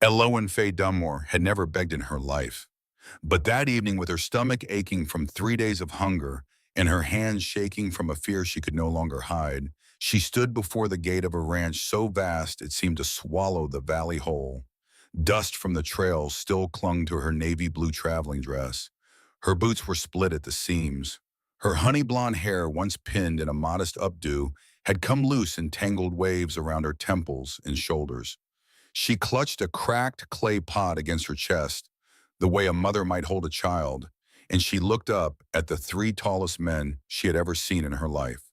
Eloise Faye Dunmore had never begged in her life. But that evening, with her stomach aching from 3 days of hunger and her hands shaking from a fear she could no longer hide, she stood before the gate of a ranch so vast it seemed to swallow the valley whole. Dust from the trails still clung to her navy blue traveling dress. Her boots were split at the seams. Her honey blonde hair, once pinned in a modest updo, had come loose in tangled waves around her temples and shoulders. She clutched a cracked clay pot against her chest, the way a mother might hold a child, and she looked up at the three tallest men she had ever seen in her life.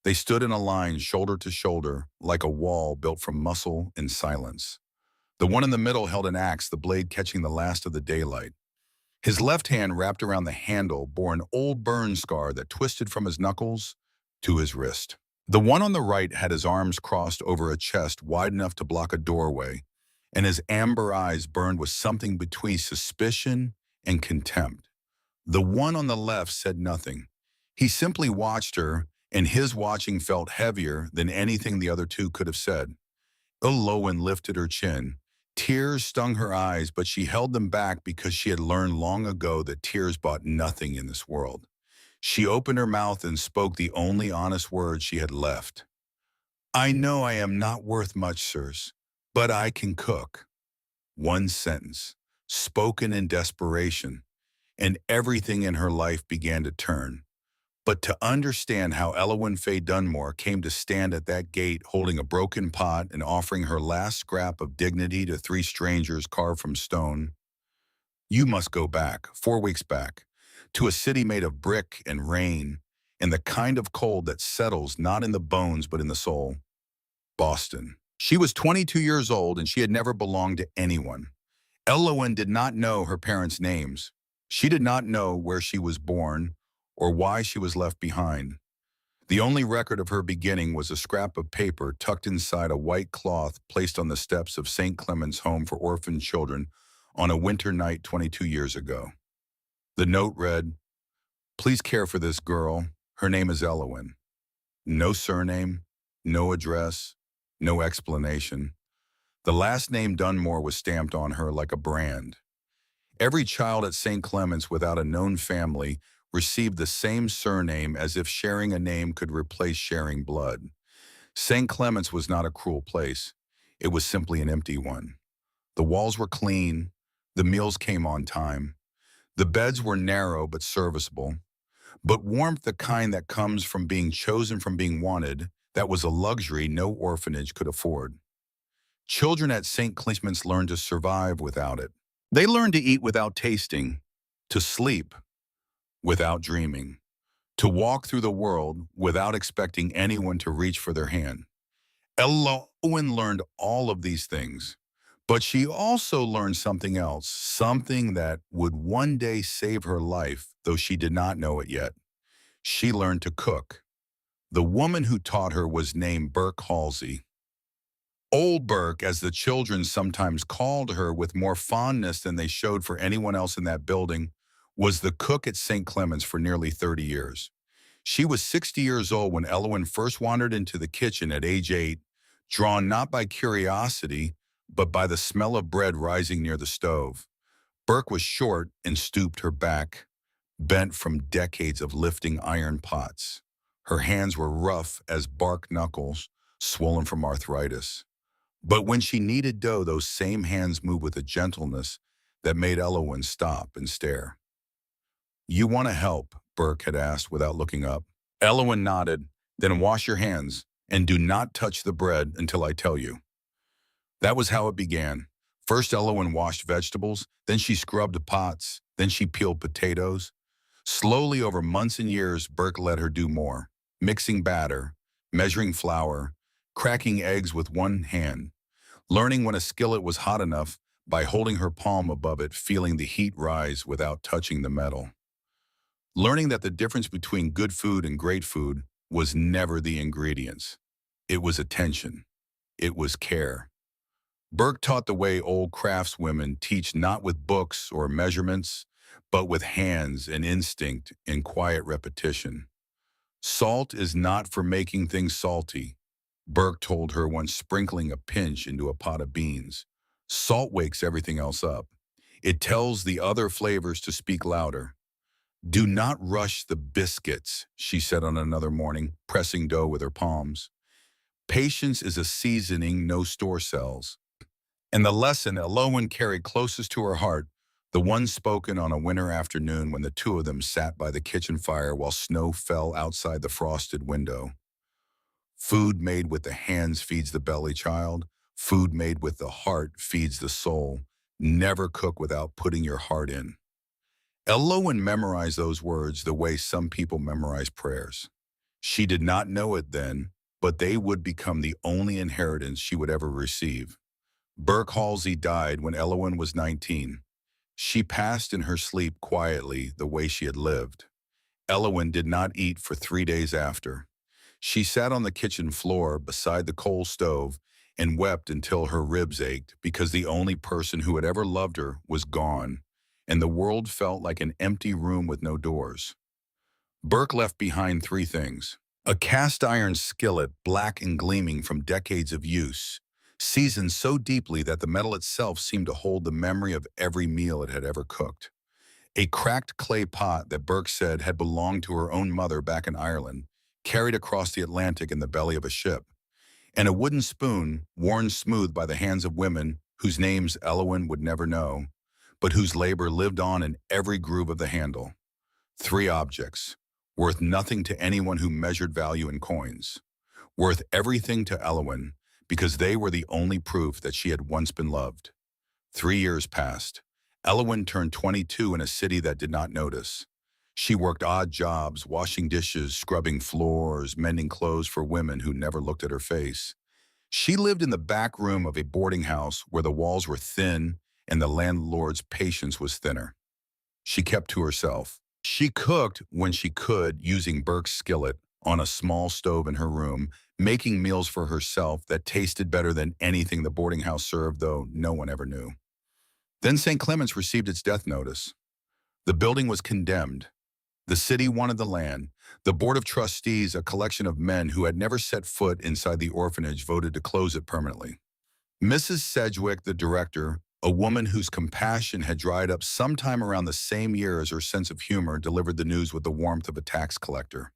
They stood in a line shoulder to shoulder, like a wall built from muscle and silence. The one in the middle held an axe, the blade catching the last of the daylight. His left hand, wrapped around the handle, bore an old burn scar that twisted from his knuckles to his wrist. The one on the right had his arms crossed over a chest wide enough to block a doorway, and his amber eyes burned with something between suspicion and contempt. The one on the left said nothing. He simply watched her, and his watching felt heavier than anything the other two could have said. Elowen lifted her chin. Tears stung her eyes, but she held them back because she had learned long ago that tears bought nothing in this world. She opened her mouth and spoke the only honest words she had left. "I know I am not worth much, sirs, but I can cook." One sentence, spoken in desperation, and everything in her life began to turn. But to understand how Eloise Faye Dunmore came to stand at that gate holding a broken pot and offering her last scrap of dignity to three strangers carved from stone, you must go back, 4 weeks back, to a city made of brick and rain, and the kind of cold that settles not in the bones but in the soul. Boston. She was 22 years old and she had never belonged to anyone. Elowen did not know her parents' names. She did not know where she was born or why she was left behind. The only record of her beginning was a scrap of paper tucked inside a white cloth placed on the steps of St. Clement's Home for Orphan Children on a winter night 22 years ago. The note read, "Please care for this girl. Her name is Elowen." No surname, no address, no explanation. The last name Dunmore was stamped on her like a brand. Every child at St. Clement's without a known family received the same surname, as if sharing a name could replace sharing blood. St. Clement's was not a cruel place. It was simply an empty one. The walls were clean. The meals came on time. The beds were narrow but serviceable. But warmth, the kind that comes from being chosen from being wanted, that was a luxury no orphanage could afford. Children at St. Clement's learned to survive without it. They learned to eat without tasting, to sleep without dreaming, to walk through the world without expecting anyone to reach for their hand. Elowen learned all of these things, but she also learned something else, something that would one day save her life, though she did not know it yet. She learned to cook. The woman who taught her was named Burke Halsey. Old Burke, as the children sometimes called her with more fondness than they showed for anyone else in that building, was the cook at St. Clement's for nearly 30 years. She was 60 years old when Elowen first wandered into the kitchen at age 8, drawn not by curiosity, but by the smell of bread rising near the stove. Burke was short and stooped, her back bent from decades of lifting iron pots. Her hands were rough as bark knuckles, swollen from arthritis. But when she kneaded dough, those same hands moved with a gentleness that made Elowen stop and stare. "You want to help?" Burke had asked without looking up. Elowen nodded. "Then wash your hands, and do not touch the bread until I tell you." That was how it began. First, Elowen washed vegetables, then she scrubbed pots, then she peeled potatoes. Slowly, over months and years, Burke let her do more, mixing batter, measuring flour, cracking eggs with one hand, learning when a skillet was hot enough by holding her palm above it, feeling the heat rise without touching the metal. Learning that the difference between good food and great food was never the ingredients. It was attention. It was care. Burke taught the way old craftswomen teach, not with books or measurements, but with hands and instinct and quiet repetition. "Salt is not for making things salty," Burke told her once, sprinkling a pinch into a pot of beans. Salt wakes everything else up. It tells the other flavors to speak louder. Do not rush the biscuits, she said on another morning, pressing dough with her palms. Patience is a seasoning no store sells. And the lesson Elowen carried closest to her heart, the one spoken on a winter afternoon when the two of them sat by the kitchen fire while snow fell outside the frosted window. Food made with the hands feeds the belly, child. Food made with the heart feeds the soul. Never cook without putting your heart in. Elowen memorized those words the way some people memorize prayers. She did not know it then, but they would become the only inheritance she would ever receive. Burke Halsey died when Elowen was 19. She passed in her sleep quietly the way she had lived. Elowen did not eat for 3 days after. She sat on the kitchen floor beside the coal stove and wept until her ribs ached because the only person who had ever loved her was gone, and the world felt like an empty room with no doors. Burke left behind three things: a cast iron skillet, black and gleaming from decades of use, seasoned so deeply that the metal itself seemed to hold the memory of every meal it had ever cooked. A cracked clay pot that Burke said had belonged to her own mother back in Ireland, carried across the Atlantic in the belly of a ship. And a wooden spoon, worn smooth by the hands of women whose names Elowen would never know, but whose labor lived on in every groove of the handle. Three objects, worth nothing to anyone who measured value in coins, worth everything to Elowen because they were the only proof that she had once been loved. 3 years passed. Elowen turned 22 in a city that did not notice. She worked odd jobs, washing dishes, scrubbing floors, mending clothes for women who never looked at her face. She lived in the back room of a boarding house where the walls were thin and the landlord's patience was thinner. She kept to herself. She cooked when she could using Burke's skillet on a small stove in her room, making meals for herself that tasted better than anything the boarding house served, though no one ever knew. Then St. Clement's received its death notice. The building was condemned. The city wanted the land. The Board of Trustees, a collection of men who had never set foot inside the orphanage, voted to close it permanently. Mrs. Sedgwick, the director, a woman whose compassion had dried up sometime around the same year as her sense of humor, delivered the news with the warmth of a tax collector.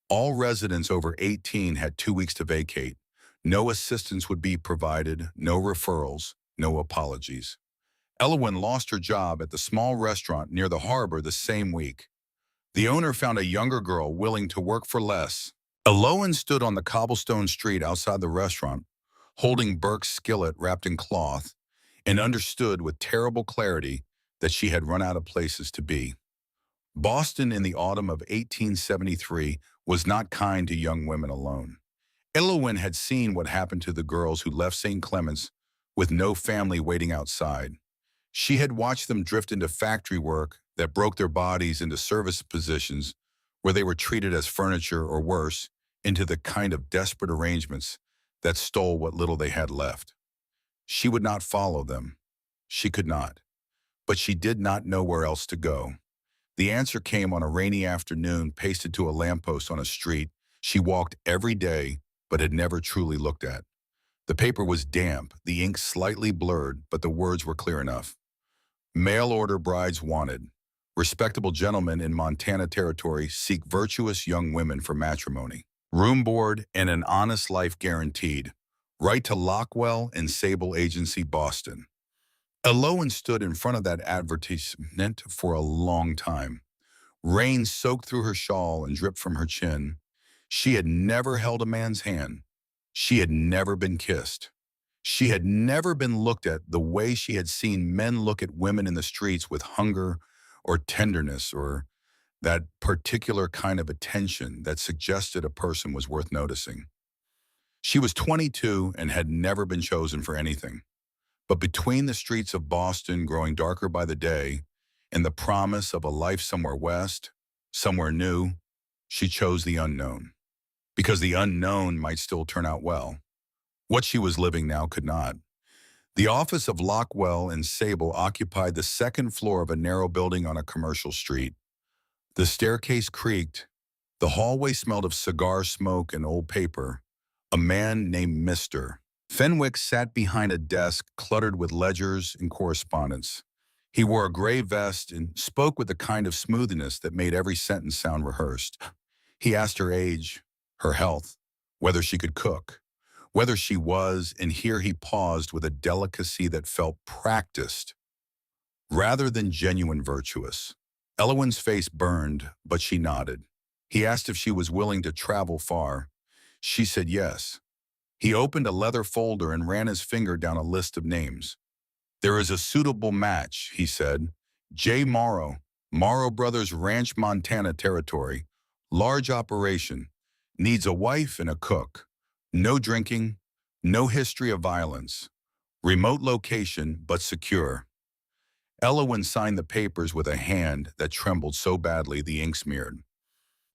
All residents over 18 had 2 weeks to vacate. No assistance would be provided, no referrals, no apologies. Elowen lost her job at the small restaurant near the harbor the same week. The owner found a younger girl willing to work for less. Elowen stood on the cobblestone street outside the restaurant, holding Burke's skillet wrapped in cloth, and understood with terrible clarity that she had run out of places to be. Boston in the autumn of 1873 was not kind to young women alone. Elowen had seen what happened to the girls who left St. Clement's with no family waiting outside. She had watched them drift into factory work that broke their bodies into service positions where they were treated as furniture or worse, into the kind of desperate arrangements that stole what little they had left. She would not follow them. She could not. But she did not know where else to go. The answer came on a rainy afternoon, pasted to a lamppost on a street she walked every day but had never truly looked at. The paper was damp, the ink slightly blurred, but the words were clear enough. Mail order brides wanted. Respectable gentlemen in Montana Territory seek virtuous young women for matrimony. Room board and an honest life guaranteed. Write to Lockwell and Sable Agency, Boston. Elowen stood in front of that advertisement for a long time. Rain soaked through her shawl and dripped from her chin. She had never held a man's hand. She had never been kissed. She had never been looked at the way she had seen men look at women in the streets with hunger or tenderness or that particular kind of attention that suggested a person was worth noticing. She was 22 and had never been chosen for anything. But between the streets of Boston growing darker by the day and the promise of a life somewhere west, somewhere new, she chose the unknown. Because the unknown might still turn out well. What she was living now could not. The office of Lockwell and Sable occupied the second floor of a narrow building on a commercial street. The staircase creaked. The hallway smelled of cigar smoke and old paper. A man named Mr. Fenwick sat behind a desk cluttered with ledgers and correspondence. He wore a gray vest and spoke with the kind of smoothness that made every sentence sound rehearsed. He asked her age, her health, whether she could cook, whether she was, and here he paused with a delicacy that felt practiced rather than genuine virtuous. Elowyn's face burned, but she nodded. He asked if she was willing to travel far. She said yes. He opened a leather folder and ran his finger down a list of names. There is a suitable match, he said. J. Morrow, Morrow Brothers Ranch, Montana Territory. Large operation. Needs a wife and a cook. No drinking. No history of violence. Remote location, but secure. Elowyn signed the papers with a hand that trembled so badly the ink smeared.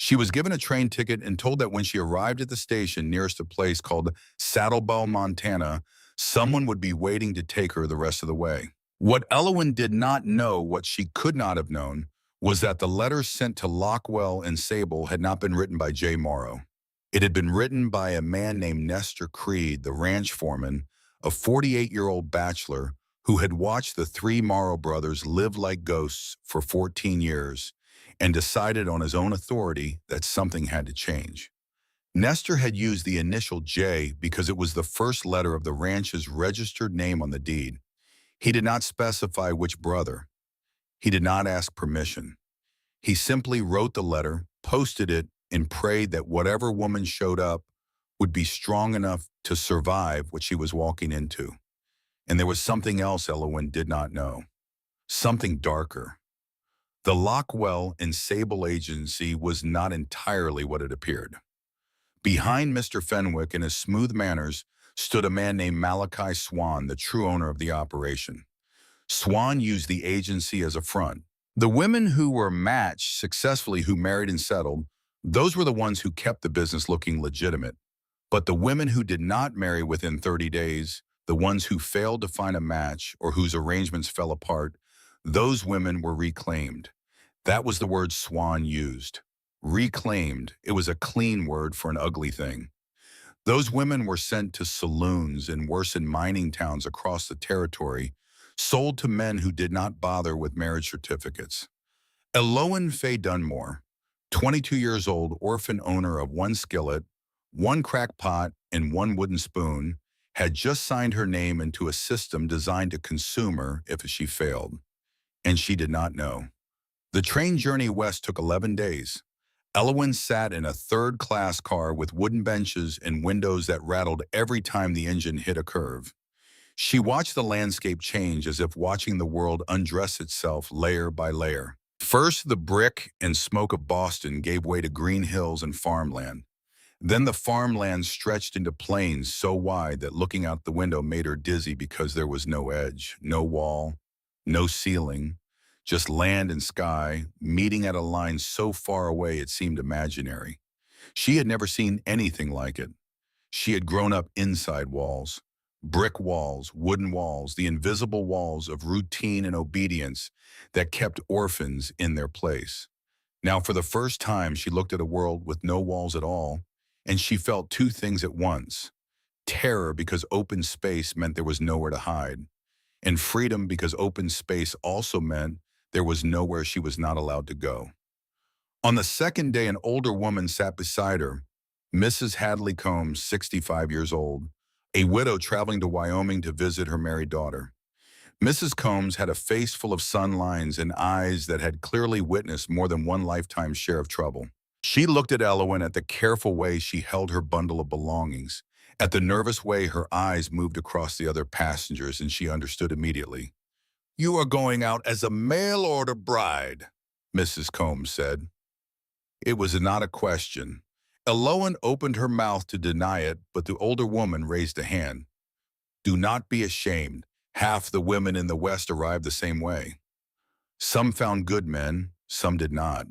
She was given a train ticket and told that when she arrived at the station nearest a place called Saddlebow, Montana, someone would be waiting to take her the rest of the way. What Elowyn did not know, what she could not have known, was that the letter sent to Lockwell and Sable had not been written by J. Morrow. It had been written by a man named Nestor Creed, the ranch foreman, a 48-year-old bachelor who had watched the three Morrow brothers live like ghosts for 14 years and decided on his own authority that something had to change. Nestor had used the initial J because it was the first letter of the ranch's registered name on the deed. He did not specify which brother. He did not ask permission. He simply wrote the letter, posted it, and prayed that whatever woman showed up would be strong enough to survive what she was walking into. And there was something else Elowyn did not know. Something darker. The Lockwell and Sable agency was not entirely what it appeared. Behind Mr. Fenwick and his smooth manners stood a man named Malachi Swan, the true owner of the operation. Swan used the agency as a front. The women who were matched successfully, who married and settled, those were the ones who kept the business looking legitimate. But the women who did not marry within 30 days, the ones who failed to find a match or whose arrangements fell apart, those women were reclaimed. That was the word Swan used. Reclaimed. It was a clean word for an ugly thing. Those women were sent to saloons and worse, in mining towns across the territory, sold to men who did not bother with marriage certificates. Elowyn Faye Dunmore, 22 years old, orphan owner of one skillet, one crack pot, and one wooden spoon, had just signed her name into a system designed to consume her if she failed. And she did not know. The train journey west took 11 days. Elowyn sat in a third-class car with wooden benches and windows that rattled every time the engine hit a curve. She watched the landscape change as if watching the world undress itself layer by layer. First, the brick and smoke of Boston gave way to green hills and farmland. Then the farmland stretched into plains so wide that looking out the window made her dizzy because there was no edge, no wall, no ceiling, just land and sky, meeting at a line so far away it seemed imaginary. She had never seen anything like it. She had grown up inside walls, brick walls, wooden walls, the invisible walls of routine and obedience that kept orphans in their place. Now, for the first time, she looked at a world with no walls at all, and she felt two things at once: terror because open space meant there was nowhere to hide, and freedom because open space also meant there was nowhere she was not allowed to go. On the second day, an older woman sat beside her, Mrs. Hadley Combs, 65 years old, a widow traveling to Wyoming to visit her married daughter. Mrs. Combs had a face full of sun lines and eyes that had clearly witnessed more than one lifetime's share of trouble. She looked at Elowyn, at the careful way she held her bundle of belongings, at the nervous way her eyes moved across the other passengers, and she understood immediately. "You are going out as a mail-order bride," Mrs. Combs said. It was not a question. Elowyn opened her mouth to deny it, but the older woman raised a hand. "Do not be ashamed. Half the women in the West arrived the same way. Some found good men, some did not.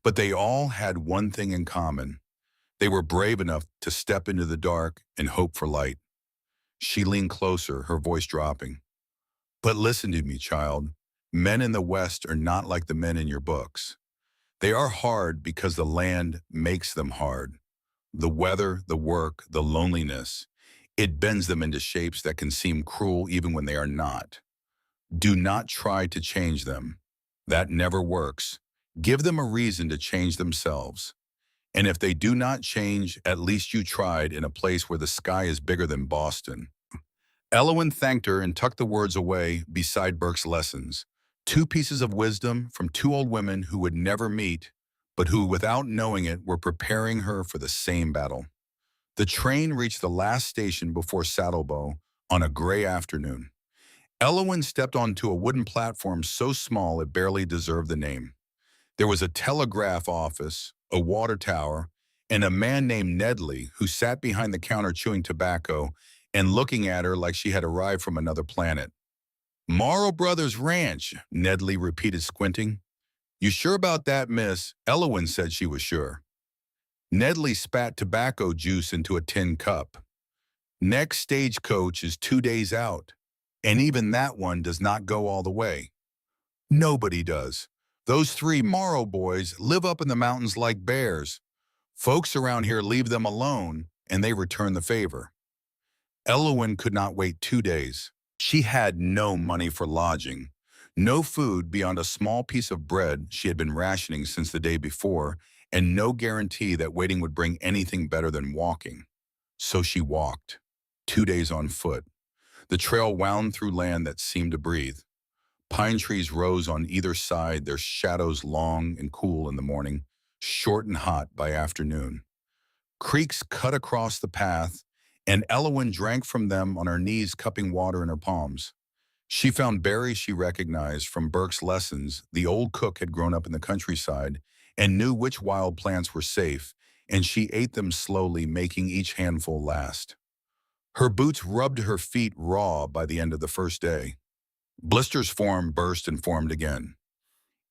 But they all had one thing in common. They were brave enough to step into the dark and hope for light." She leaned closer, her voice dropping. "But listen to me, child. Men in the West are not like the men in your books. They are hard because the land makes them hard. The weather, the work, the loneliness. It bends them into shapes that can seem cruel even when they are not. Do not try to change them. That never works. Give them a reason to change themselves. And if they do not change, at least you tried in a place where the sky is bigger than Boston. Elowyn thanked her and tucked the words away beside Burke's lessons. Two pieces of wisdom from two old women who would never meet, but who, without knowing it, were preparing her for the same battle. The train reached the last station before Saddlebow on a gray afternoon. Elowyn stepped onto a wooden platform so small it barely deserved the name. There was a telegraph office, a water tower, and a man named Nedley who sat behind the counter chewing tobacco and looking at her like she had arrived from another planet. Morrow Brothers Ranch, Nedley repeated, squinting. You sure about that, miss? Elowyn said she was sure. Nedley spat tobacco juice into a tin cup. Next stagecoach is 2 days out, and even that one does not go all the way. Nobody does. Those three Morrow boys live up in the mountains like bears. Folks around here leave them alone, and they return the favor. Elowyn could not wait 2 days. She had no money for lodging, no food beyond a small piece of bread she had been rationing since the day before, and no guarantee that waiting would bring anything better than walking. So she walked, 2 days on foot. The trail wound through land that seemed to breathe. Pine trees rose on either side, their shadows long and cool in the morning, short and hot by afternoon. Creeks cut across the path, and Elowyn drank from them on her knees, cupping water in her palms. She found berries she recognized from Burke's lessons. The old cook had grown up in the countryside and knew which wild plants were safe, and she ate them slowly, making each handful last. Her boots rubbed her feet raw by the end of the first day. Blisters formed, burst, and formed again.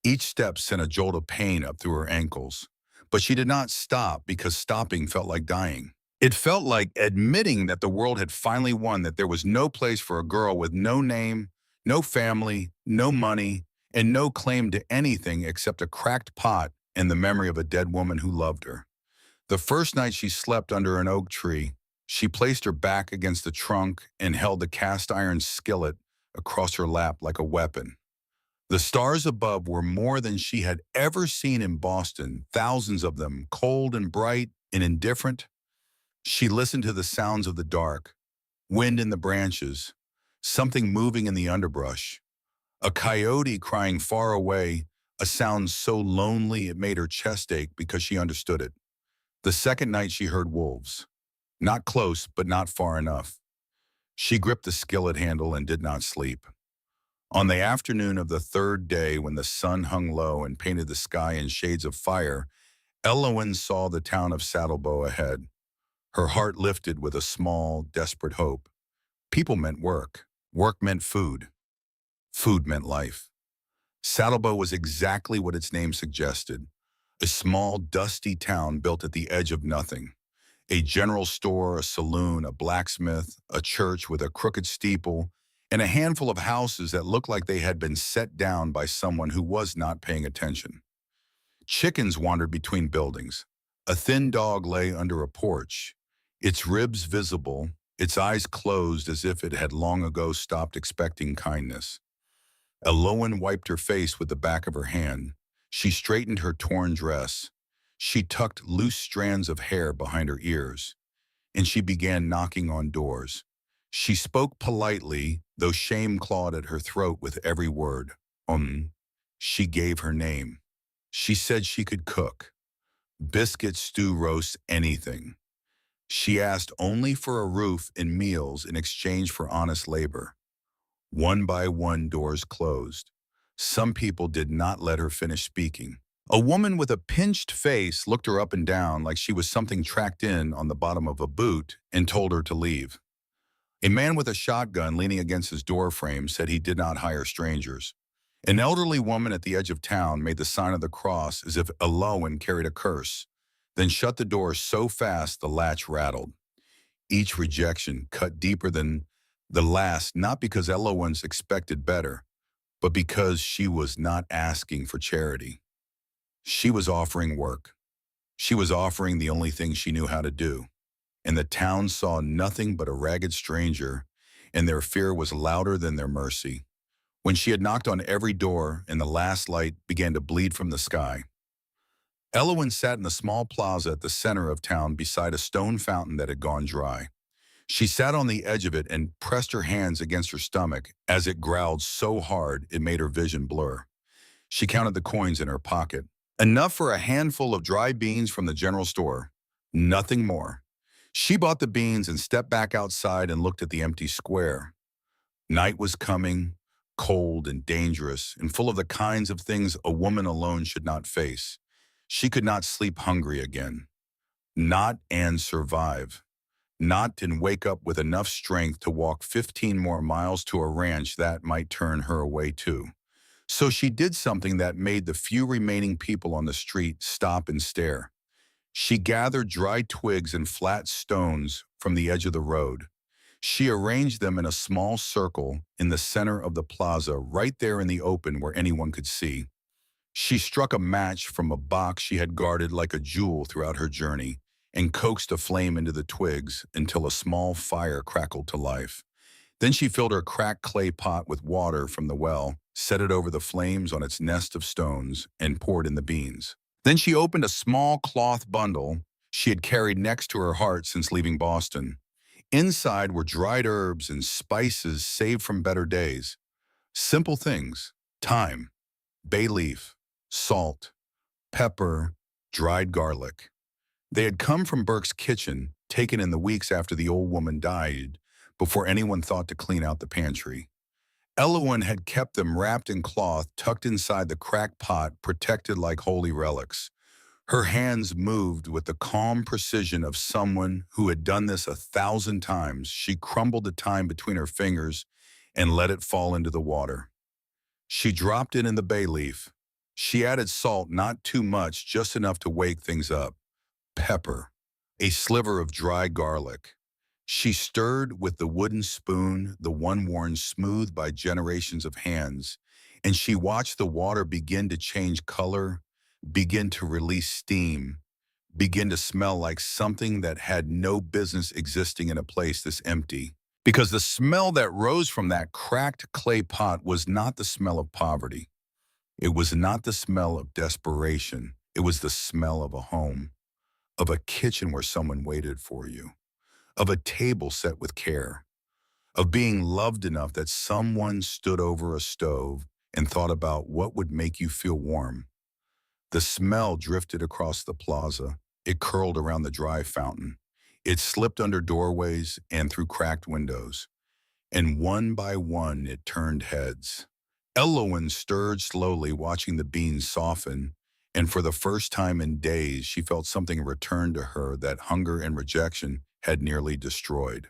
Each step sent a jolt of pain up through her ankles, but she did not stop because stopping felt like dying. It felt like admitting that the world had finally won, that there was no place for a girl with no name, no family, no money, and no claim to anything except a cracked pot and the memory of a dead woman who loved her. The first night she slept under an oak tree, she placed her back against the trunk and held the cast iron skillet across her lap like a weapon. The stars above were more than she had ever seen in Boston, thousands of them, cold and bright and indifferent. She listened to the sounds of the dark, wind in the branches, something moving in the underbrush, a coyote crying far away, a sound so lonely it made her chest ache because she understood it. The second night she heard wolves, not close but not far enough. She gripped the skillet handle and did not sleep. On the afternoon of the third day, when the sun hung low and painted the sky in shades of fire, Elowyn saw the town of Saddlebow ahead. Her heart lifted with a small, desperate hope. People meant work. Work meant food. Food meant life. Saddlebow was exactly what its name suggested. A small, dusty town built at the edge of nothing. A general store, a saloon, a blacksmith, a church with a crooked steeple, and a handful of houses that looked like they had been set down by someone who was not paying attention. Chickens wandered between buildings. A thin dog lay under a porch, its ribs visible, its eyes closed as if it had long ago stopped expecting kindness. Elowyn wiped her face with the back of her hand. She straightened her torn dress. She tucked loose strands of hair behind her ears, and she began knocking on doors. She spoke politely, though shame clawed at her throat with every word. She gave her name. She said she could cook. Biscuit, stew, roast, anything. She asked only for a roof and meals in exchange for honest labor. One by one, doors closed. Some people did not let her finish speaking. A woman with a pinched face looked her up and down like she was something tracked in on the bottom of a boot and told her to leave. A man with a shotgun leaning against his door frame said he did not hire strangers. An elderly woman at the edge of town made the sign of the cross as if Elowyn carried a curse, then shut the door so fast the latch rattled. Each rejection cut deeper than the last, not because Elowyn expected better, but because she was not asking for charity. She was offering work. She was offering the only thing she knew how to do. and the town saw nothing but a ragged stranger, and their fear was louder than their mercy. When she had knocked on every door and the last light began to bleed from the sky, Elowen sat in a small plaza at the center of town beside a stone fountain that had gone dry. She sat on the edge of it and pressed her hands against her stomach as it growled so hard it made her vision blur. She counted the coins in her pocket. Enough for a handful of dry beans from the general store. Nothing more. She bought the beans and stepped back outside and looked at the empty square. Night was coming, cold and dangerous, and full of the kinds of things a woman alone should not face. She could not sleep hungry again. Not and survive. Not and wake up with enough strength to walk 15 more miles to a ranch that might turn her away too. So she did something that made the few remaining people on the street stop and stare. She gathered dry twigs and flat stones from the edge of the road. She arranged them in a small circle in the center of the plaza, right there in the open where anyone could see. She struck a match from a box she had guarded like a jewel throughout her journey and coaxed a flame into the twigs until a small fire crackled to life. Then she filled her cracked clay pot with water from the well, set it over the flames on its nest of stones, and poured in the beans. Then she opened a small cloth bundle she had carried next to her heart since leaving Boston. Inside were dried herbs and spices saved from better days. Simple things: thyme, bay leaf, salt, pepper, dried garlic. They had come from Burke's kitchen, taken in the weeks after the old woman died, before anyone thought to clean out the pantry. Elowen had kept them wrapped in cloth, tucked inside the cracked pot, protected like holy relics. Her hands moved with the calm precision of someone who had done this 1,000 times. She crumbled the thyme between her fingers and let it fall into the water. She dropped it in the bay leaf. She added salt, not too much, just enough to wake things up. Pepper, a sliver of dry garlic. She stirred with the wooden spoon, the one worn smooth by generations of hands, and she watched the water begin to change color, begin to release steam, begin to smell like something that had no business existing in a place this empty. Because the smell that rose from that cracked clay pot was not the smell of poverty. It was not the smell of desperation. It was the smell of a home, of a kitchen where someone waited for you, of a table set with care, of being loved enough that someone stood over a stove and thought about what would make you feel warm. The smell drifted across the plaza. It curled around the dry fountain. It slipped under doorways and through cracked windows. And one by one, it turned heads. Elowen stirred slowly, watching the beans soften, and for the first time in days, she felt something return to her that hunger and rejection had nearly destroyed.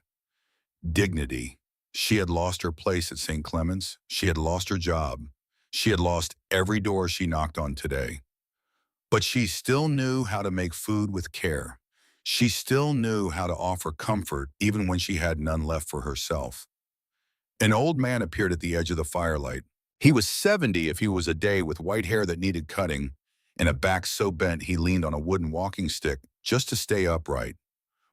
Dignity. She had lost her place at St. Clement's. She had lost her job. She had lost every door she knocked on today. But she still knew how to make food with care. She still knew how to offer comfort even when she had none left for herself. An old man appeared at the edge of the firelight. He was 70 if he was a day, with white hair that needed cutting and a back so bent he leaned on a wooden walking stick just to stay upright.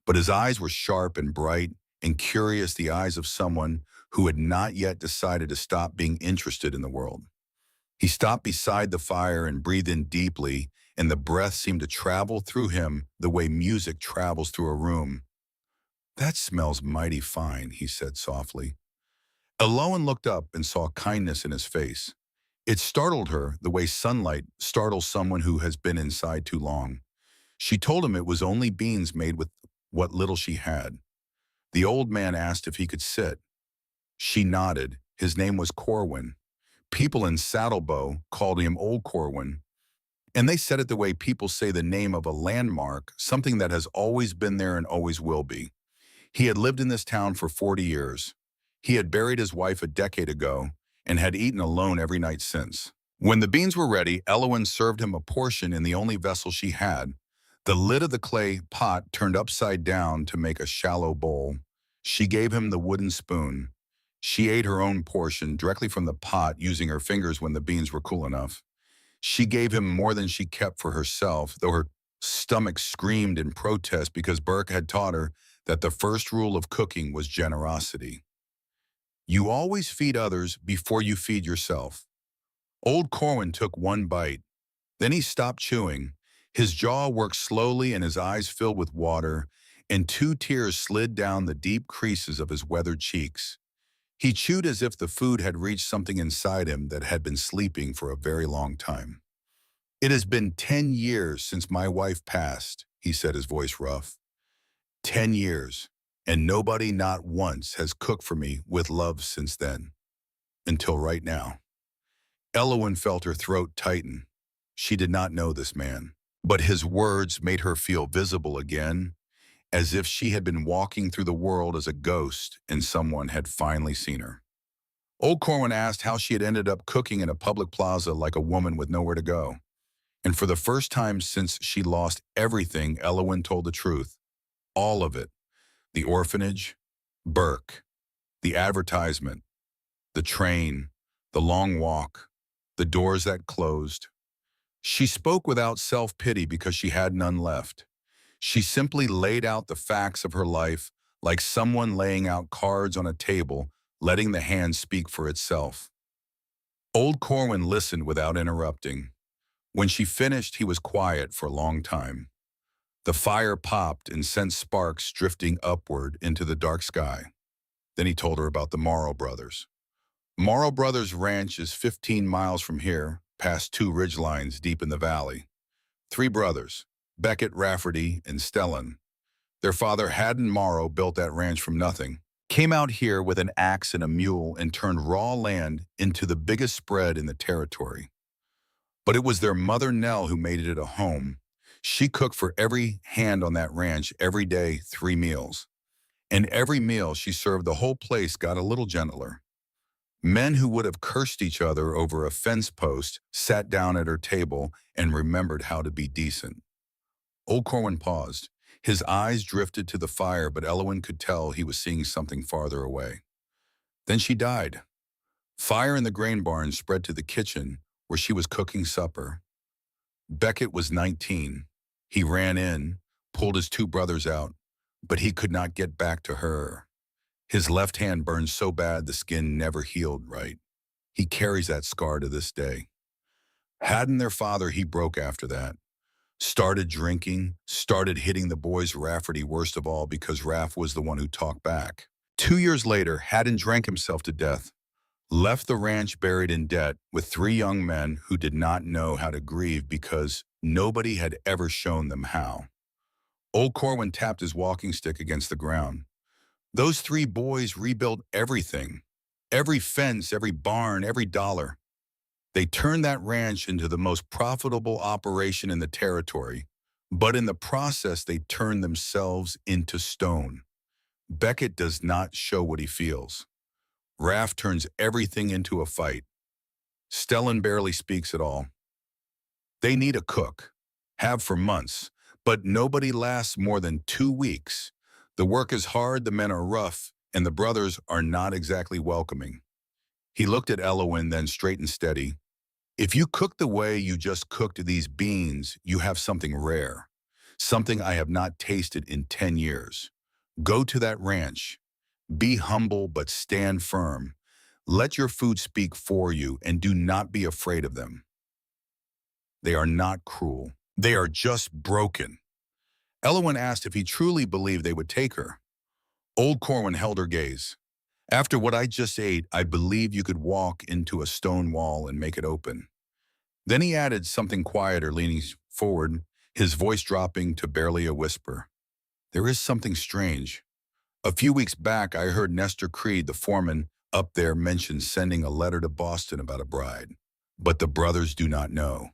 But his eyes were sharp and bright and curious, the eyes of someone who had not yet decided to stop being interested in the world. He stopped beside the fire and breathed in deeply, and the breath seemed to travel through him the way music travels through a room. "That smells mighty fine," he said softly. Elowen looked up and saw kindness in his face. It startled her the way sunlight startles someone who has been inside too long. She told him it was only beans made with what little she had. The old man asked if he could sit. She nodded. His name was Corwin. People in Saddlebow called him Old Corwin, and they said it the way people say the name of a landmark, something that has always been there and always will be. He had lived in this town for 40 years. He had buried his wife a decade ago and had eaten alone every night since. When the beans were ready, Elowen served him a portion in the only vessel she had. The lid of the clay pot turned upside down to make a shallow bowl. She gave him the wooden spoon. She ate her own portion directly from the pot, using her fingers when the beans were cool enough. She gave him more than she kept for herself, though her stomach screamed in protest because Burke had taught her that the first rule of cooking was generosity. You always feed others before you feed yourself. Old Corwin took one bite. Then he stopped chewing. His jaw worked slowly and his eyes filled with water, and two tears slid down the deep creases of his weathered cheeks. He chewed as if the food had reached something inside him that had been sleeping for a very long time. "It has been 10 years since my wife passed," he said, his voice rough. 10 years, and nobody not once has cooked for me with love since then, until right now. Elowen felt her throat tighten. She did not know this man, but his words made her feel visible again, as if she had been walking through the world as a ghost and someone had finally seen her. Old Corwin asked how she had ended up cooking in a public plaza like a woman with nowhere to go. And for the first time since she lost everything, Elowen told the truth. All of it. The orphanage, Burke, the advertisement, the train, the long walk, the doors that closed. She spoke without self-pity because she had none left. She simply laid out the facts of her life like someone laying out cards on a table, letting the hand speak for itself. Old Corwin listened without interrupting. When she finished, he was quiet for a long time. The fire popped and sent sparks drifting upward into the dark sky. Then he told her about the Morrow brothers. Morrow Brothers Ranch is 15 miles from here, past two ridgelines deep in the valley. Three brothers, Beckett, Rafferty, and Stellan. Their father, Haddon Morrow, built that ranch from nothing. Came out here with an axe and a mule and turned raw land into the biggest spread in the territory. But it was their mother, Nell, who made it a home. She cooked for every hand on that ranch every day, 3 meals. And every meal she served, the whole place got a little gentler. Men who would have cursed each other over a fence post sat down at her table and remembered how to be decent. Old Corwin paused. His eyes drifted to the fire, but Elowen could tell he was seeing something farther away. Then she died. Fire in the grain barn spread to the kitchen, where she was cooking supper. Beckett was 19. He ran in, pulled his 2 brothers out, but he could not get back to her. His left hand burned so bad the skin never healed right. He carries that scar to this day. Haddon, their father, he broke after that. Started drinking, started hitting the boys, Rafferty worst of all because Raff was the one who talked back. 2 years later, Haddon drank himself to death, left the ranch buried in debt with 3 young men who did not know how to grieve because nobody had ever shown them how. Old Corwin tapped his walking stick against the ground. Those 3 boys rebuilt everything. Every fence, every barn, every dollar. They turned that ranch into the most profitable operation in the territory, but in the process they turned themselves into stone. Beckett does not show what he feels. Raff turns everything into a fight. Stellan barely speaks at all. They need a cook, have for months, but nobody lasts more than 2 weeks. The work is hard, the men are rough, and the brothers are not exactly welcoming. He looked at Elowen, then straight and steady. If you cook the way you just cooked these beans, you have something rare, something I have not tasted in 10 years. Go to that ranch. Be humble, but stand firm. Let your food speak for you, and do not be afraid of them. They are not cruel. They are just broken. Elowen asked if he truly believed they would take her. Old Corwin held her gaze. After what I just ate, I believe you could walk into a stone wall and make it open. Then he added something quieter, leaning forward, his voice dropping to barely a whisper. There is something strange. A few weeks back, I heard Nestor Creed, the foreman up there, mention sending a letter to Boston about a bride. But the brothers do not know.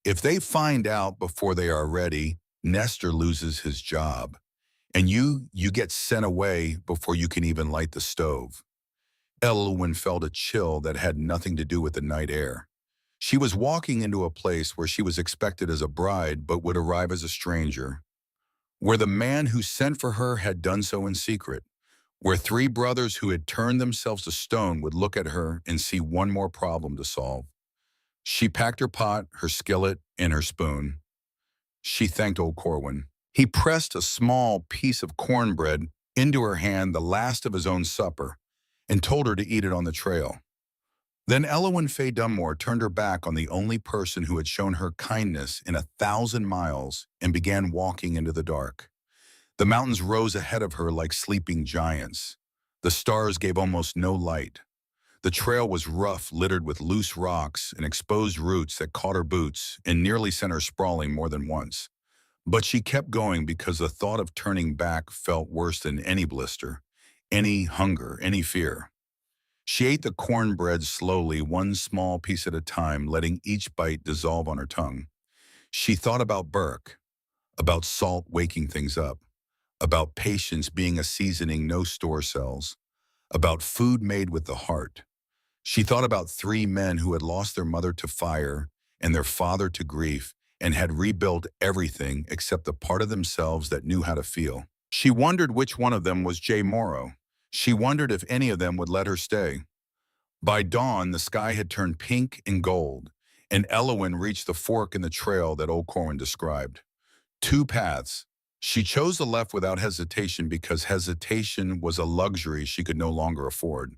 If they find out before they are ready, Nestor loses his job. And you get sent away before you can even light the stove. Elowen felt a chill that had nothing to do with the night air. She was walking into a place where she was expected as a bride but would arrive as a stranger, where the man who sent for her had done so in secret, where 3 brothers who had turned themselves to stone would look at her and see one more problem to solve. She packed her pot, her skillet, and her spoon. She thanked old Corwin. He pressed a small piece of cornbread into her hand, the last of his own supper, and told her to eat it on the trail. Then Elowen Faye Dunmore turned her back on the only person who had shown her kindness in 1,000 miles and began walking into the dark. The mountains rose ahead of her like sleeping giants. The stars gave almost no light. The trail was rough, littered with loose rocks and exposed roots that caught her boots and nearly sent her sprawling more than once. But she kept going because the thought of turning back felt worse than any blister, any hunger, any fear. She ate the cornbread slowly, one small piece at a time, letting each bite dissolve on her tongue. She thought about Burke, about salt waking things up, about patience being a seasoning no store sells, about food made with the heart. She thought about 3 men who had lost their mother to fire and their father to grief and had rebuilt everything except the part of themselves that knew how to feel. She wondered which one of them was Jay Morrow. She wondered if any of them would let her stay. By dawn, the sky had turned pink and gold, and Elowen reached the fork in the trail that old Corwin described. 2 paths. She chose the left without hesitation because hesitation was a luxury she could no longer afford.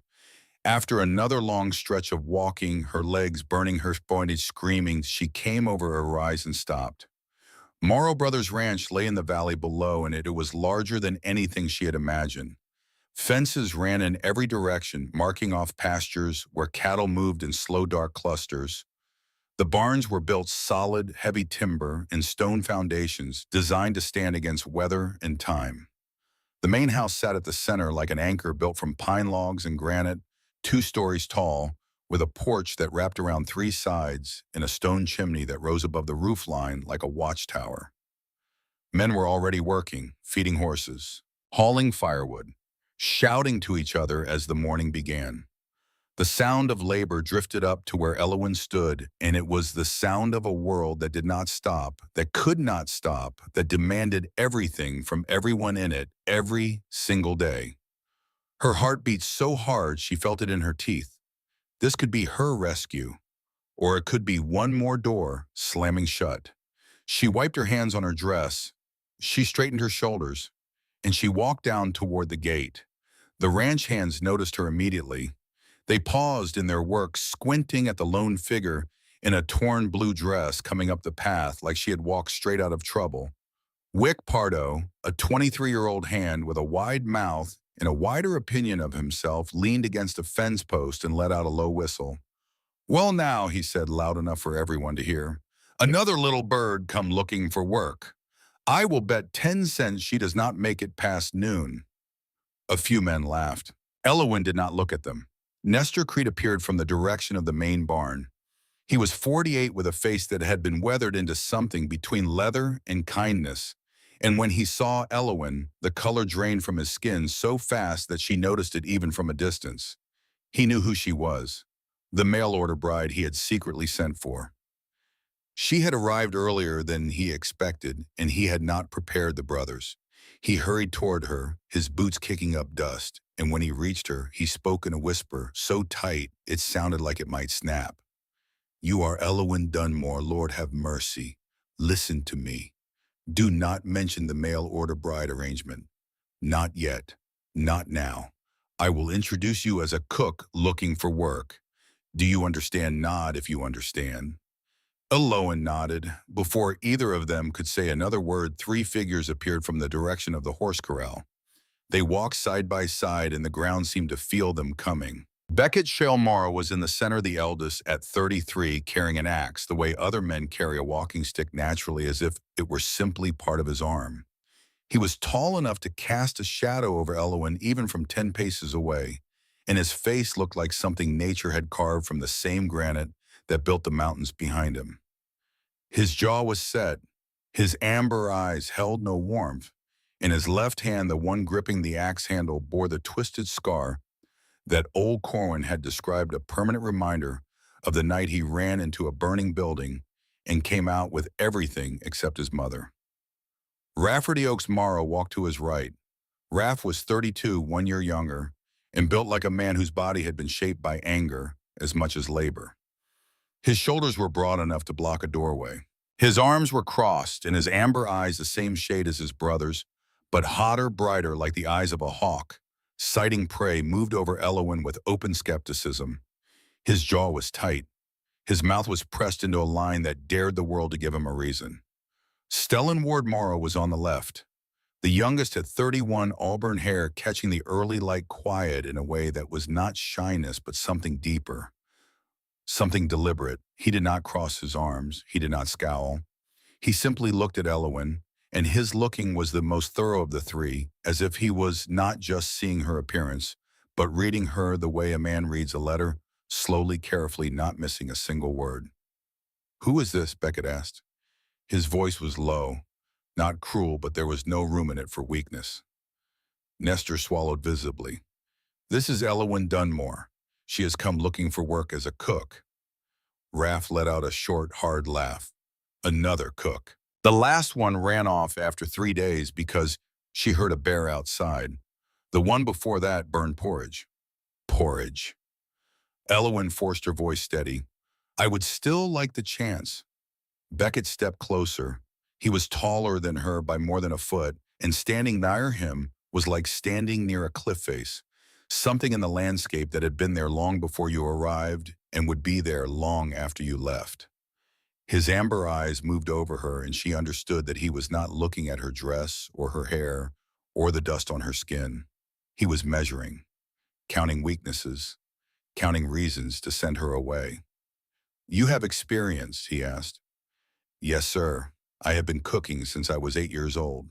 After another long stretch of walking, her legs burning, her pointed screaming, she came over a rise and stopped. Morrow Brothers Ranch lay in the valley below, and it was larger than anything she had imagined. Fences ran in every direction, marking off pastures where cattle moved in slow, dark clusters. The barns were built solid, heavy timber and stone foundations designed to stand against weather and time. The main house sat at the center like an anchor built from pine logs and granite, 2 stories tall, with a porch that wrapped around 3 sides and a stone chimney that rose above the roof line like a watchtower. Men were already working, feeding horses, hauling firewood, shouting to each other as the morning began. The sound of labor drifted up to where Elowen stood, and it was the sound of a world that did not stop, that could not stop, that demanded everything from everyone in it every single day. Her heart beat so hard she felt it in her teeth. This could be her rescue, or it could be one more door slamming shut. She wiped her hands on her dress. She straightened her shoulders, and she walked down toward the gate. The ranch hands noticed her immediately. They paused in their work, squinting at the lone figure in a torn blue dress coming up the path like she had walked straight out of trouble. Wick Pardo, a 23-year-old hand with a wide mouth and a wider opinion of himself, leaned against a fence post and let out a low whistle. "Well now," he said loud enough for everyone to hear, "another little bird come looking for work. I will bet 10 cents she does not make it past noon." A few men laughed. Elowen did not look at them. Nestor Creed appeared from the direction of the main barn. He was 48 with a face that had been weathered into something between leather and kindness. And when he saw Elowen, the color drained from his skin so fast that she noticed it even from a distance. He knew who she was, the mail-order bride he had secretly sent for. She had arrived earlier than he expected, and he had not prepared the brothers. He hurried toward her, his boots kicking up dust, and when he reached her, he spoke in a whisper so tight it sounded like it might snap. "You are Elowen Dunmore, Lord have mercy. Listen to me. Do not mention the mail-order bride arrangement. Not yet. Not now. I will introduce you as a cook looking for work. Do you understand? Nod if you understand." Elowen nodded. Before either of them could say another word, 3 figures appeared from the direction of the horse corral. They walked side by side, and the ground seemed to feel them coming. Beckett Shale Morrow was in the center, the eldest, at 33, carrying an axe, the way other men carry a walking stick naturally, as if it were simply part of his arm. He was tall enough to cast a shadow over Elowen even from 10 paces away, and his face looked like something nature had carved from the same granite that built the mountains behind him. His jaw was set, his amber eyes held no warmth. In his left hand, the one gripping the axe handle bore the twisted scar that old Corwin had described, a permanent reminder of the night he ran into a burning building and came out with everything except his mother. Rafferty Oaks Morrow walked to his right. Raff was 32, 1 year younger, and built like a man whose body had been shaped by anger as much as labor. His shoulders were broad enough to block a doorway. His arms were crossed and his amber eyes the same shade as his brother's, but hotter, brighter like the eyes of a hawk. Sighting prey moved over Elowin with open skepticism. His jaw was tight. His mouth was pressed into a line that dared the world to give him a reason. Stellan Ward Morrow was on the left. The youngest had 31 auburn hair catching the early light quiet in a way that was not shyness but something deeper, something deliberate. He did not cross his arms. He did not scowl. He simply looked at Elowin, and his looking was the most thorough of the three, as if he was not just seeing her appearance, but reading her the way a man reads a letter, slowly, carefully, not missing a single word. "Who is this?" Beckett asked. His voice was low, not cruel, but there was no room in it for weakness. Nestor swallowed visibly. "This is Elowin Dunmore. She has come looking for work as a cook." Raff let out a short, hard laugh. "Another cook. The last one ran off after 3 days because she heard a bear outside. The one before that burned porridge." "Porridge." Elowin forced her voice steady. "I would still like the chance." Beckett stepped closer. He was taller than her by more than a foot, and standing near him was like standing near a cliff face, something in the landscape that had been there long before you arrived and would be there long after you left. His amber eyes moved over her, and she understood that he was not looking at her dress or her hair or the dust on her skin. He was measuring, counting weaknesses, counting reasons to send her away. "You have experience?" he asked. "Yes, sir. I have been cooking since I was 8 years old.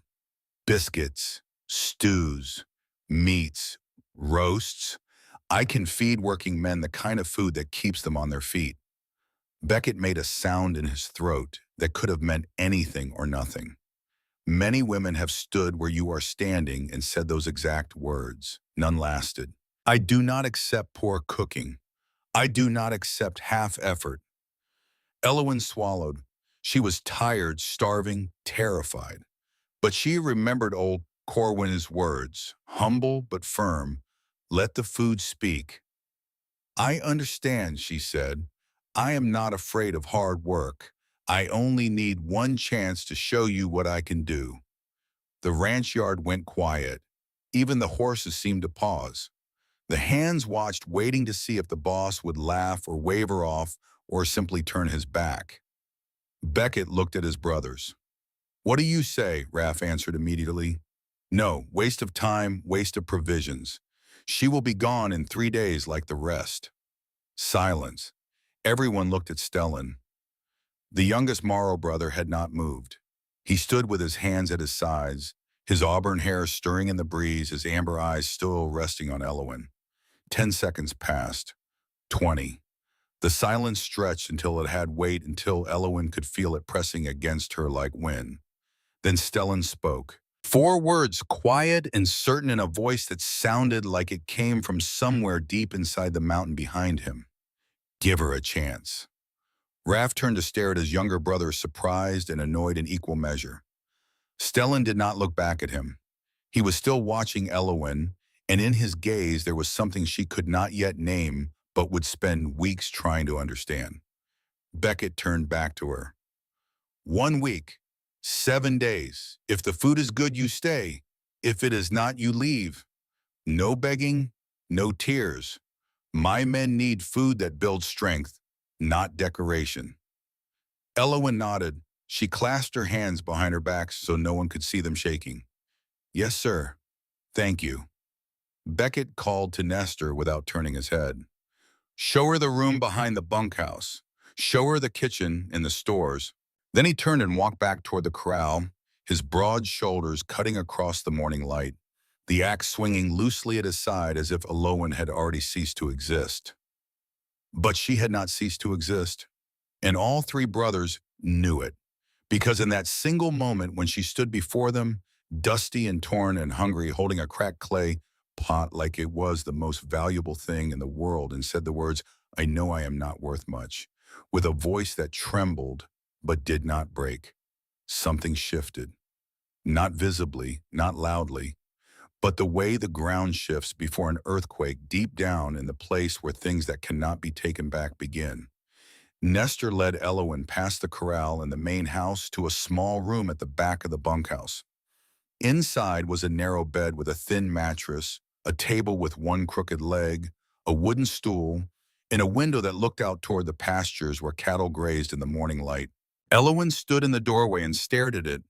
Biscuits, stews, meats, roasts. I can feed working men the kind of food that keeps them on their feet." Beckett made a sound in his throat that could have meant anything or nothing. Many women have stood where you are standing and said those exact words. None lasted. "I do not accept poor cooking. I do not accept half effort." Elowin swallowed. She was tired, starving, terrified. But she remembered old Corwin's words, humble but firm. "Let the food speak." "I understand," she said. "I am not afraid of hard work. I only need one chance to show you what I can do." The ranch yard went quiet. Even the horses seemed to pause. The hands watched, waiting to see if the boss would laugh or waver off or simply turn his back. Beckett looked at his brothers. "What do you say?" Raff answered immediately. "No, waste of time, waste of provisions. She will be gone in 3 days like the rest." Silence. Everyone looked at Stellan. The youngest Morrow brother had not moved. He stood with his hands at his sides, his auburn hair stirring in the breeze, his amber eyes still resting on Elowin. 10 seconds passed. 20. The silence stretched until it had weight, until Elowin could feel it pressing against her like wind. Then Stellan spoke. 4 words, quiet and certain, in a voice that sounded like it came from somewhere deep inside the mountain behind him. "Give her a chance." Raff turned to stare at his younger brother, surprised and annoyed in equal measure. Stellan did not look back at him. He was still watching Elowin, and in his gaze there was something she could not yet name but would spend weeks trying to understand. Beckett turned back to her. 1 week, 7 days. If the food is good, you stay. If it is not, you leave. No begging, no tears. My men need food that builds strength, not decoration." Elowin nodded. She clasped her hands behind her back so no one could see them shaking. "Yes, sir. Thank you." Beckett called to Nestor without turning his head. "Show her the room behind the bunkhouse. Show her the kitchen and the stores." Then he turned and walked back toward the corral, his broad shoulders cutting across the morning light, the axe swinging loosely at his side as if Elowin had already ceased to exist. But she had not ceased to exist, and all 3 brothers knew it, because in that single moment when she stood before them, dusty and torn and hungry, holding a cracked clay pot like it was the most valuable thing in the world, and said the words, "I know I am not worth much," with a voice that trembled but did not break, something shifted. Not visibly, not loudly, but the way the ground shifts before an earthquake deep down in the place where things that cannot be taken back begin. Nestor led Elowen past the corral and the main house to a small room at the back of the bunkhouse. Inside was a narrow bed with a thin mattress, a table with one crooked leg, a wooden stool, and a window that looked out toward the pastures where cattle grazed in the morning light. Elowen stood in the doorway and stared at it.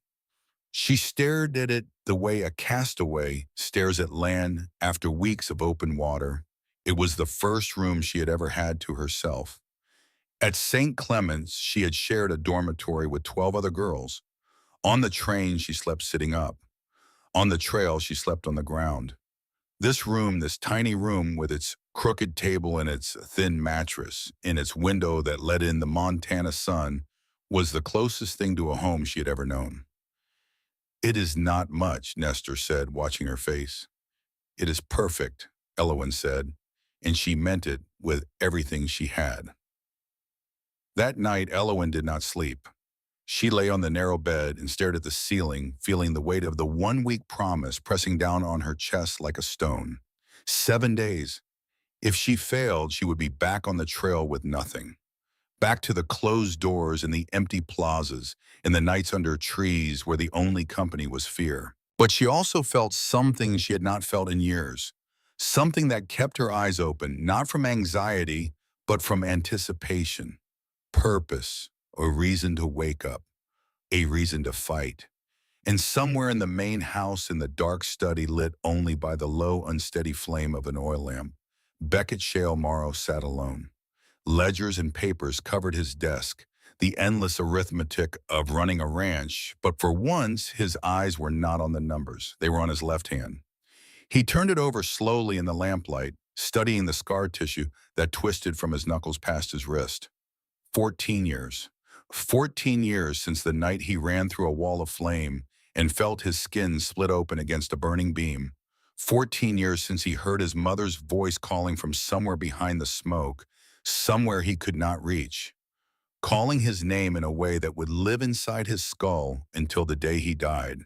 She stared at it the way a castaway stares at land after weeks of open water. It was the first room she had ever had to herself. At St. Clement's, she had shared a dormitory with 12 other girls. On the train, she slept sitting up. On the trail, she slept on the ground. This room, this tiny room with its crooked table and its thin mattress, and its window that let in the Montana sun, was the closest thing to a home she had ever known. "It is not much," Nestor said, watching her face. "It is perfect," Elowen said, and she meant it with everything she had. That night, Elowen did not sleep. She lay on the narrow bed and stared at the ceiling, feeling the weight of the 1 week promise pressing down on her chest like a stone. 7 days. If she failed, she would be back on the trail with nothing. Back to the closed doors and the empty plazas and the nights under trees where the only company was fear. But she also felt something she had not felt in years. Something that kept her eyes open, not from anxiety, but from anticipation. Purpose, a reason to wake up, a reason to fight. And somewhere in the main house in the dark study lit only by the low, unsteady flame of an oil lamp, Beckett Shale Morrow sat alone. Ledgers and papers covered his desk, the endless arithmetic of running a ranch, but for once his eyes were not on the numbers. They were on his left hand. He turned it over slowly in the lamplight, studying the scar tissue that twisted from his knuckles past his wrist. 14 years. 14 years since the night he ran through a wall of flame and felt his skin split open against a burning beam. 14 years since he heard his mother's voice calling from somewhere behind the smoke, somewhere he could not reach, calling his name in a way that would live inside his skull until the day he died.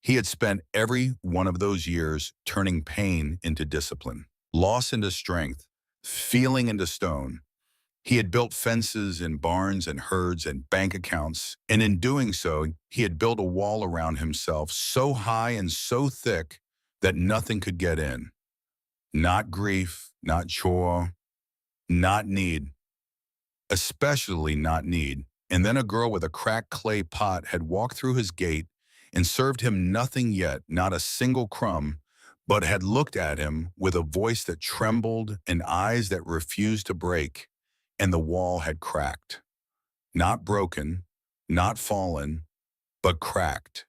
He had spent every one of those years turning pain into discipline, loss into strength, feeling into stone. He had built fences and barns and herds and bank accounts, and in doing so, he had built a wall around himself so high and so thick that nothing could get in. Not grief, not chore, not need, especially not need. And then a girl with a cracked clay pot had walked through his gate and served him nothing yet, not a single crumb, but had looked at him with a voice that trembled and eyes that refused to break. And the wall had cracked. Not broken, not fallen, but cracked.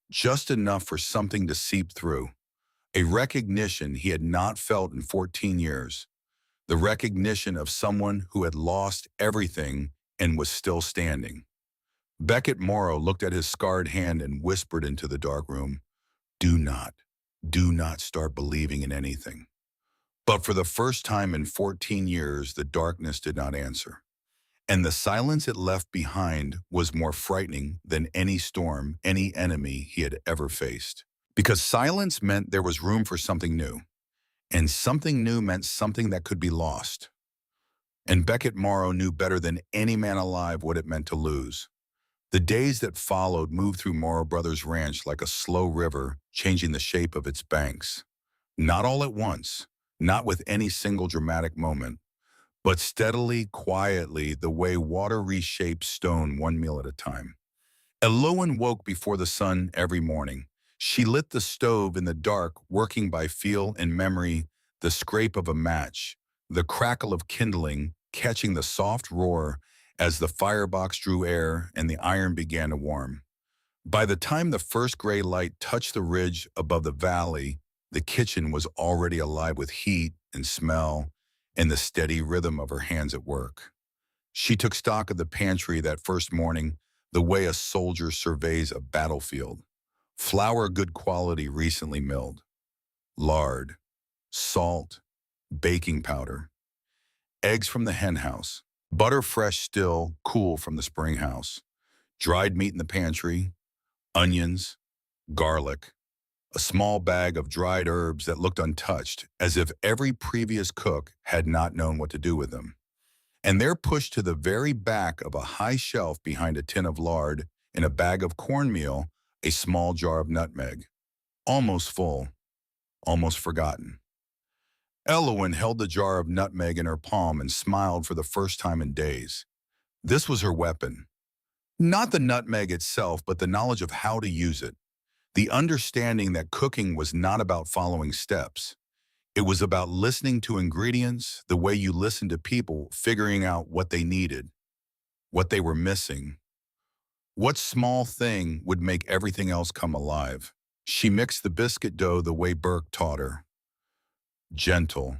Just enough for something to seep through. A recognition he had not felt in 14 years. The recognition of someone who had lost everything and was still standing. Beckett Morrow looked at his scarred hand and whispered into the dark room, do not start believing in anything." But for the first time in 14 years, the darkness did not answer. And the silence it left behind was more frightening than any storm, any enemy he had ever faced. Because silence meant there was room for something new. And something new meant something that could be lost. And Beckett Morrow knew better than any man alive what it meant to lose. The days that followed moved through Morrow Brothers Ranch like a slow river, changing the shape of its banks. Not all at once, not with any single dramatic moment, but steadily, quietly, the way water reshapes stone one meal at a time. Elowen woke before the sun every morning. She lit the stove in the dark, working by feel and memory, the scrape of a match, the crackle of kindling, catching the soft roar as the firebox drew air and the iron began to warm. By the time the first gray light touched the ridge above the valley, the kitchen was already alive with heat and smell and the steady rhythm of her hands at work. She took stock of the pantry that first morning the way a soldier surveys a battlefield. Flour good quality recently milled, lard, salt, baking powder, eggs from the hen house, butter fresh still, cool from the spring house, dried meat in the pantry, onions, garlic, a small bag of dried herbs that looked untouched, as if every previous cook had not known what to do with them. And they're pushed to the very back of a high shelf behind a tin of lard and a bag of cornmeal, a small jar of nutmeg. Almost full, almost forgotten. Elowen held the jar of nutmeg in her palm and smiled for the first time in days. This was her weapon. Not the nutmeg itself, but the knowledge of how to use it. The understanding that cooking was not about following steps. It was about listening to ingredients the way you listen to people, figuring out what they needed, what they were missing, what small thing would make everything else come alive. She mixed the biscuit dough the way Burke taught her. Gentle,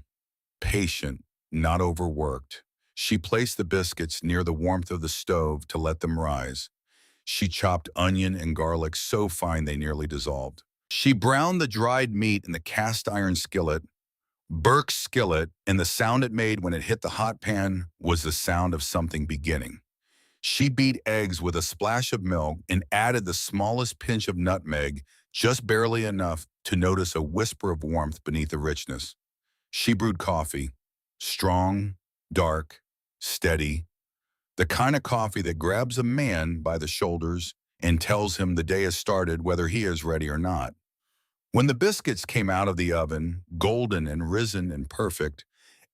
patient, not overworked. She placed the biscuits near the warmth of the stove to let them rise. She chopped onion and garlic so fine they nearly dissolved. She browned the dried meat in the cast iron skillet, Burke's skillet, and the sound it made when it hit the hot pan was the sound of something beginning. She beat eggs with a splash of milk and added the smallest pinch of nutmeg, just barely enough to notice a whisper of warmth beneath the richness. She brewed coffee, strong, dark, steady, the kind of coffee that grabs a man by the shoulders and tells him the day has started whether he is ready or not. When the biscuits came out of the oven, golden and risen and perfect,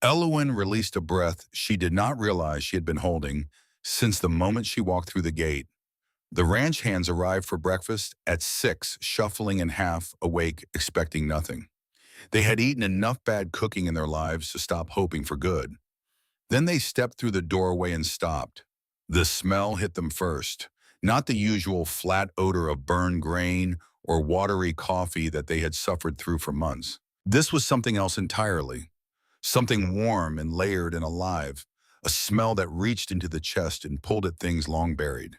Elowen released a breath she did not realize she had been holding since the moment she walked through the gate. The ranch hands arrived for breakfast at 6, shuffling and half awake, expecting nothing. They had eaten enough bad cooking in their lives to stop hoping for good. Then they stepped through the doorway and stopped. The smell hit them first, not the usual flat odor of burned grain or watery coffee that they had suffered through for months. This was something else entirely, something warm and layered and alive, a smell that reached into the chest and pulled at things long buried.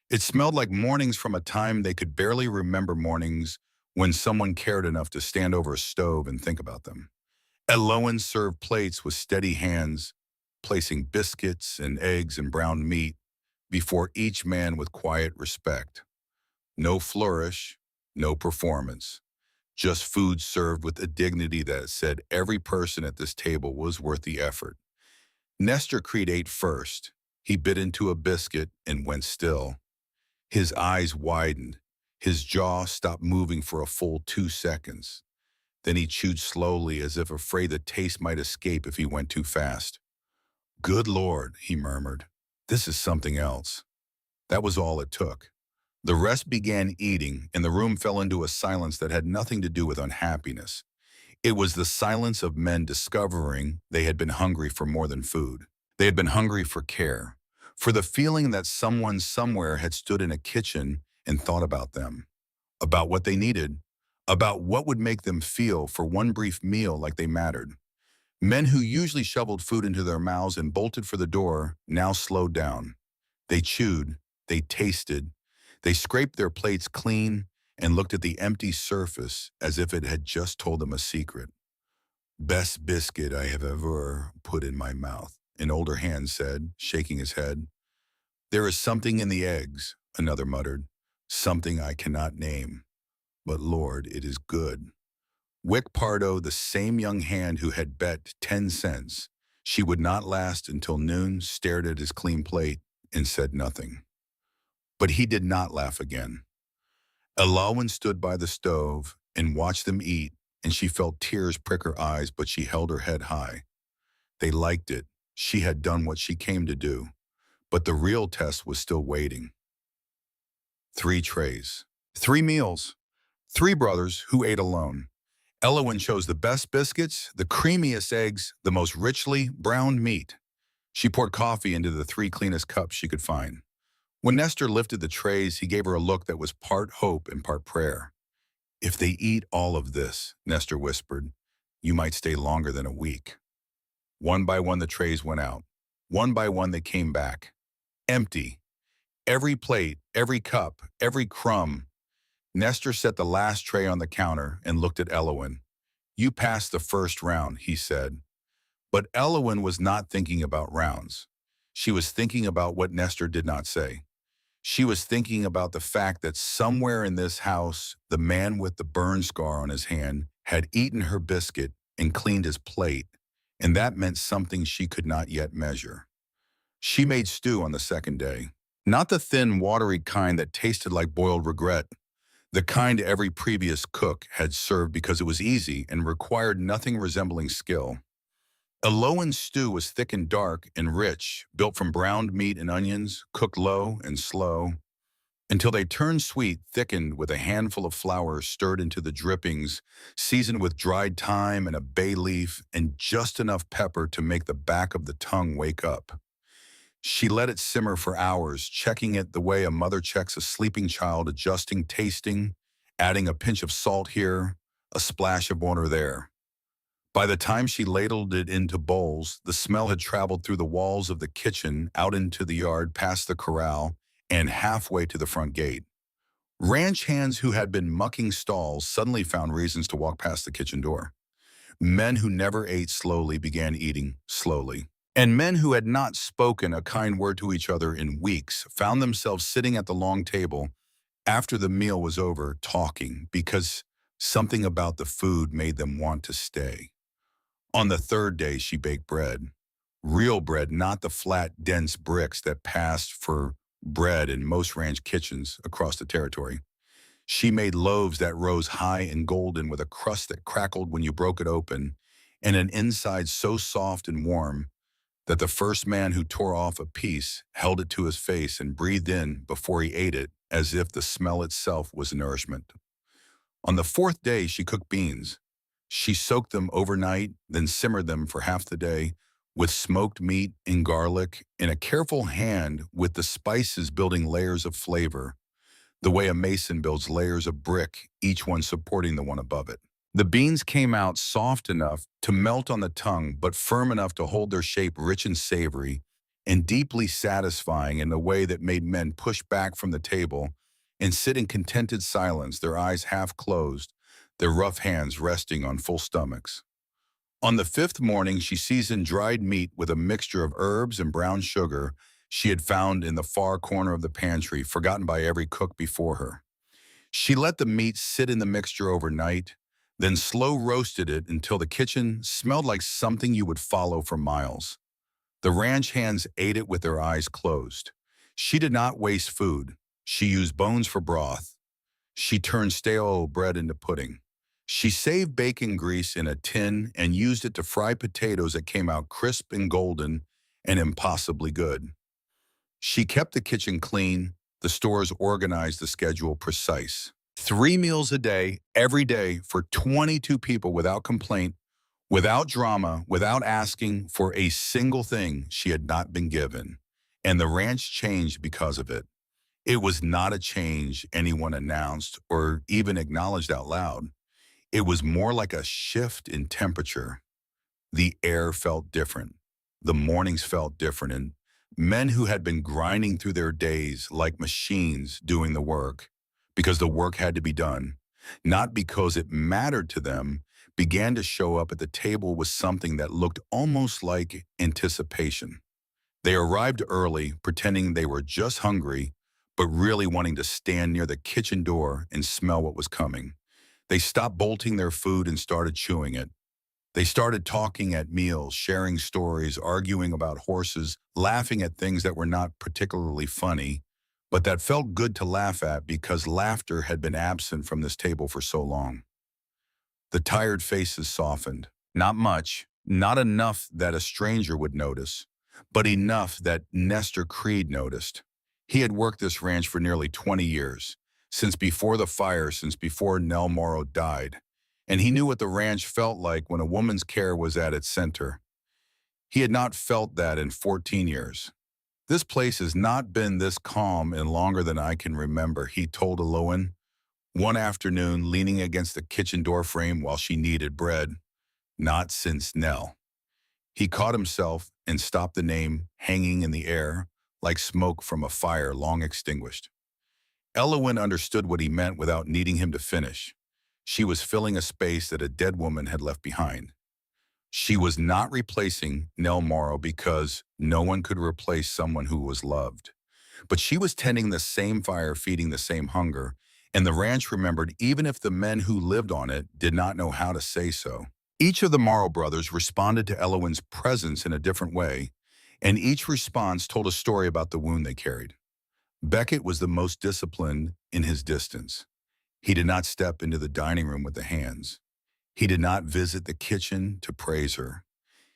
It smelled like mornings from a time they could barely remember, mornings when someone cared enough to stand over a stove and think about them. Elowen served plates with steady hands, placing biscuits and eggs and browned meat before each man with quiet respect. No flourish, no performance, just food served with a dignity that said every person at this table was worth the effort. Nestor Creed ate first. He bit into a biscuit and went still. His eyes widened. His jaw stopped moving for a full 2 seconds. Then he chewed slowly as if afraid the taste might escape if he went too fast. "Good Lord," he murmured. "This is something else." That was all it took. The rest began eating, and the room fell into a silence that had nothing to do with unhappiness. It was the silence of men discovering they had been hungry for more than food. They had been hungry for care, for the feeling that someone somewhere had stood in a kitchen and thought about them, about what they needed, about what would make them feel for one brief meal like they mattered. Men who usually shoveled food into their mouths and bolted for the door now slowed down. They chewed, they tasted, they scraped their plates clean and looked at the empty surface as if it had just told them a secret. "Best biscuit I have ever put in my mouth," an older hand said, shaking his head. "There is something in the eggs," another muttered, "something I cannot name. But Lord, it is good." Wick Pardo, the same young hand who had bet 10 cents she would not last until noon, stared at his clean plate and said nothing. But he did not laugh again. Elowen stood by the stove and watched them eat, and she felt tears prick her eyes, but she held her head high. They liked it. She had done what she came to do. But the real test was still waiting. 3 trays. 3 meals. 3 brothers who ate alone. Elowen chose the best biscuits, the creamiest eggs, the most richly browned meat. She poured coffee into the 3 cleanest cups she could find. When Nestor lifted the trays, he gave her a look that was part hope and part prayer. "If they eat all of this," Nestor whispered, "you might stay longer than a week." One by one the trays went out. One by one they came back. Empty. Every plate, every cup, every crumb. Nestor set the last tray on the counter and looked at Elowen. "You passed the first round," he said. But Elowen was not thinking about rounds. She was thinking about what Nestor did not say. She was thinking about the fact that somewhere in this house, the man with the burn scar on his hand had eaten her biscuit and cleaned his plate, and that meant something she could not yet measure. She made stew on the second day. Not the thin, watery kind that tasted like boiled regret, the kind every previous cook had served because it was easy and required nothing resembling skill. Eloin's stew was thick and dark and rich, built from browned meat and onions, cooked low and slow, until they turned sweet, thickened with a handful of flour stirred into the drippings, seasoned with dried thyme and a bay leaf, and just enough pepper to make the back of the tongue wake up. She let it simmer for hours, checking it the way a mother checks a sleeping child, adjusting, tasting, adding a pinch of salt here, a splash of water there. By the time she ladled it into bowls, the smell had traveled through the walls of the kitchen, out into the yard, past the corral, and halfway to the front gate. Ranch hands who had been mucking stalls suddenly found reasons to walk past the kitchen door. Men who never ate slowly began eating slowly. And men who had not spoken a kind word to each other in weeks found themselves sitting at the long table after the meal was over, talking because something about the food made them want to stay. On the third day, she baked bread. Real bread, not the flat, dense bricks that passed for bread in most ranch kitchens across the territory. She made loaves that rose high and golden with a crust that crackled when you broke it open, and an inside so soft and warm that the first man who tore off a piece held it to his face and breathed in before he ate it as if the smell itself was nourishment. On the fourth day, she cooked beans. She soaked them overnight, then simmered them for half the day with smoked meat and garlic in a careful hand with the spices building layers of flavor, the way a mason builds layers of brick, each one supporting the one above it. The beans came out soft enough to melt on the tongue, but firm enough to hold their shape rich and savory, and deeply satisfying in a way that made men push back from the table and sit in contented silence, their eyes half closed, their rough hands resting on full stomachs. On the fifth morning, she seasoned dried meat with a mixture of herbs and brown sugar she had found in the far corner of the pantry, forgotten by every cook before her. She let the meat sit in the mixture overnight, then slow roasted it until the kitchen smelled like something you would follow for miles. The ranch hands ate it with their eyes closed. She did not waste food. She used bones for broth. She turned stale bread into pudding. She saved bacon grease in a tin and used it to fry potatoes that came out crisp and golden and impossibly good. She kept the kitchen clean, the stores organized, the schedule precise. 3 meals a day, every day, for 22 people without complaint, without drama, without asking for a single thing she had not been given. And the ranch changed because of it. It was not a change anyone announced or even acknowledged out loud. It was more like a shift in temperature. The air felt different. The mornings felt different, and men who had been grinding through their days like machines doing the work, because the work had to be done, not because it mattered to them, began to show up at the table with something that looked almost like anticipation. They arrived early, pretending they were just hungry, but really wanting to stand near the kitchen door and smell what was coming. They stopped bolting their food and started chewing it. They started talking at meals, sharing stories, arguing about horses, laughing at things that were not particularly funny, but that felt good to laugh at because laughter had been absent from this table for so long. The tired faces softened. Not much, not enough that a stranger would notice, but enough that Nestor Creed noticed. He had worked this ranch for nearly 20 years, since before the fire, since before Nell Morrow died, and he knew what the ranch felt like when a woman's care was at its center. He had not felt that in 14 years. This place has not been this calm in longer than I can remember, he told Eloin, one afternoon leaning against the kitchen door frame while she kneaded bread. Not since Nell. He caught himself and stopped the name hanging in the air like smoke from a fire long extinguished. Eloin understood what he meant without needing him to finish. She was filling a space that a dead woman had left behind. She was not replacing Nell Morrow because no one could replace someone who was loved. But she was tending the same fire, feeding the same hunger, and the ranch remembered even if the men who lived on it did not know how to say so. Each of the Morrow brothers responded to Eloin's presence in a different way, and each response told a story about the wound they carried. Beckett was the most disciplined in his distance. He did not step into the dining room with the hands. He did not visit the kitchen to praise her.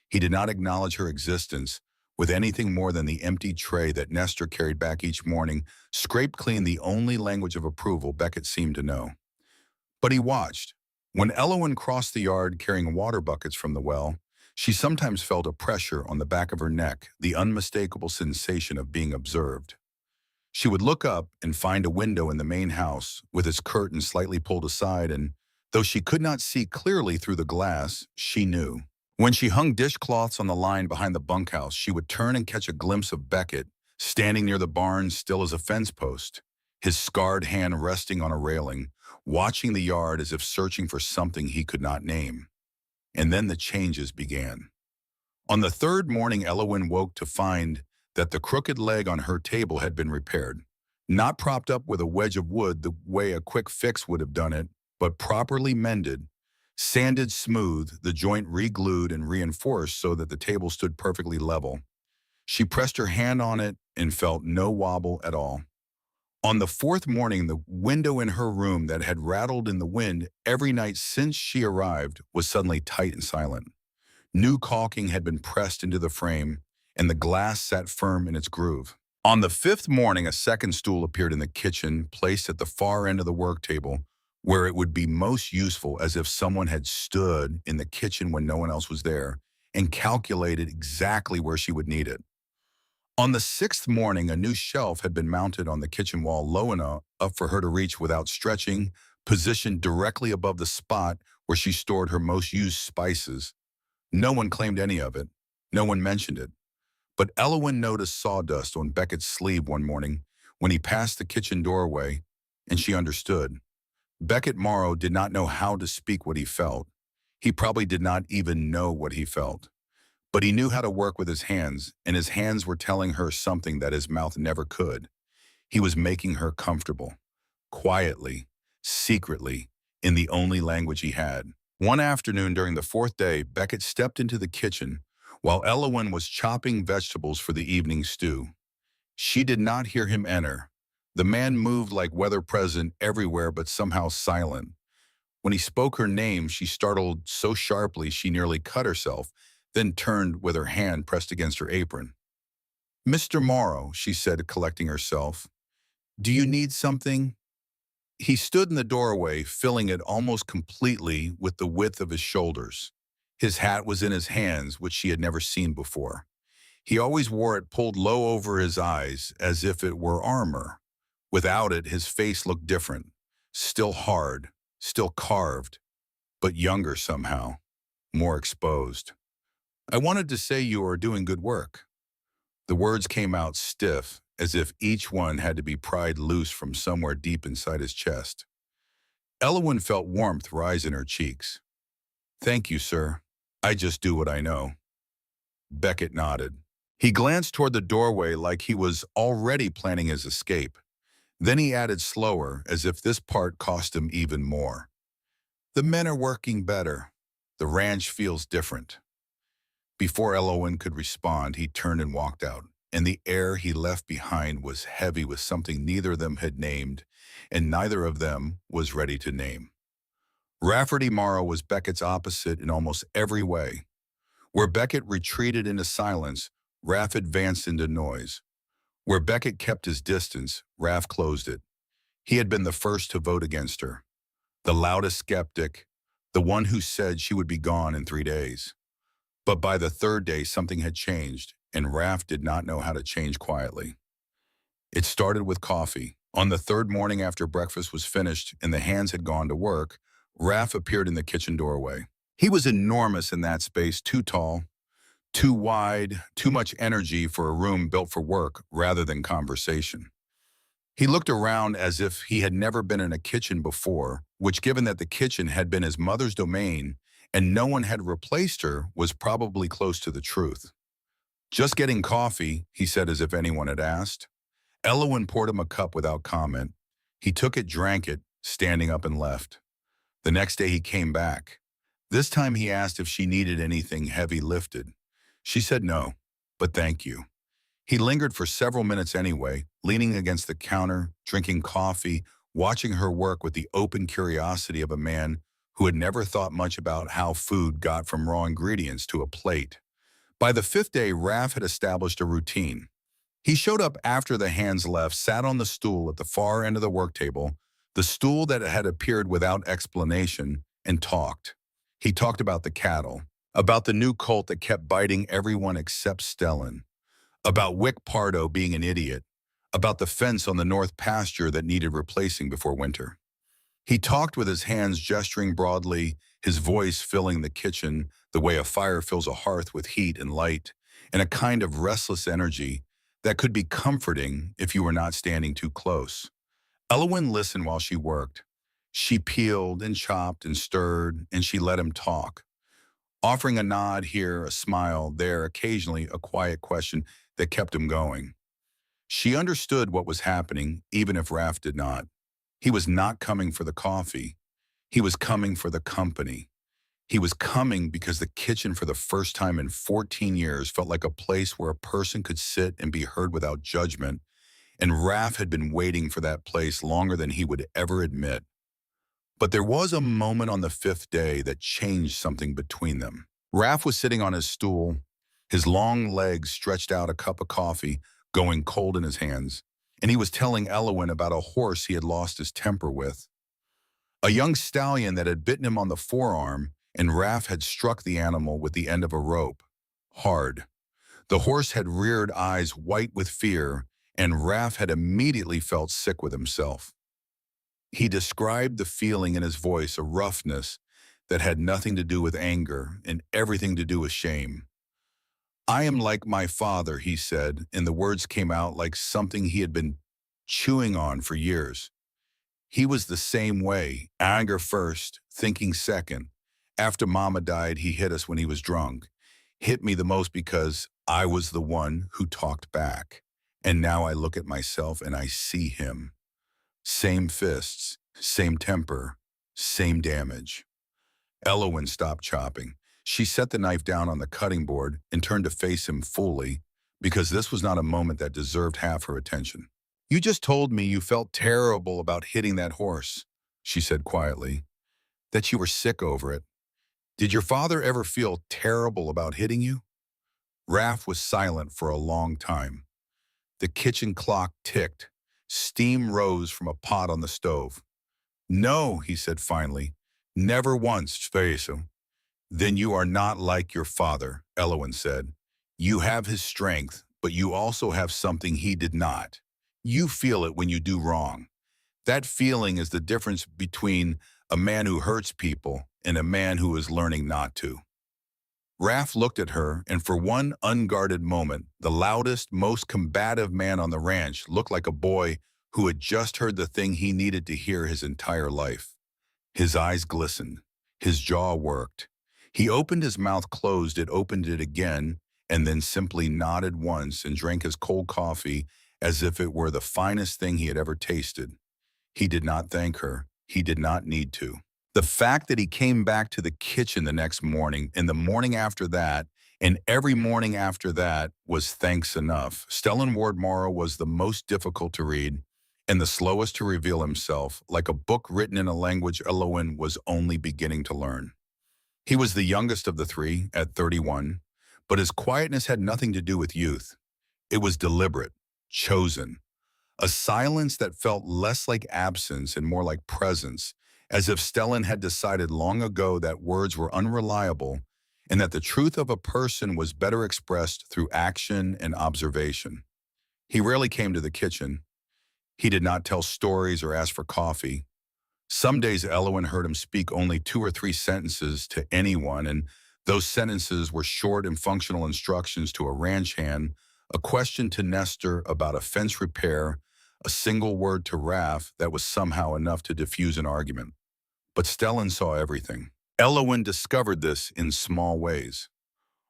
He did not acknowledge her existence with anything more than the empty tray that Nestor carried back each morning, scraped clean, the only language of approval Beckett seemed to know. But he watched. When Elowen crossed the yard carrying water buckets from the well, she sometimes felt a pressure on the back of her neck, the unmistakable sensation of being observed. She would look up and find a window in the main house with its curtain slightly pulled aside, and though she could not see clearly through the glass, she knew. When she hung dishcloths on the line behind the bunkhouse, she would turn and catch a glimpse of Beckett, standing near the barn still as a fence post, his scarred hand resting on a railing, watching the yard as if searching for something he could not name. And then the changes began. On the third morning, Elowen woke to find that the crooked leg on her table had been repaired. Not propped up with a wedge of wood the way a quick fix would have done it, but properly mended, sanded smooth, the joint re-glued and reinforced so that the table stood perfectly level. She pressed her hand on it and felt no wobble at all. On the fourth morning, the window in her room that had rattled in the wind every night since she arrived was suddenly tight and silent. New caulking had been pressed into the frame, and the glass sat firm in its groove. On the fifth morning, a second stool appeared in the kitchen, placed at the far end of the work table, where it would be most useful, as if someone had stood in the kitchen when no one else was there and calculated exactly where she would need it. On the sixth morning, a new shelf had been mounted on the kitchen wall low enough up for her to reach without stretching, positioned directly above the spot where she stored her most used spices. No one claimed any of it. No one mentioned it. But Elowen noticed sawdust on Beckett's sleeve one morning when he passed the kitchen doorway, and she understood. Beckett Morrow did not know how to speak what he felt. He probably did not even know what he felt. But he knew how to work with his hands, and his hands were telling her something that his mouth never could. He was making her comfortable, quietly, secretly, in the only language he had. One afternoon during the fourth day, Beckett stepped into the kitchen while Elowen was chopping vegetables for the evening stew. She did not hear him enter. The man moved like weather present everywhere but somehow silent. When he spoke her name, she startled so sharply she nearly cut herself, then turned with her hand pressed against her apron. "Mr. Morrow," she said, collecting herself, "do you need something?" He stood in the doorway, filling it almost completely with the width of his shoulders. His hat was in his hands, which she had never seen before. He always wore it pulled low over his eyes, as if it were armor. Without it, his face looked different, still hard, still carved, but younger somehow, more exposed. "I wanted to say you are doing good work." The words came out stiff, as if each one had to be pried loose from somewhere deep inside his chest. Elowen felt warmth rise in her cheeks. "Thank you, sir. I just do what I know." Beckett nodded. He glanced toward the doorway like he was already planning his escape. Then he added slower, as if this part cost him even more. "The men are working better. The ranch feels different." Before Elowen could respond, he turned and walked out, and the air he left behind was heavy with something neither of them had named, and neither of them was ready to name. Rafferty Morrow was Beckett's opposite in almost every way. Where Beckett retreated into silence, Raff advanced into noise. Where Beckett kept his distance, Raff closed it. He had been the first to vote against her, the loudest skeptic, the one who said she would be gone in 3 days. But by the third day, something had changed, and Raff did not know how to change quietly. It started with coffee. On the third morning after breakfast was finished and the hands had gone to work, Raff appeared in the kitchen doorway. He was enormous in that space, too tall, too wide, too much energy for a room built for work rather than conversation. He looked around as if he had never been in a kitchen before, which, given that the kitchen had been his mother's domain and no one had replaced her, was probably close to the truth. "Just getting coffee," he said as if anyone had asked. Elowen poured him a cup without comment. He took it, drank it, standing up, and left. The next day he came back. This time he asked if she needed anything heavy lifted. She said no. but thank you. He lingered for several minutes anyway, leaning against the counter, drinking coffee, watching her work with the open curiosity of a man who had never thought much about how food got from raw ingredients to a plate. By the fifth day, Raf had established a routine. He showed up after the hands left, sat on the stool at the far end of the work table, the stool that had appeared without explanation, and talked. He talked about the cattle, about the new colt that kept biting everyone except Stellan, about Wick Pardo being an idiot, about the fence on the north pasture that needed replacing before winter. He talked with his hands gesturing broadly, his voice filling the kitchen the way a fire fills a hearth with heat and light, and a kind of restless energy that could be comforting if you were not standing too close. Elowen listened while she worked. She peeled and chopped and stirred, and she let him talk, offering a nod here, a smile there, occasionally a quiet question that kept him going. She understood what was happening, even if Raf did not. He was not coming for the coffee. He was coming for the company. He was coming because the kitchen for the first time in 14 years felt like a place where a person could sit and be heard without judgment, and Raf had been waiting for that place longer than he would ever admit. But there was a moment on the fifth day that changed something between them. Raf was sitting on his stool, his long legs stretched out, a cup of coffee going cold in his hands, and he was telling Elowen about a horse he had lost his temper with. A young stallion that had bitten him on the forearm, and Raf had struck the animal with the end of a rope. Hard. The horse had reared eyes white with fear, and Raf had immediately felt sick with himself. He described the feeling in his voice, a roughness that had nothing to do with anger and everything to do with shame. "I am like my father," he said, and the words came out like something he had been chewing on for years. He was the same way, anger first, thinking second. After Mama died, he hit us when he was drunk. Hit me the most because I was the one who talked back. And now I look at myself and I see him. Same fists, same temper, same damage. Elowen stopped chopping. She set the knife down on the cutting board and turned to face him fully, because this was not a moment that deserved half her attention. "You just told me you felt terrible about hitting that horse," she said quietly, "that you were sick over it. Did your father ever feel terrible about hitting you?" Raf was silent for a long time. The kitchen clock ticked. Steam rose from a pot on the stove. "No," he said finally. "Never once, Spesu." "Then you are not like your father," Elowen said. "You have his strength, but you also have something he did not. You feel it when you do wrong. That feeling is the difference between a man who hurts people and a man who is learning not to." Raf looked at her, and for one unguarded moment, the loudest, most combative man on the ranch looked like a boy who had just heard the thing he needed to hear his entire life. His eyes glistened. His jaw worked. He opened his mouth closed, it opened it again, and then simply nodded once and drank his cold coffee as if it were the finest thing he had ever tasted. He did not thank her. He did not need to. The fact that he came back to the kitchen the next morning, and the morning after that, and every morning after that was thanks enough. Stellan Ward Morrow was the most difficult to read and the slowest to reveal himself, like a book written in a language Elowen was only beginning to learn. He was the youngest of the three, at 31, but his quietness had nothing to do with youth. It was deliberate, chosen, a silence that felt less like absence and more like presence, as if Stellan had decided long ago that words were unreliable and that the truth of a person was better expressed through action and observation. He rarely came to the kitchen. He did not tell stories or ask for coffee. Some days Elowen heard him speak only 2 or 3 sentences to anyone, and those sentences were short and functional instructions to a ranch hand, a question to Nestor about a fence repair, a single word to Raf that was somehow enough to diffuse an argument. But Stellan saw everything. Elowen discovered this in small ways.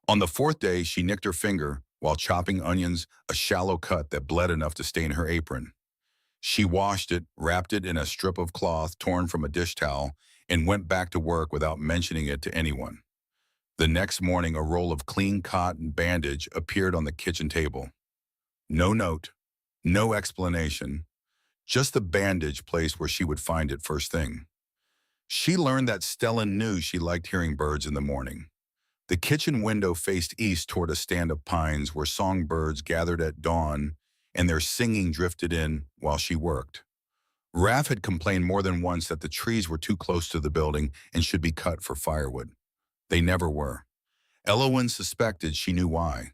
On the 4th day, she nicked her finger while chopping onions, a shallow cut that bled enough to stain her apron. She washed it, wrapped it in a strip of cloth torn from a dish towel, and went back to work without mentioning it to anyone. The next morning, a roll of clean cotton bandage appeared on the kitchen table. No note, no explanation, just the bandage placed where she would find it first thing. She learned that Stellan knew she liked hearing birds in the morning. The kitchen window faced east toward a stand of pines where songbirds gathered at dawn and their singing drifted in while she worked. Raph had complained more than once that the trees were too close to the building and should be cut for firewood. They never were. Elowen suspected she knew why.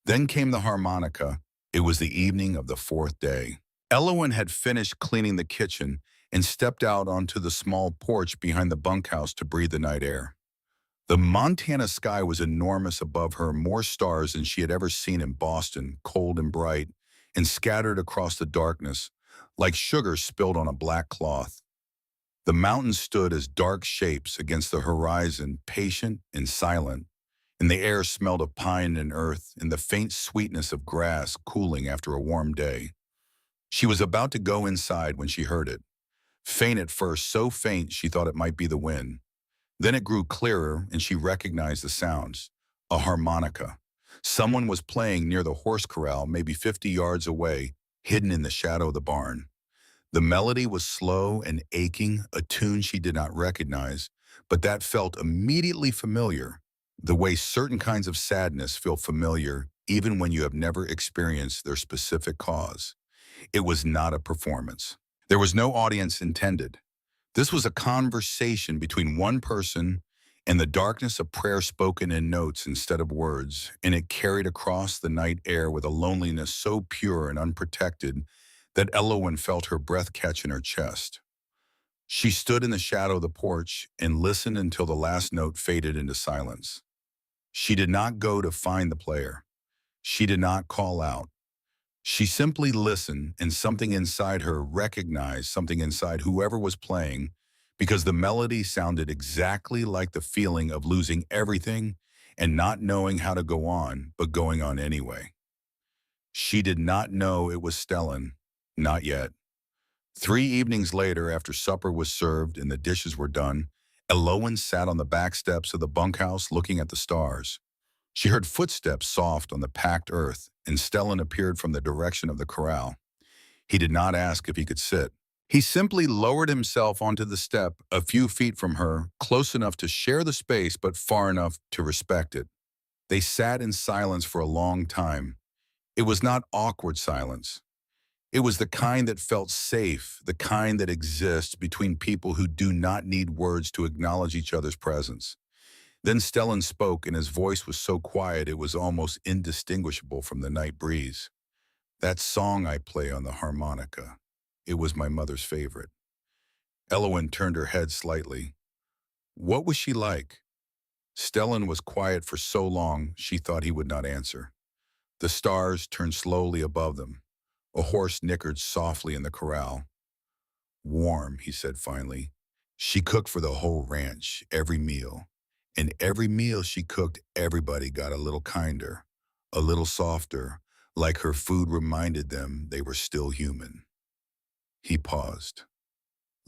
Then came the harmonica. It was the evening of the fourth day. Elowen had finished cleaning the kitchen and stepped out onto the small porch behind the bunkhouse to breathe the night air. The Montana sky was enormous above her, more stars than she had ever seen in Boston, cold and bright, and scattered across the darkness, like sugar spilled on a black cloth. The mountains stood as dark shapes against the horizon, patient and silent, and the air smelled of pine and earth and the faint sweetness of grass cooling after a warm day. She was about to go inside when she heard it. Faint at first, so faint she thought it might be the wind. Then it grew clearer and she recognized the sounds. A harmonica. Someone was playing near the horse corral, maybe 50 yards away, hidden in the shadow of the barn. The melody was slow and aching, a tune she did not recognize, but that felt immediately familiar, the way certain kinds of sadness feel familiar even when you have never experienced their specific cause. It was not a performance. There was no audience intended. This was a conversation between one person and the darkness of prayer spoken in notes instead of words, and it carried across the night air with a loneliness so pure and unprotected that Elowen felt her breath catch in her chest. She stood in the shadow of the porch and listened until the last note faded into silence. She did not go to find the player. She did not call out. She simply listened, and something inside her recognized something inside whoever was playing, because the melody sounded exactly like the feeling of losing everything and not knowing how to go on, but going on anyway. She did not know it was Stellan. Not yet. 3 evenings later, after supper was served and the dishes were done, Elowen sat on the back steps of the bunkhouse looking at the stars. She heard footsteps soft on the packed earth, and Stellan appeared from the direction of the corral. He did not ask if he could sit. He simply lowered himself onto the step a few feet from her, close enough to share the space but far enough to respect it. They sat in silence for a long time. It was not awkward silence. It was the kind that felt safe, the kind that exists between people who do not need words to acknowledge each other's presence. Then Stellan spoke, and his voice was so quiet it was almost indistinguishable from the night breeze. That song I play on the harmonica, it was my mother's favorite. Elowen turned her head slightly. What was she like? Stellan was quiet for so long she thought he would not answer. The stars turned slowly above them. A horse nickered softly in the corral. Warm, he said finally. She cooked for the whole ranch, every meal. And every meal she cooked, everybody got a little kinder, a little softer, like her food reminded them they were still human. He paused.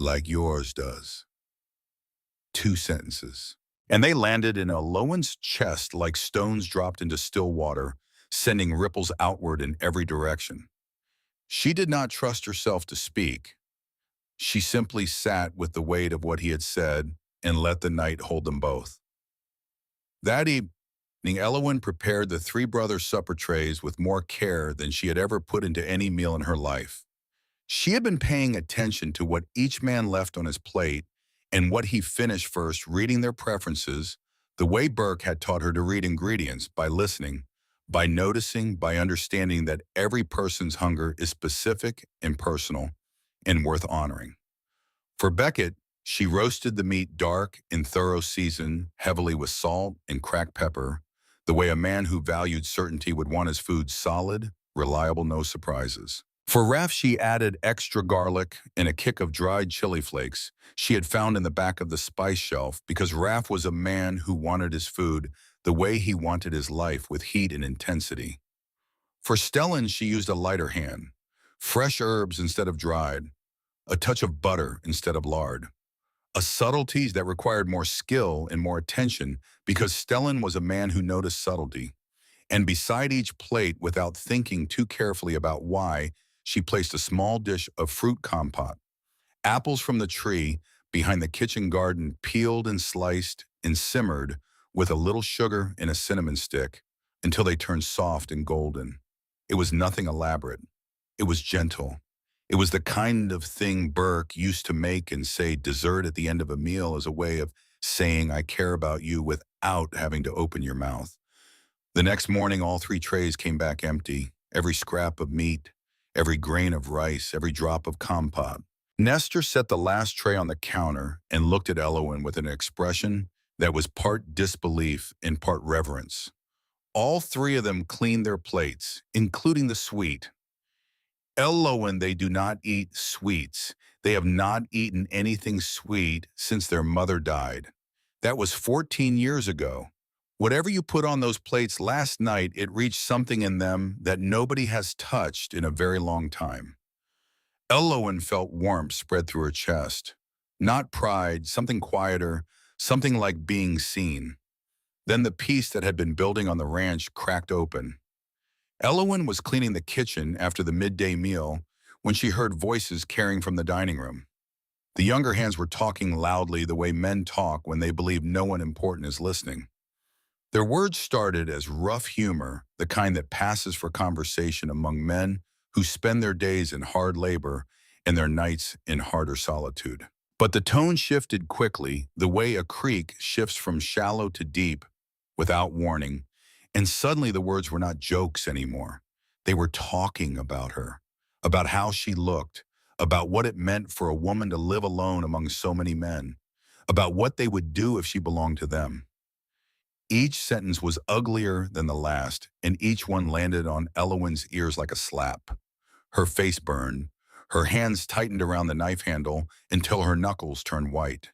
Like yours does. 2 sentences. And they landed in Elowen's chest like stones dropped into still water, sending ripples outward in every direction. She did not trust herself to speak. She simply sat with the weight of what he had said and let the night hold them both. That evening, Elowen prepared the 3 brothers' supper trays with more care than she had ever put into any meal in her life. She had been paying attention to what each man left on his plate and what he finished first, reading their preferences, the way Burke had taught her to read ingredients, by listening, by noticing, by understanding that every person's hunger is specific and personal and worth honoring. For Beckett, she roasted the meat dark and thorough seasoned, heavily with salt and cracked pepper, the way a man who valued certainty would want his food solid, reliable, no surprises. For Raph, she added extra garlic and a kick of dried chili flakes she had found in the back of the spice shelf, because Raph was a man who wanted his food the way he wanted his life, with heat and intensity. For Stellan, she used a lighter hand, fresh herbs instead of dried, a touch of butter instead of lard, a subtlety that required more skill and more attention because Stellan was a man who noticed subtlety. And beside each plate, without thinking too carefully about why, she placed a small dish of fruit compote. Apples from the tree behind the kitchen garden, peeled and sliced and simmered with a little sugar and a cinnamon stick until they turned soft and golden. It was nothing elaborate. It was gentle. It was the kind of thing Burke used to make and say dessert at the end of a meal as a way of saying, I care about you without having to open your mouth. The next morning, all three trays came back empty, every scrap of meat, every grain of rice, every drop of compote. Nestor set the last tray on the counter and looked at Elowen with an expression that was part disbelief and part reverence. All three of them cleaned their plates, including the sweet. Elowen, they do not eat sweets. They have not eaten anything sweet since their mother died. That was 14 years ago. Whatever you put on those plates last night, it reached something in them that nobody has touched in a very long time. Elowen felt warmth spread through her chest. Not pride, something quieter, something like being seen. Then the peace that had been building on the ranch cracked open. Elowen was cleaning the kitchen after the midday meal when she heard voices carrying from the dining room. The younger hands were talking loudly the way men talk when they believe no one important is listening. Their words started as rough humor, the kind that passes for conversation among men who spend their days in hard labor and their nights in harder solitude. But the tone shifted quickly, the way a creek shifts from shallow to deep without warning, and suddenly the words were not jokes anymore. They were talking about her, about how she looked, about what it meant for a woman to live alone among so many men, about what they would do if she belonged to them. Each sentence was uglier than the last, and each one landed on Elowen's ears like a slap. Her face burned. Her hands tightened around the knife handle until her knuckles turned white.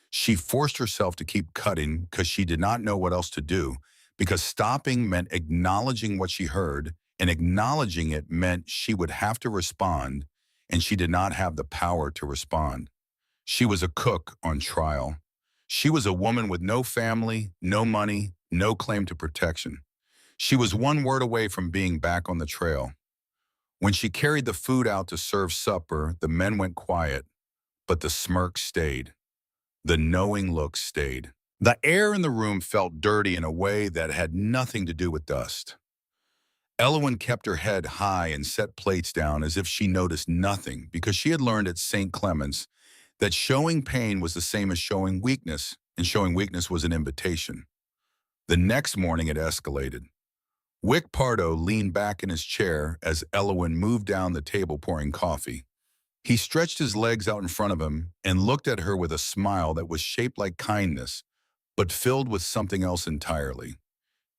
She forced herself to keep cutting because she did not know what else to do, because stopping meant acknowledging what she heard, and acknowledging it meant she would have to respond, and she did not have the power to respond. She was a cook on trial. She was a woman with no family, no money, no claim to protection. She was one word away from being back on the trail. When she carried the food out to serve supper, the men went quiet, but the smirk stayed. The knowing look stayed. The air in the room felt dirty in a way that had nothing to do with dust. Elowen kept her head high and set plates down as if she noticed nothing because she had learned at St. Clement's that showing pain was the same as showing weakness, and showing weakness was an invitation. The next morning it escalated. Wick Pardo leaned back in his chair as Elowen moved down the table pouring coffee. He stretched his legs out in front of him and looked at her with a smile that was shaped like kindness, but filled with something else entirely.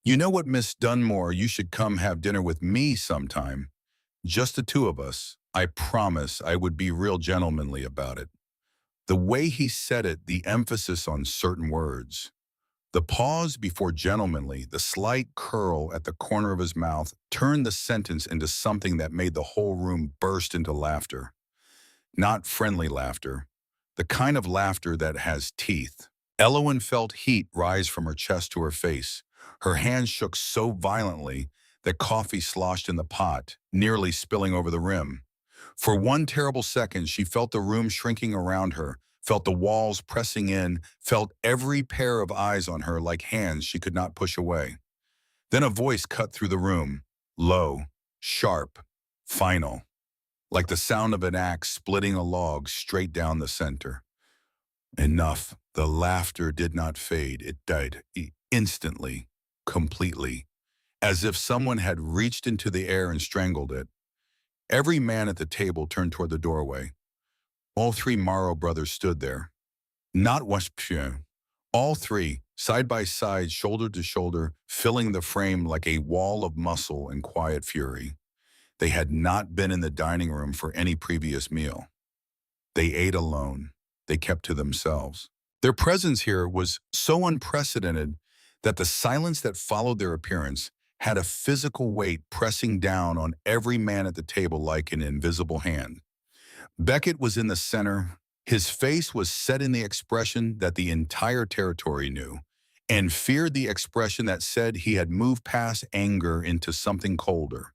You know what, Miss Dunmore, you should come have dinner with me sometime. Just the two of us. I promise I would be real gentlemanly about it. The way he said it, the emphasis on certain words. The pause before gentlemanly, the slight curl at the corner of his mouth, turned the sentence into something that made the whole room burst into laughter. Not friendly laughter, the kind of laughter that has teeth. Elowen felt heat rise from her chest to her face. Her hands shook so violently that coffee sloshed in the pot, nearly spilling over the rim. For one terrible second, she felt the room shrinking around her, felt the walls pressing in, felt every pair of eyes on her like hands she could not push away. Then a voice cut through the room, low, sharp, final, like the sound of an axe splitting a log straight down the center. Enough. The laughter did not fade. It died instantly, completely, as if someone had reached into the air and strangled it. Every man at the table turned toward the doorway. All three Morrow brothers stood there. Not Washpien. All three, side by side, shoulder to shoulder, filling the frame like a wall of muscle and quiet fury. They had not been in the dining room for any previous meal. They ate alone. They kept to themselves. Their presence here was so unprecedented that the silence that followed their appearance had a physical weight pressing down on every man at the table like an invisible hand. Beckett was in the center, His face was set in the expression that the entire territory knew, and feared the expression that said he had moved past anger into something colder,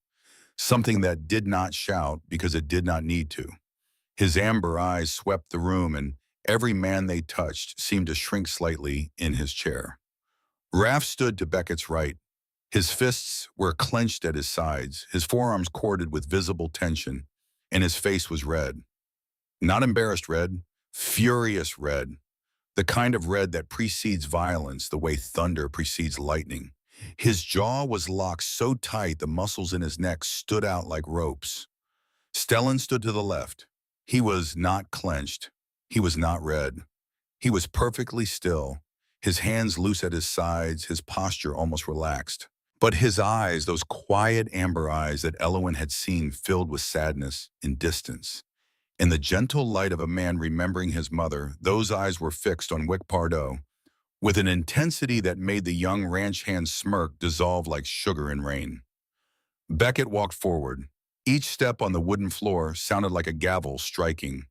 something that did not shout because it did not need to. His amber eyes swept the room, and every man they touched seemed to shrink slightly in his chair. Raff stood to Beckett's right. His fists were clenched at his sides, his forearms corded with visible tension, and his face was red. Not embarrassed red, furious red, the kind of red that precedes violence the way thunder precedes lightning. His jaw was locked so tight the muscles in his neck stood out like ropes. Stellan stood to the left. He was not clenched. He was not red. He was perfectly still, his hands loose at his sides, his posture almost relaxed. But his eyes, those quiet amber eyes that Elowin had seen, filled with sadness and distance. In the gentle light of a man remembering his mother, those eyes were fixed on Wick Pardo, with an intensity that made the young ranch hand's smirk dissolve like sugar in rain. Beckett walked forward. Each step on the wooden floor sounded like a gavel striking.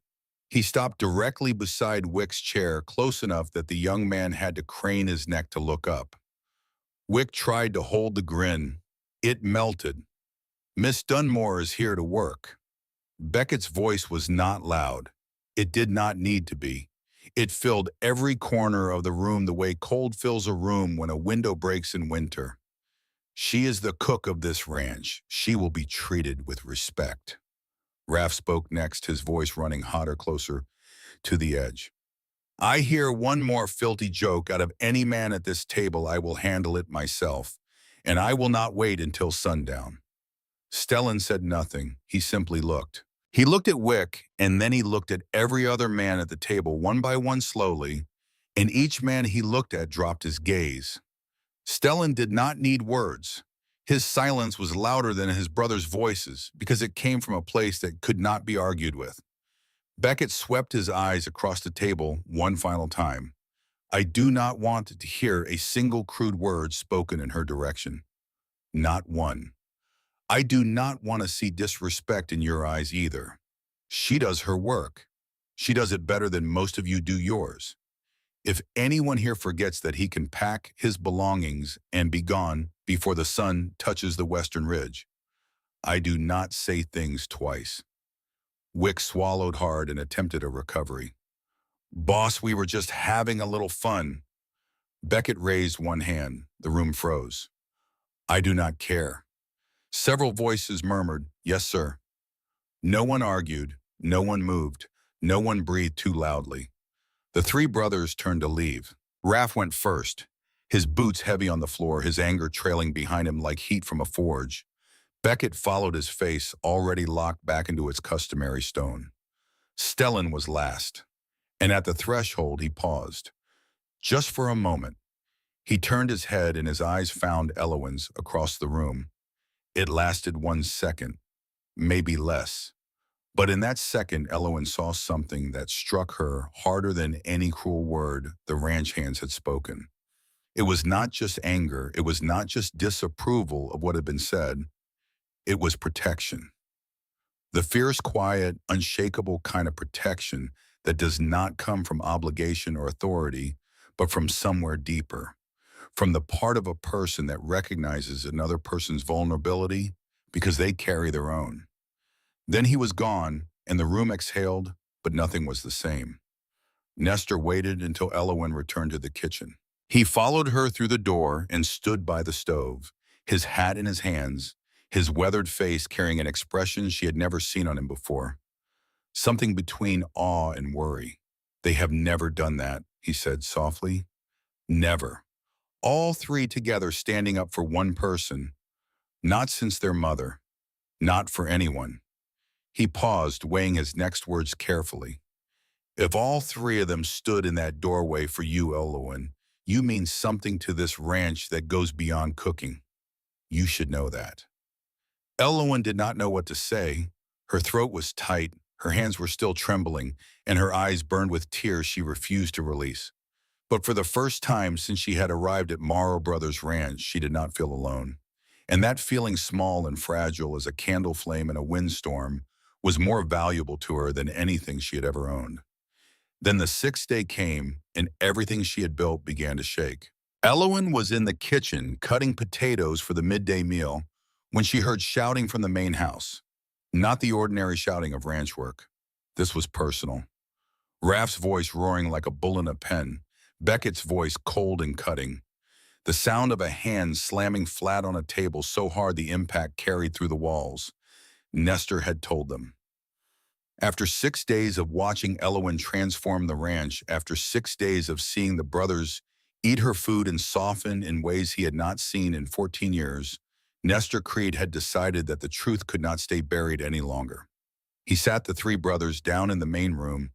He stopped directly beside Wick's chair, close enough that the young man had to crane his neck to look up. Wick tried to hold the grin. It melted. "Miss Dunmore is here to work." Beckett's voice was not loud. It did not need to be. It filled every corner of the room the way cold fills a room when a window breaks in winter. "She is the cook of this ranch. She will be treated with respect." Raff spoke next, his voice running hotter, closer to the edge. "I hear one more filthy joke out of any man at this table, I will handle it myself, and I will not wait until sundown." Stellan said nothing. He simply looked. He looked at Wick, and then he looked at every other man at the table, one by one slowly, and each man he looked at dropped his gaze. Stellan did not need words. His silence was louder than his brothers' voices because it came from a place that could not be argued with. Beckett swept his eyes across the table one final time. "I do not want to hear a single crude word spoken in her direction. Not one. I do not want to see disrespect in your eyes either. She does her work. She does it better than most of you do yours. If anyone here forgets that he can pack his belongings and be gone before the sun touches the western ridge, I do not say things twice." Wick swallowed hard and attempted a recovery. "Boss, we were just having a little fun." Beckett raised one hand. The room froze. "I do not care." Several voices murmured, "Yes, sir." No one argued. No one moved. No one breathed too loudly. The three brothers turned to leave. Raff went first, his boots heavy on the floor, his anger trailing behind him like heat from a forge. Beckett followed, his face already locked back into its customary stone. Stellan was last, and at the threshold he paused. Just for a moment. He turned his head and his eyes found Elowin's across the room. It lasted 1 second, maybe less. But in that second, Elowin saw something that struck her harder than any cruel word the ranch hands had spoken. It was not just anger. It was not just disapproval of what had been said. It was protection. The fierce, quiet, unshakable kind of protection that does not come from obligation or authority, but from somewhere deeper, from the part of a person that recognizes another person's vulnerability because they carry their own. Then he was gone, and the room exhaled, but nothing was the same. Nestor waited until Elowin returned to the kitchen. He followed her through the door and stood by the stove, his hat in his hands, his weathered face carrying an expression she had never seen on him before. Something between awe and worry. "They have never done that," he said softly. "Never. All three together standing up for one person. Not since their mother. Not for anyone." He paused, weighing his next words carefully. "If all three of them stood in that doorway for you, Elowin, you mean something to this ranch that goes beyond cooking. You should know that." Elowin did not know what to say. Her throat was tight, her hands were still trembling, and her eyes burned with tears she refused to release. But for the first time since she had arrived at Morrow Brothers Ranch, she did not feel alone. And that feeling, small and fragile as a candle flame in a windstorm, was more valuable to her than anything she had ever owned. Then the sixth day came, and everything she had built began to shake. Elowen was in the kitchen cutting potatoes for the midday meal when she heard shouting from the main house. Not the ordinary shouting of ranch work. This was personal. Raph's voice roaring like a bull in a pen, Beckett's voice cold and cutting. The sound of a hand slamming flat on a table so hard the impact carried through the walls. Nestor had told them. After 6 days of watching Elowen transform the ranch, after 6 days of seeing the brothers eat her food and soften in ways he had not seen in 14 years, Nestor Creed had decided that the truth could not stay buried any longer. He sat the three brothers down in the main room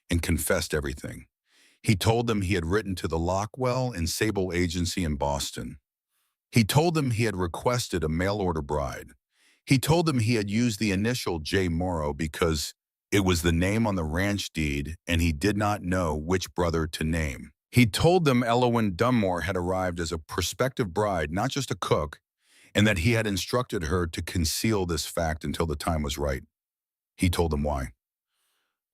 and confessed everything. He told them he had written to the Lockwell and Sable Agency in Boston. He told them he had requested a mail-order bride. He told them he had used the initial J. Morrow because it was the name on the ranch deed and he did not know which brother to name. He told them Elowen Dunmore had arrived as a prospective bride, not just a cook, and that he had instructed her to conceal this fact until the time was right. He told them why.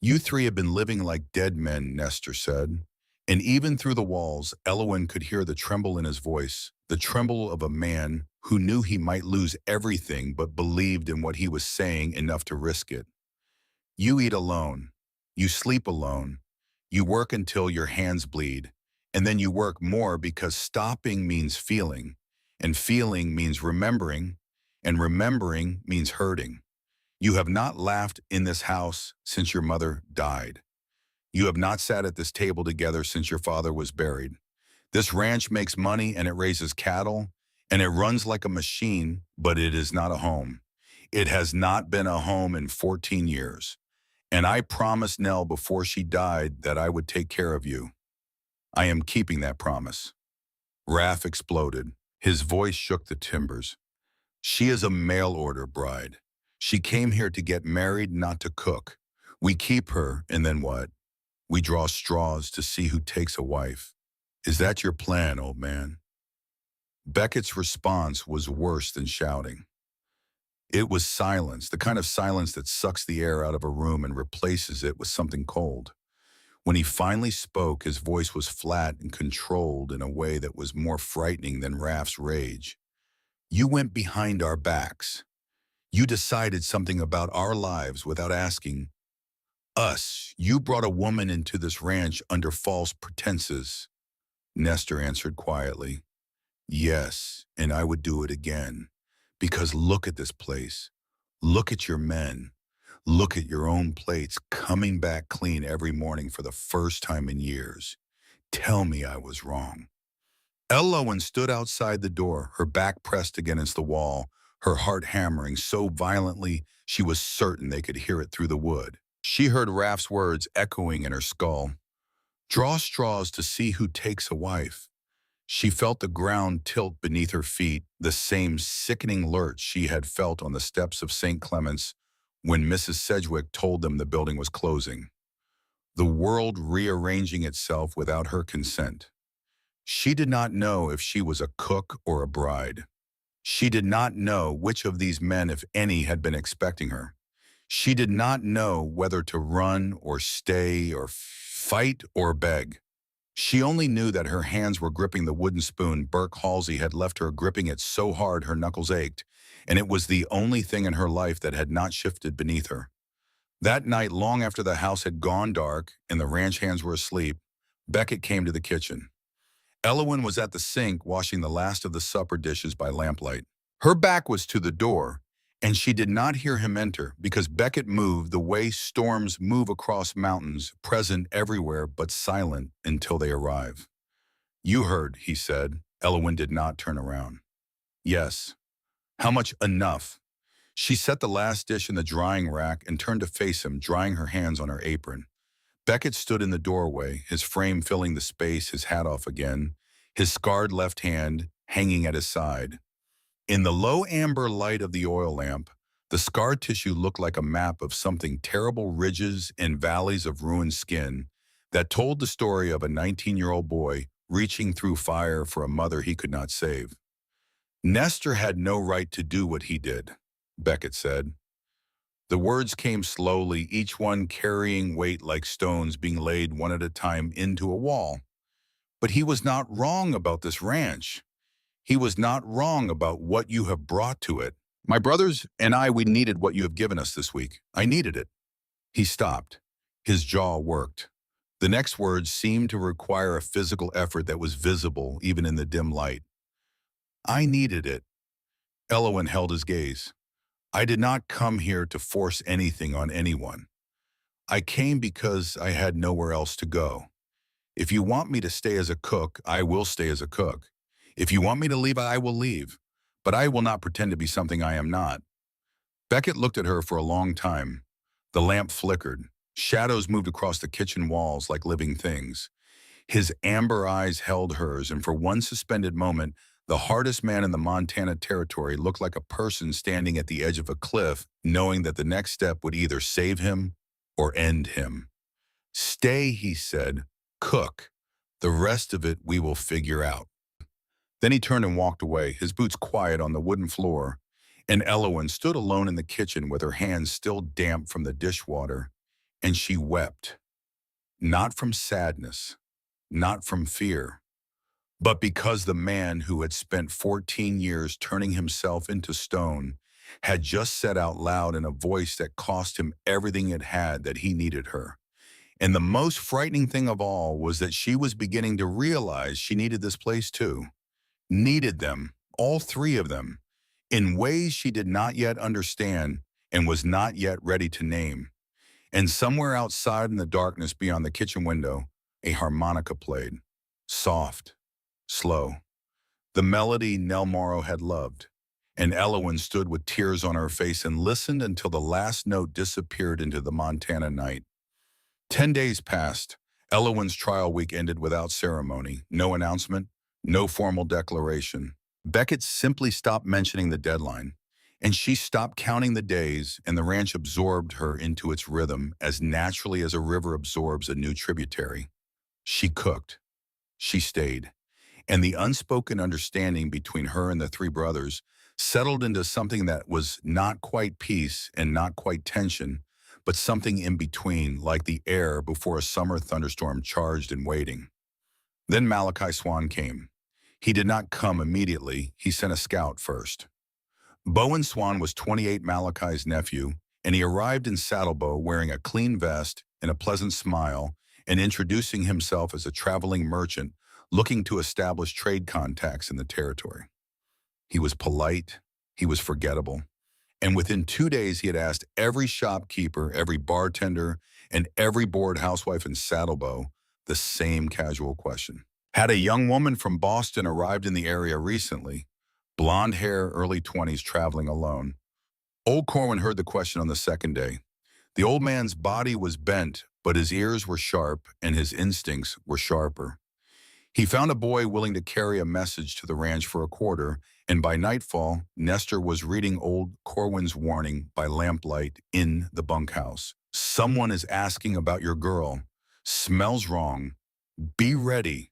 You three have been living like dead men, Nestor said. And even through the walls, Elowen could hear the tremble in his voice, the tremble of a man who knew he might lose everything but believed in what he was saying enough to risk it. You eat alone. You sleep alone. You work until your hands bleed. And then you work more because stopping means feeling. And feeling means remembering. And remembering means hurting. You have not laughed in this house since your mother died. You have not sat at this table together since your father was buried. This ranch makes money and it raises cattle and it runs like a machine, but it is not a home. It has not been a home in 14 years. And I promised Nell before she died that I would take care of you. I am keeping that promise. Raph exploded. His voice shook the timbers. She is a mail-order bride. She came here to get married, not to cook. We keep her, and then what? We draw straws to see who takes a wife. Is that your plan, old man? Beckett's response was worse than shouting. It was silence, the kind of silence that sucks the air out of a room and replaces it with something cold. When he finally spoke, his voice was flat and controlled in a way that was more frightening than Raph's rage. You went behind our backs. You decided something about our lives without asking us. You brought a woman into this ranch under false pretenses. Nestor answered quietly. Yes, and I would do it again. Because look at this place. Look at your men. Look at your own plates coming back clean every morning for the first time in years. Tell me I was wrong. Elowen stood outside the door, her back pressed against the wall, her heart hammering so violently she was certain they could hear it through the wood. She heard Raph's words echoing in her skull. Draw straws to see who takes a wife. She felt the ground tilt beneath her feet, the same sickening lurch she had felt on the steps of St. Clement's when Mrs. Sedgwick told them the building was closing. The world rearranging itself without her consent. She did not know if she was a cook or a bride. She did not know which of these men, if any, had been expecting her. She did not know whether to run or stay or fight or beg. She only knew that her hands were gripping the wooden spoon Burke Halsey had left her, gripping it so hard her knuckles ached, and it was the only thing in her life that had not shifted beneath her. That night, long after the house had gone dark and the ranch hands were asleep, Beckett came to the kitchen. Elowen was at the sink washing the last of the supper dishes by lamplight. Her back was to the door, and she did not hear him enter because Beckett moved the way storms move across mountains, present everywhere but silent until they arrive. You heard, he said. Elowen did not turn around. Yes. How much enough? She set the last dish in the drying rack and turned to face him, drying her hands on her apron. Beckett stood in the doorway, his frame filling the space, his hat off again, his scarred left hand hanging at his side. In the low amber light of the oil lamp, the scar tissue looked like a map of something terrible, ridges and valleys of ruined skin that told the story of a 19-year-old boy reaching through fire for a mother he could not save. Nestor had no right to do what he did, Beckett said. The words came slowly, each one carrying weight like stones being laid one at a time into a wall. But he was not wrong about this ranch. He was not wrong about what you have brought to it. My brothers and I, we needed what you have given us this week. I needed it. He stopped. His jaw worked. The next words seemed to require a physical effort that was visible even in the dim light. I needed it. Elowen held his gaze. I did not come here to force anything on anyone. I came because I had nowhere else to go. If you want me to stay as a cook, I will stay as a cook. If you want me to leave, I will leave. But I will not pretend to be something I am not. Beckett looked at her for a long time. The lamp flickered. Shadows moved across the kitchen walls like living things. His amber eyes held hers, and for one suspended moment, the hardest man in the Montana Territory looked like a person standing at the edge of a cliff, knowing that the next step would either save him or end him. Stay, he said. Cook. The rest of it we will figure out. Then he turned and walked away, his boots quiet on the wooden floor, and Elowen stood alone in the kitchen with her hands still damp from the dishwater, and she wept. Not from sadness, not from fear, but because the man who had spent 14 years turning himself into stone had just said out loud in a voice that cost him everything it had that he needed her. And the most frightening thing of all was that she was beginning to realize she needed this place too. Needed them, all three of them, in ways she did not yet understand and was not yet ready to name. And somewhere outside in the darkness beyond the kitchen window, a harmonica played. Soft, slow. The melody Nell Morrow had loved. And Elowen stood with tears on her face and listened until the last note disappeared into the Montana night. 10 days passed. Elowen's trial week ended without ceremony, no announcement, no formal declaration. Beckett simply stopped mentioning the deadline, and she stopped counting the days, and the ranch absorbed her into its rhythm as naturally as a river absorbs a new tributary. She cooked. She stayed. And the unspoken understanding between her and the three brothers settled into something that was not quite peace and not quite tension, but something in between, like the air before a summer thunderstorm charged and waiting. Then Malachi Swan came. He did not come immediately. He sent a scout first. Bowen Swan was 28, Malachi's nephew, and he arrived in Saddlebow wearing a clean vest and a pleasant smile and introducing himself as a traveling merchant looking to establish trade contacts in the territory. He was polite, he was forgettable, and within 2 days he had asked every shopkeeper, every bartender, and every bored housewife in Saddlebow the same casual question. Had a young woman from Boston arrived in the area recently, blonde hair, early 20s, traveling alone? Old Corwin heard the question on the second day. The old man's body was bent, but his ears were sharp and his instincts were sharper. He found a boy willing to carry a message to the ranch for a quarter, and by nightfall, Nestor was reading old Corwin's warning by lamplight in the bunkhouse. Someone is asking about your girl. Smells wrong. Be ready.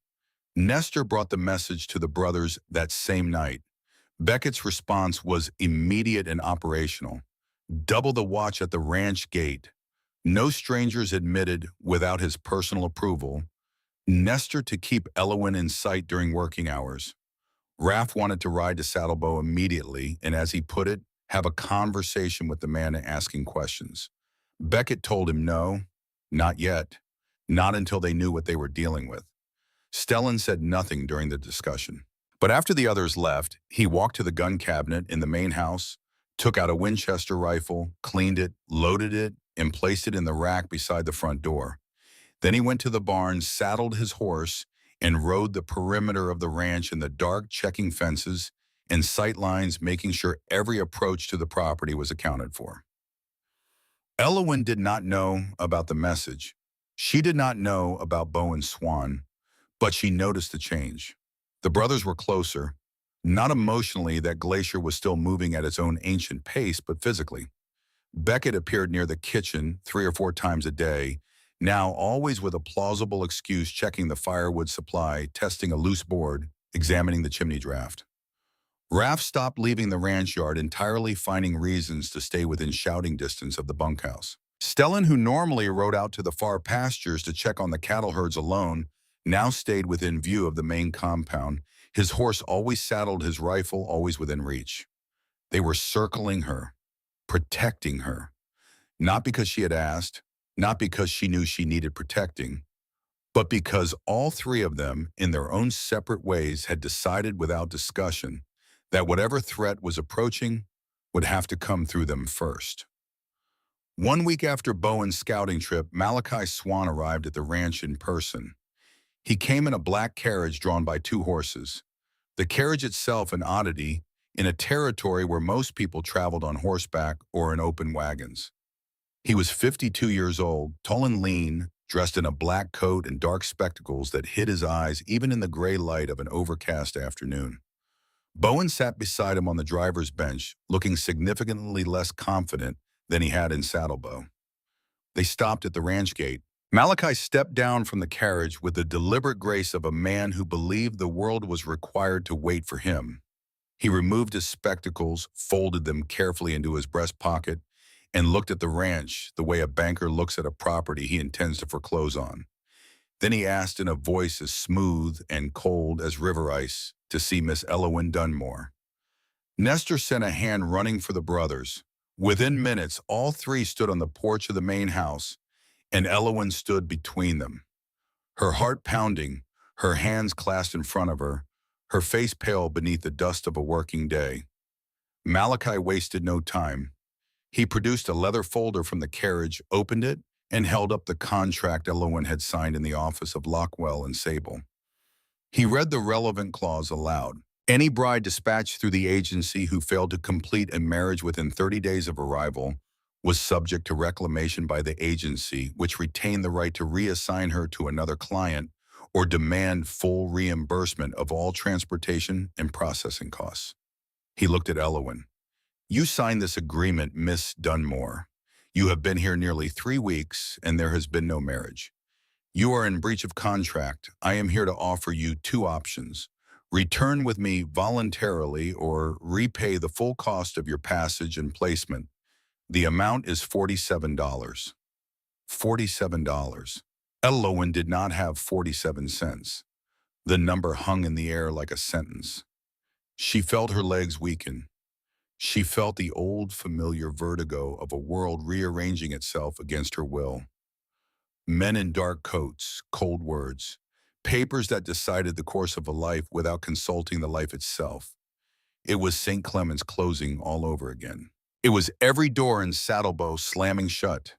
Nestor brought the message to the brothers that same night. Beckett's response was immediate and operational. Double the watch at the ranch gate. No strangers admitted without his personal approval. Nestor to keep Elowen in sight during working hours. Raff wanted to ride to Saddlebow immediately and, as he put it, have a conversation with the man asking questions. Beckett told him no, not yet, not until they knew what they were dealing with. Stellan said nothing during the discussion. But after the others left, he walked to the gun cabinet in the main house, took out a Winchester rifle, cleaned it, loaded it, and placed it in the rack beside the front door. Then he went to the barn, saddled his horse, and rode the perimeter of the ranch in the dark, checking fences and sight lines, making sure every approach to the property was accounted for. Elowen did not know about the message. She did not know about Bowen Swan, but she noticed the change. The brothers were closer, not emotionally, that Glacier was still moving at its own ancient pace, but physically. Beckett appeared near the kitchen 3 or 4 times a day, now always with a plausible excuse, checking the firewood supply, testing a loose board, examining the chimney draft. Raph stopped leaving the ranch yard entirely, finding reasons to stay within shouting distance of the bunkhouse. Stellan, who normally rode out to the far pastures to check on the cattle herds alone, now stayed within view of the main compound. His horse always saddled, his rifle always within reach. They were circling her, protecting her. Not because she had asked, not because she knew she needed protecting, but because all three of them, in their own separate ways, had decided without discussion that whatever threat was approaching would have to come through them first. 1 week after Bowen's scouting trip, Malachi Swan arrived at the ranch in person. He came in a black carriage drawn by two horses. The carriage itself an oddity in a territory where most people traveled on horseback or in open wagons. He was 52 years old, tall and lean, dressed in a black coat and dark spectacles that hid his eyes even in the gray light of an overcast afternoon. Bowen sat beside him on the driver's bench, looking significantly less confident than he had in Saddlebow. They stopped at the ranch gate. Malachi stepped down from the carriage with the deliberate grace of a man who believed the world was required to wait for him. He removed his spectacles, folded them carefully into his breast pocket, and looked at the ranch the way a banker looks at a property he intends to foreclose on. Then he asked in a voice as smooth and cold as river ice to see Miss Elowyn Dunmore. Nestor sent a hand running for the brothers. Within minutes, all three stood on the porch of the main house, and Elowyn stood between them. Her heart pounding, her hands clasped in front of her, her face pale beneath the dust of a working day. Malachi wasted no time. He produced a leather folder from the carriage, opened it, and held up the contract Elowyn had signed in the office of Lockwell and Sable. He read the relevant clause aloud. Any bride dispatched through the agency who failed to complete a marriage within 30 days of arrival was subject to reclamation by the agency, which retained the right to reassign her to another client or demand full reimbursement of all transportation and processing costs. He looked at Elowyn. You signed this agreement, Miss Dunmore. You have been here nearly 3 weeks, and there has been no marriage. You are in breach of contract. I am here to offer you two options. Return with me voluntarily or repay the full cost of your passage and placement. The amount is $47. $47. Elowyn did not have 47 cents. The number hung in the air like a sentence. She felt her legs weaken. She felt the old familiar vertigo of a world rearranging itself against her will. Men in dark coats, cold words, papers that decided the course of a life without consulting the life itself. It was St. Clement's closing all over again. It was every door in Saddlebow slamming shut.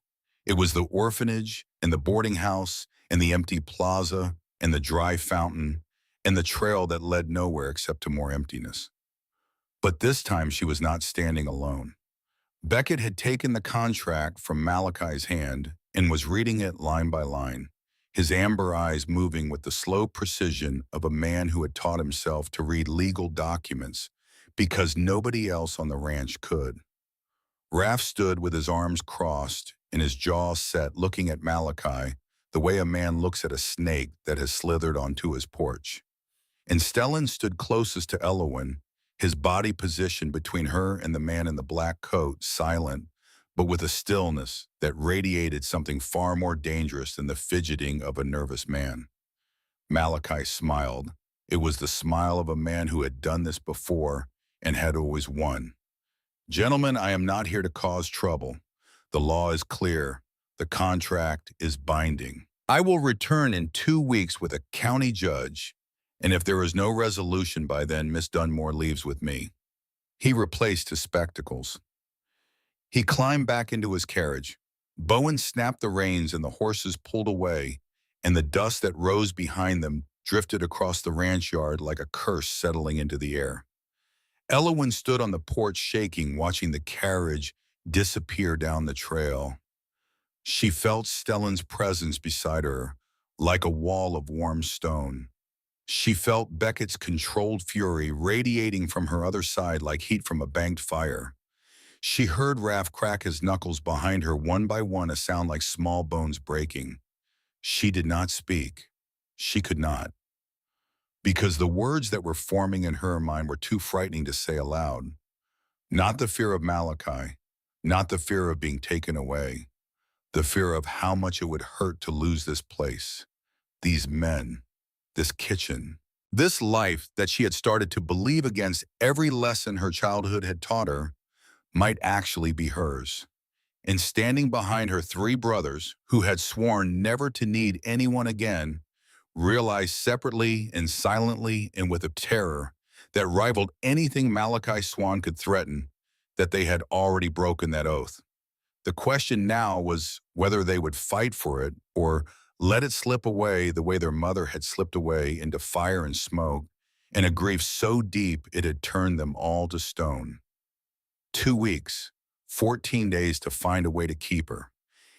It was the orphanage and the boarding house and the empty plaza and the dry fountain and the trail that led nowhere except to more emptiness. But this time she was not standing alone. Beckett had taken the contract from Malachi's hand and was reading it line by line, his amber eyes moving with the slow precision of a man who had taught himself to read legal documents because nobody else on the ranch could. Raph stood with his arms crossed and his jaw set, looking at Malachi the way a man looks at a snake that has slithered onto his porch. And Stellan stood closest to Elowyn, his body positioned between her and the man in the black coat, silent, but with a stillness that radiated something far more dangerous than the fidgeting of a nervous man. Malachi smiled. It was the smile of a man who had done this before and had always won. Gentlemen, I am not here to cause trouble. The law is clear. The contract is binding. I will return in 2 weeks with a county judge, and if there is no resolution by then, Miss Dunmore leaves with me. He replaced his spectacles. He climbed back into his carriage. Bowen snapped the reins and the horses pulled away, and the dust that rose behind them drifted across the ranch yard like a curse settling into the air. Elowyn stood on the porch shaking, watching the carriage disappear down the trail. She felt Stellan's presence beside her, like a wall of warm stone. She felt Beckett's controlled fury radiating from her other side like heat from a banked fire. She heard Raph crack his knuckles behind her one by one, a sound like small bones breaking. She did not speak. She could not. because the words that were forming in her mind were too frightening to say aloud. Not the fear of Malachi, not the fear of being taken away, the fear of how much it would hurt to lose this place, these men, this kitchen, this life that she had started to believe against every lesson her childhood had taught her might actually be hers. And standing behind her three brothers, who had sworn never to need anyone again, realized separately and silently and with a terror that rivaled anything Malachi Swan could threaten, that they had already broken that oath. The question now was whether they would fight for it or let it slip away the way their mother had slipped away into fire and smoke, and a grief so deep it had turned them all to stone. 2 weeks, 14 days to find a way to keep her.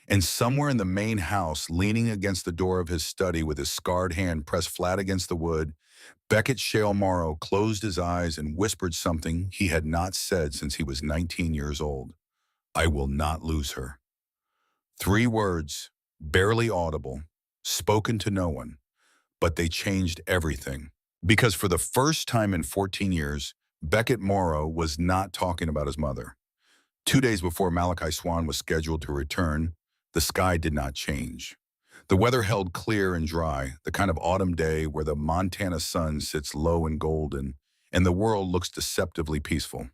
And somewhere in the main house, leaning against the door of his study with his scarred hand pressed flat against the wood, Beckett Shale Morrow closed his eyes and whispered something he had not said since he was 19 years old. I will not lose her. 3 words, barely audible, spoken to no one, but they changed everything. Because for the first time in 14 years, Beckett Morrow was not talking about his mother. 2 days before Malachi Swan was scheduled to return, the sky did not change. The weather held clear and dry, the kind of autumn day where the Montana sun sits low and golden, and the world looks deceptively peaceful.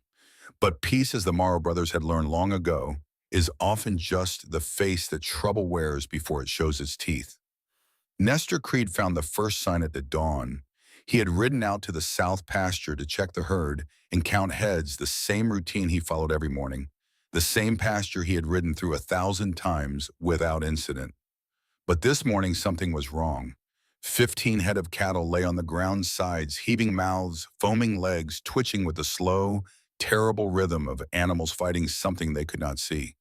But peace, as the Morrow brothers had learned long ago, is often just the face that trouble wears before it shows its teeth. Nestor Creed found the first sign at the dawn. He had ridden out to the south pasture to check the herd and count heads, the same routine he followed every morning, the same pasture he had ridden through 1,000 times without incident. But this morning something was wrong. 15 head of cattle lay on the ground sides, heaving mouths, foaming legs, twitching with the slow, terrible rhythm of animals fighting something they could not see.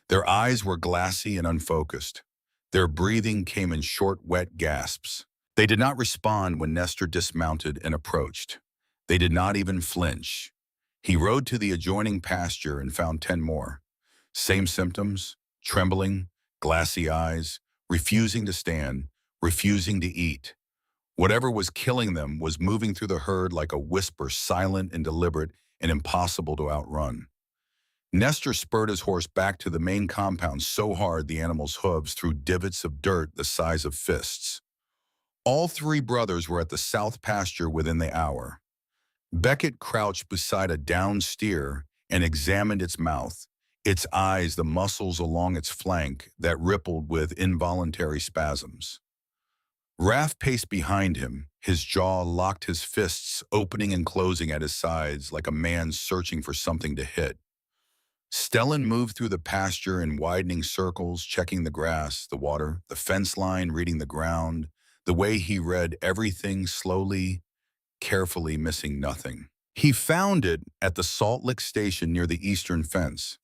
Their eyes were glassy and unfocused. Their breathing came in short, wet gasps. They did not respond when Nestor dismounted and approached. They did not even flinch. He rode to the adjoining pasture and found 10 more. Same symptoms, trembling, glassy eyes, refusing to stand, refusing to eat. Whatever was killing them was moving through the herd like a whisper, silent and deliberate and impossible to outrun. Nestor spurred his horse back to the main compound so hard the animal's hooves threw divots of dirt the size of fists. All 3 brothers were at the south pasture within the hour. Beckett crouched beside a downed steer and examined its mouth, its eyes, the muscles along its flank that rippled with involuntary spasms. Raff paced behind him, his jaw locked, his fists opening and closing at his sides like a man searching for something to hit. Stellan moved through the pasture in widening circles, checking the grass, the water, the fence line, reading the ground, the way he read everything slowly, carefully, missing nothing. He found it at the salt lick station near the eastern fence.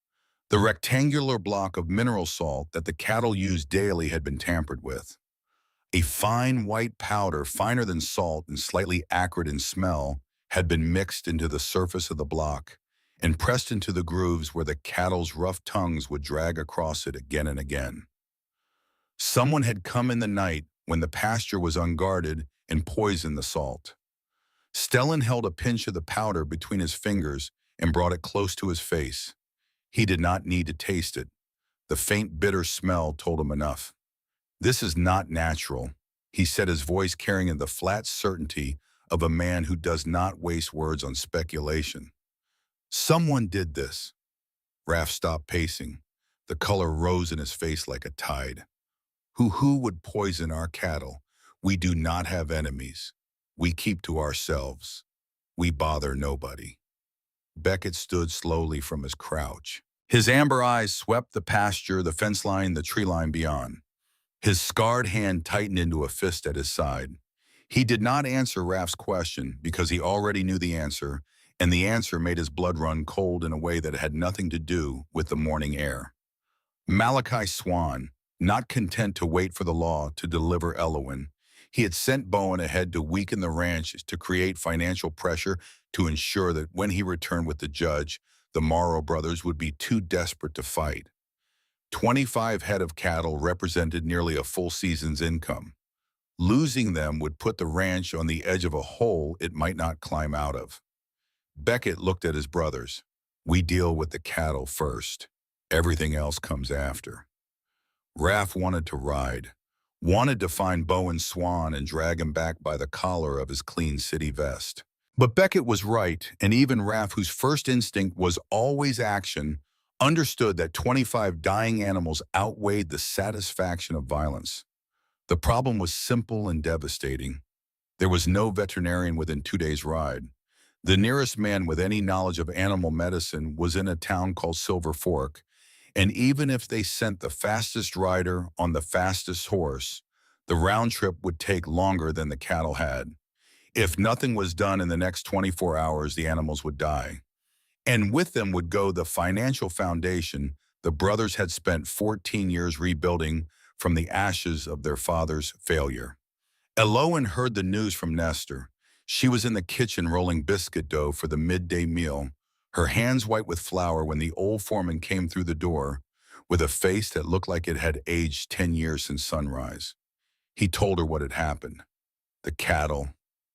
The rectangular block of mineral salt that the cattle used daily had been tampered with. A fine white powder, finer than salt and slightly acrid in smell, had been mixed into the surface of the block and pressed into the grooves where the cattle's rough tongues would drag across it again and again. Someone had come in the night when the pasture was unguarded and poisoned the salt. Stellan held a pinch of the powder between his fingers and brought it close to his face. He did not need to taste it. The faint bitter smell told him enough. This is not natural, he said, his voice carrying the flat certainty of a man who does not waste words on speculation. Someone did this. Raff stopped pacing. The color rose in his face like a tide. Who would poison our cattle? We do not have enemies. We keep to ourselves. We bother nobody. Beckett stood slowly from his crouch. His amber eyes swept the pasture, the fence line, the tree line beyond. His scarred hand tightened into a fist at his side. He did not answer Raff's question because he already knew the answer, and the answer made his blood run cold in a way that had nothing to do with the morning air. Malachi Swan, not content to wait for the law to deliver Elowin, he had sent Bowen ahead to weaken the ranch to create financial pressure to ensure that when he returned with the judge, the Morrow brothers would be too desperate to fight. 25 head of cattle represented nearly a full season's income. Losing them would put the ranch on the edge of a hole it might not climb out of. Beckett looked at his brothers. We deal with the cattle first. Everything else comes after. Raph wanted to ride, wanted to find Bowen Swan and drag him back by the collar of his clean city vest. But Beckett was right, and even Raph, whose first instinct was always action, understood that 25 dying animals outweighed the satisfaction of violence. The problem was simple and devastating. There was no veterinarian within 2 days' ride. The nearest man with any knowledge of animal medicine was in a town called Silver Fork, and even if they sent the fastest rider on the fastest horse, the round trip would take longer than the cattle had. If nothing was done in the next 24 hours, the animals would die. And with them would go the financial foundation the brothers had spent 14 years rebuilding from the ashes of their father's failure. Elowen heard the news from Nestor. She was in the kitchen rolling biscuit dough for the midday meal, her hands white with flour when the old foreman came through the door with a face that looked like it had aged 10 years since sunrise. He told her what had happened. The cattle,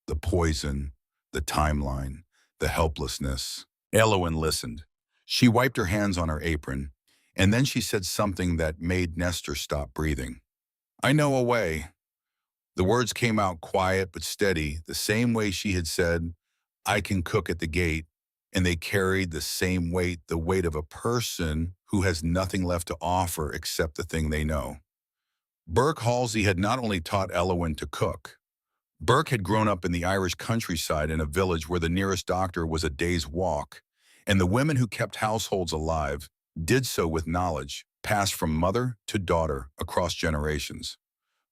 the poison, the timeline, the helplessness. Elowen listened. She wiped her hands on her apron, and then she said something that made Nestor stop breathing. I know a way. The words came out quiet but steady, the same way she had said, I can cook at the gate, and they carried the same weight, the weight of a person who has nothing left to offer except the thing they know. Burke Halsey had not only taught Elowen to cook. Burke had grown up in the Irish countryside in a village where the nearest doctor was a day's walk, and the women who kept households alive did so with knowledge passed from mother to daughter across generations.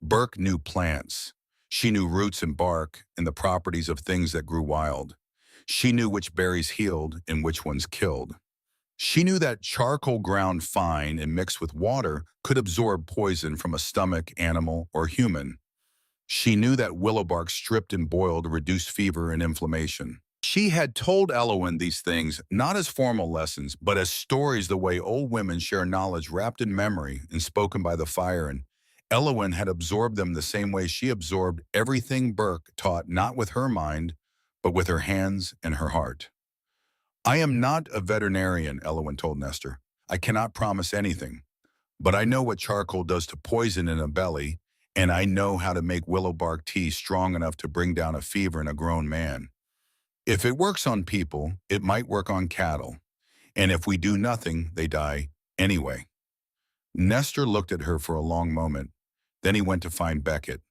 Burke knew plants. She knew roots and bark and the properties of things that grew wild. She knew which berries healed and which ones killed. She knew that charcoal ground fine and mixed with water could absorb poison from a stomach, animal, or human. She knew that willow bark stripped and boiled reduced fever and inflammation. She had told Elowen these things not as formal lessons, but as stories the way old women share knowledge wrapped in memory and spoken by the fire, and Elowen had absorbed them the same way she absorbed everything Burke taught, not with her mind, but with her hands and her heart. I am not a veterinarian, Elowen told Nestor. I cannot promise anything, but I know what charcoal does to poison in a belly, and I know how to make willow bark tea strong enough to bring down a fever in a grown man. If it works on people, it might work on cattle, and if we do nothing, they die anyway. Nestor looked at her for a long moment. Then he went to find Beckett.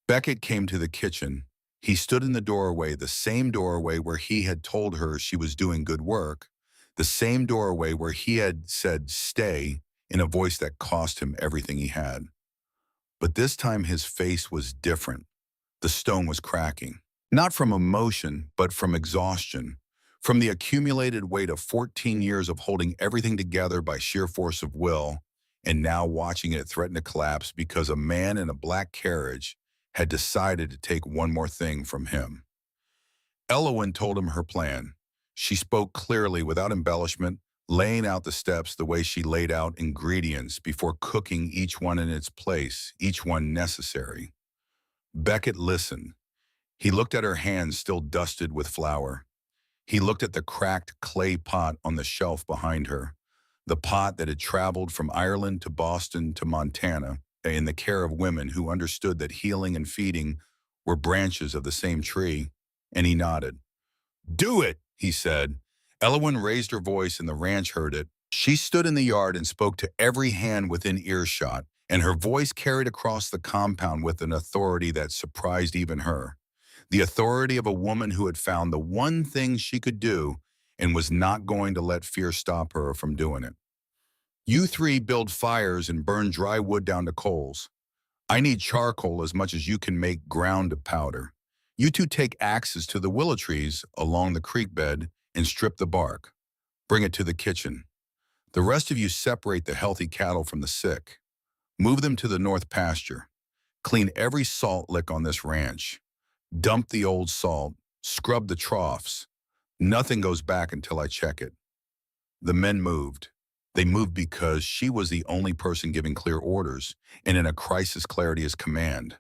Beckett came to the kitchen. He stood in the doorway, the same doorway where he had told her she was doing good work, the same doorway where he had said, stay, in a voice that cost him everything he had. But this time his face was different. The stone was cracking. Not from emotion, but from exhaustion, from the accumulated weight of 14 years of holding everything together by sheer force of will, and now watching it threaten to collapse because a man in a black carriage had decided to take one more thing from him. Elowen told him her plan. She spoke clearly without embellishment, laying out the steps the way she laid out ingredients before cooking each one in its place, each one necessary. Beckett listened. He looked at her hands still dusted with flour. He looked at the cracked clay pot on the shelf behind her, the pot that had traveled from Ireland to Boston to Montana in the care of women who understood that healing and feeding were branches of the same tree, and he nodded. Do it, he said. Elowen raised her voice and the ranch heard it. She stood in the yard and spoke to every hand within earshot, and her voice carried across the compound with an authority that surprised even her. The authority of a woman who had found the one thing she could do and was not going to let fear stop her from doing it. You three build fires and burn dry wood down to coals. I need charcoal as much as you can make ground to powder. You two take axes to the willow trees along the creek bed and strip the bark. Bring it to the kitchen. The rest of you separate the healthy cattle from the sick. Move them to the north pasture. Clean every salt lick on this ranch. Dump the old salt. Scrub the troughs. Nothing goes back until I check it. The men moved. They moved because she was the only person giving clear orders, and in a crisis clarity is command.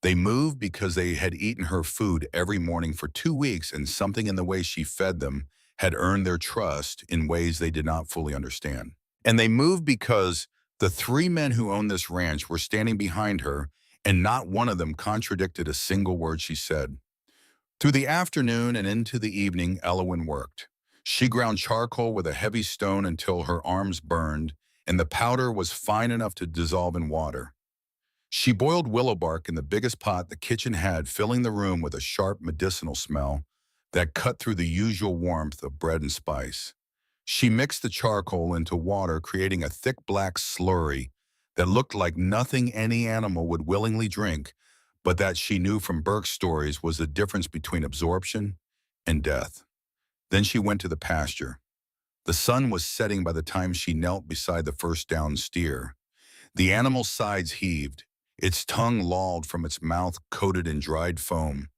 They moved because they had eaten her food every morning for 2 weeks, and something in the way she fed them had earned their trust in ways they did not fully understand. And they moved because the three men who owned this ranch were standing behind her, and not one of them contradicted a single word she said. Through the afternoon and into the evening, Elowin worked. She ground charcoal with a heavy stone until her arms burned, and the powder was fine enough to dissolve in water. She boiled willow bark in the biggest pot the kitchen had, filling the room with a sharp medicinal smell that cut through the usual warmth of bread and spice. She mixed the charcoal into water, creating a thick black slurry that looked like nothing any animal would willingly drink, but that she knew from Burke's stories was the difference between absorption and death. Then she went to the pasture. The sun was setting by the time she knelt beside the first downed steer. The animal's sides heaved. Its tongue lolled from its mouth coated in dried foam.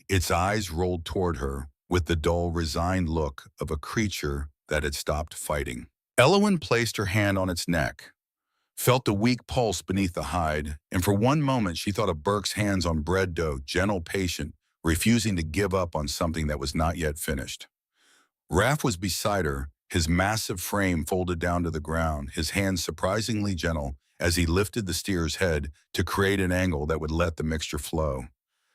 Its eyes rolled toward her with the dull, resigned look of a creature that had stopped fighting. Elowin placed her hand on its neck, felt the weak pulse beneath the hide, and for one moment she thought of Burke's hands on bread dough, gentle, patient, refusing to give up on something that was not yet finished. Raph was beside her, his massive frame folded down to the ground, his hands surprisingly gentle as he lifted the steer's head to create an angle that would let the mixture flow.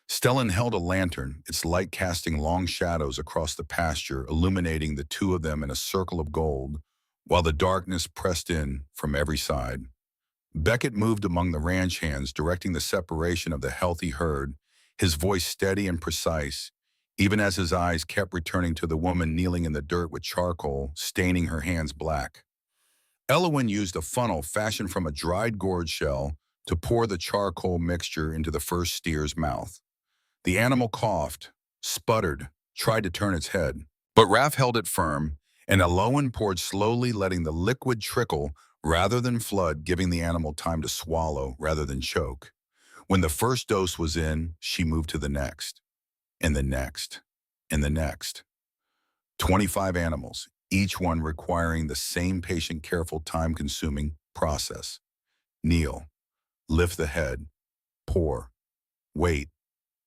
Stellan held a lantern, its light casting long shadows across the pasture, illuminating the two of them in a circle of gold, while the darkness pressed in from every side. Beckett moved among the ranch hands, directing the separation of the healthy herd, his voice steady and precise, even as his eyes kept returning to the woman kneeling in the dirt with charcoal, staining her hands black. Elowin used a funnel fashioned from a dried gourd shell to pour the charcoal mixture into the first steer's mouth. The animal coughed, sputtered, tried to turn its head, but Raph held it firm, and Elowin poured slowly, letting the liquid trickle rather than flood, giving the animal time to swallow rather than choke. When the first dose was in, she moved to the next, and the next, and the next. 25 animals, each one requiring the same patient, careful, time-consuming process. Kneel, lift the head, pour, wait,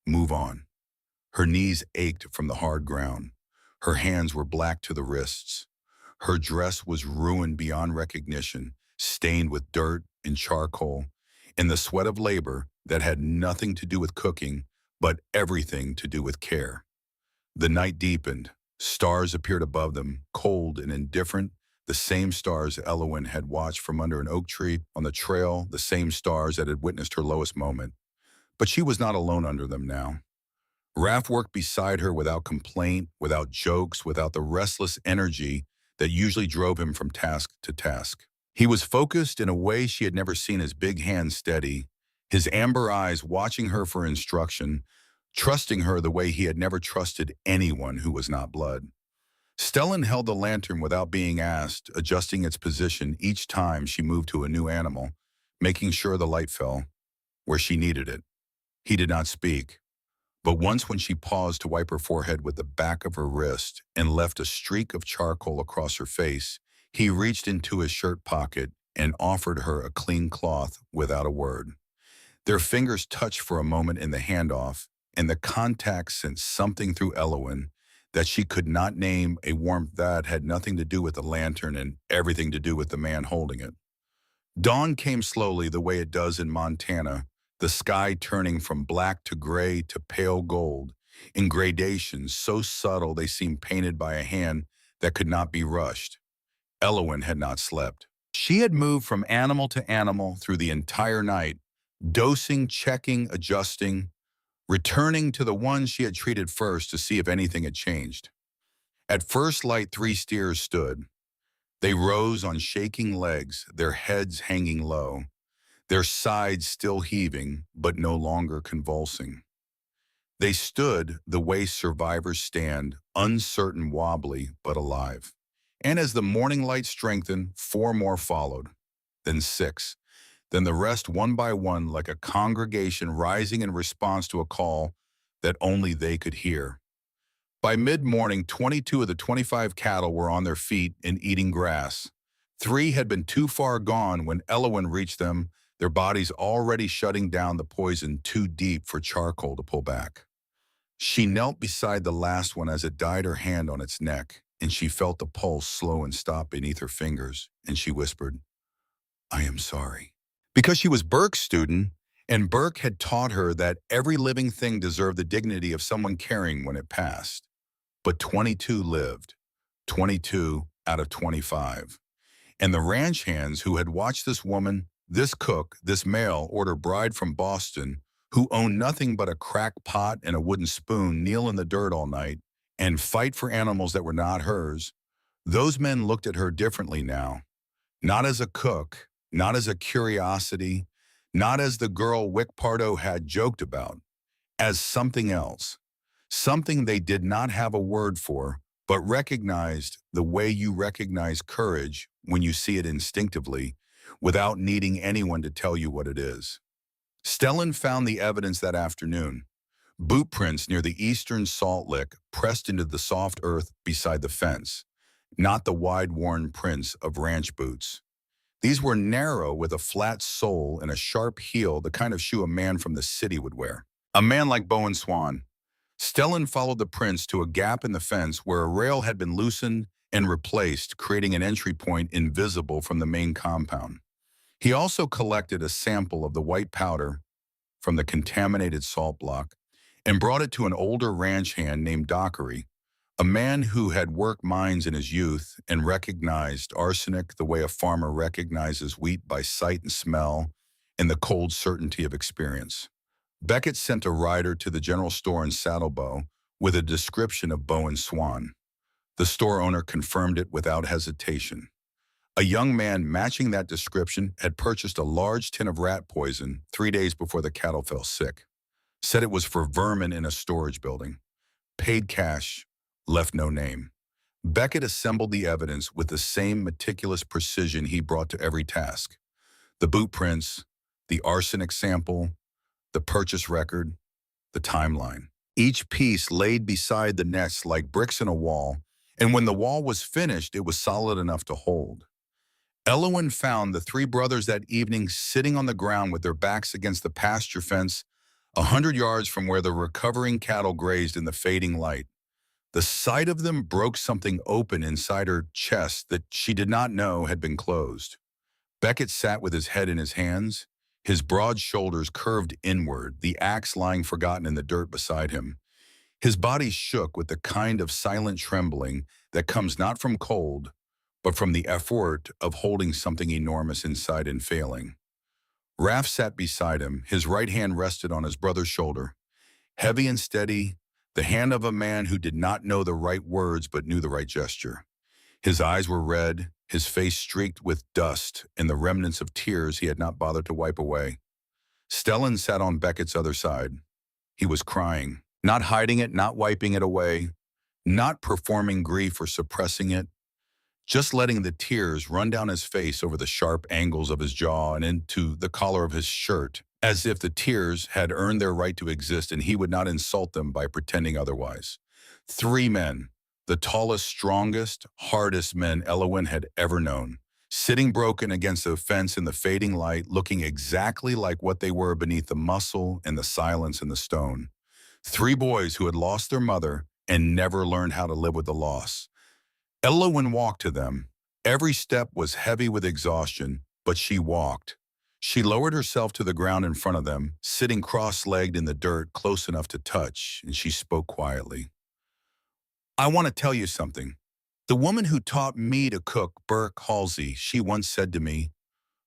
move on. Her knees ached from the hard ground. Her hands were black to the wrists. Her dress was ruined beyond recognition, stained with dirt and charcoal, in the sweat of labor that had nothing to do with cooking, but everything to do with care. The night deepened. Stars appeared above them, cold and indifferent, the same stars Elowin had watched from under an oak tree on the trail, the same stars that had witnessed her lowest moment. But she was not alone under them now. Raph worked beside her without complaint, without jokes, without the restless energy that usually drove him from task to task. He was focused in a way she had never seen, his big hands steady, his amber eyes watching her for instruction, trusting her the way he had never trusted anyone who was not blood. Stellan held the lantern without being asked, adjusting its position each time she moved to a new animal, making sure the light fell where she needed it. He did not speak, but once when she paused to wipe her forehead with the back of her wrist and left a streak of charcoal across her face, he reached into his shirt pocket and offered her a clean cloth without a word. Their fingers touched for a moment in the handoff, and the contact sent something through Elowin that she could not name, a warmth that had nothing to do with the lantern and everything to do with the man holding it. Dawn came slowly the way it does in Montana, the sky turning from black to gray to pale gold, in gradations so subtle they seemed painted by a hand that could not be rushed. Elowin had not slept. She had moved from animal to animal through the entire night, dosing, checking, adjusting, returning to the ones she had treated first to see if anything had changed. At first light, 3 steers stood. They rose on shaking legs, their heads hanging low, their sides still heaving, but no longer convulsing. They stood the way survivors stand, uncertain, wobbly, but alive. And as the morning light strengthened, 4 more followed, then 6, then the rest one by one, like a congregation rising in response to a call that only they could hear. By mid-morning, 22 of the 25 cattle were on their feet and eating grass. 3 had been too far gone when Elowin reached them, their bodies already shutting down the poison too deep for charcoal to pull back. She knelt beside the last one as it died, her hand on its neck, and she felt the pulse slow and stop beneath her fingers, and she whispered, "I am sorry." Because she was Burke's student, and Burke had taught her that every living thing deserved the dignity of someone caring when it passed. But 22 lived, 22 out of 25. And the ranch hands who had watched this woman, this cook, this male order bride from Boston, who owned nothing but a crack pot and a wooden spoon, kneel in the dirt all night and fight for animals that were not hers, those men looked at her differently now. Not as a cook, not as a curiosity, not as the girl Wick Pardo had joked about, as something else. Something they did not have a word for, but recognized the way you recognize courage when you see it instinctively, without needing anyone to tell you what it is. Stellan found the evidence that afternoon. Boot prints near the eastern salt lick pressed into the soft earth beside the fence, not the wide-worn prints of ranch boots. These were narrow with a flat sole and a sharp heel, the kind of shoe a man from the city would wear. A man like Bowen Swan. Stellan followed the prints to a gap in the fence where a rail had been loosened and replaced, creating an entry point invisible from the main compound. He also collected a sample of the white powder from the contaminated salt block and brought it to an older ranch hand named Dockery, a man who had worked mines in his youth and recognized arsenic the way a farmer recognizes wheat by sight and smell and the cold certainty of experience. Beckett sent a rider to the general store in Saddlebow with a description of Bowen Swan. The store owner confirmed it without hesitation. A young man matching that description had purchased a large tin of rat poison 3 days before the cattle fell sick. Said it was for vermin in a storage building. Paid cash, left no name. Beckett assembled the evidence with the same meticulous precision he brought to every task. The boot prints, the arsenic sample, the purchase record, the timeline. Each piece laid beside the next like bricks in a wall, and when the wall was finished, it was solid enough to hold. Elowin found the three brothers that evening sitting on the ground with their backs against the pasture fence 100 yards from where the recovering cattle grazed in the fading light. The sight of them broke something open inside her chest that she did not know had been closed. Beckett sat with his head in his hands, his broad shoulders curved inward, the axe lying forgotten in the dirt beside him. His body shook with the kind of silent trembling that comes not from cold, but from the effort of holding something enormous inside and failing. Raff sat beside him, his right hand rested on his brother's shoulder. Heavy and steady, the hand of a man who did not know the right words but knew the right gesture. His eyes were red, his face streaked with dust and the remnants of tears he had not bothered to wipe away. Stellan sat on Beckett's other side. He was crying, not hiding it, not wiping it away, not performing grief or suppressing it, just letting the tears run down his face over the sharp angles of his jaw and into the collar of his shirt, as if the tears had earned their right to exist and he would not insult them by pretending otherwise. 3 men, the tallest, strongest, hardest men Elowin had ever known, sitting broken against a fence in the fading light, looking exactly like what they were beneath the muscle and the silence and the stone. 3 boys who had lost their mother and never learned how to live with the loss. Elowin walked to them. Every step was heavy with exhaustion, but she walked. She lowered herself to the ground in front of them, sitting cross-legged in the dirt close enough to touch, and she spoke quietly. "I want to tell you something. The woman who taught me to cook, Burke Halsey, she once said to me,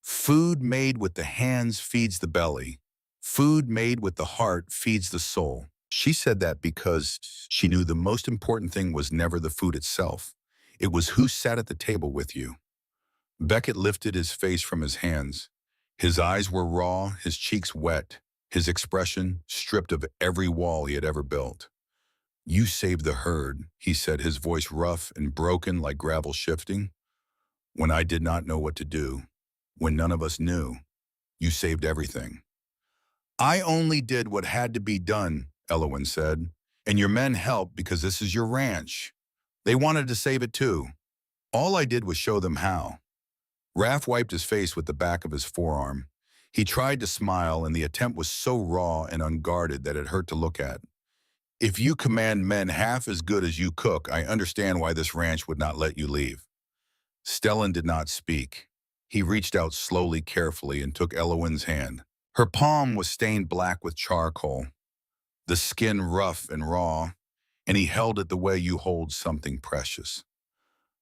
'Food made with the hands feeds the belly. Food made with the heart feeds the soul.' She said that because she knew the most important thing was never the food itself. It was who sat at the table with you." Beckett lifted his face from his hands. His eyes were raw, his cheeks wet, his expression stripped of every wall he had ever built. "You saved the herd," he said, his voice rough and broken like gravel shifting. "When I did not know what to do, when none of us knew, you saved everything." "I only did what had to be done," Elowin said, "and your men helped because this is your ranch. They wanted to save it too. All I did was show them how." Raff wiped his face with the back of his forearm. He tried to smile, and the attempt was so raw and unguarded that it hurt to look at. If you command men half as good as you cook, I understand why this ranch would not let you leave. Stellan did not speak. He reached out slowly, carefully, and took Elowen's hand. Her palm was stained black with charcoal, the skin rough and raw, and he held it the way you hold something precious.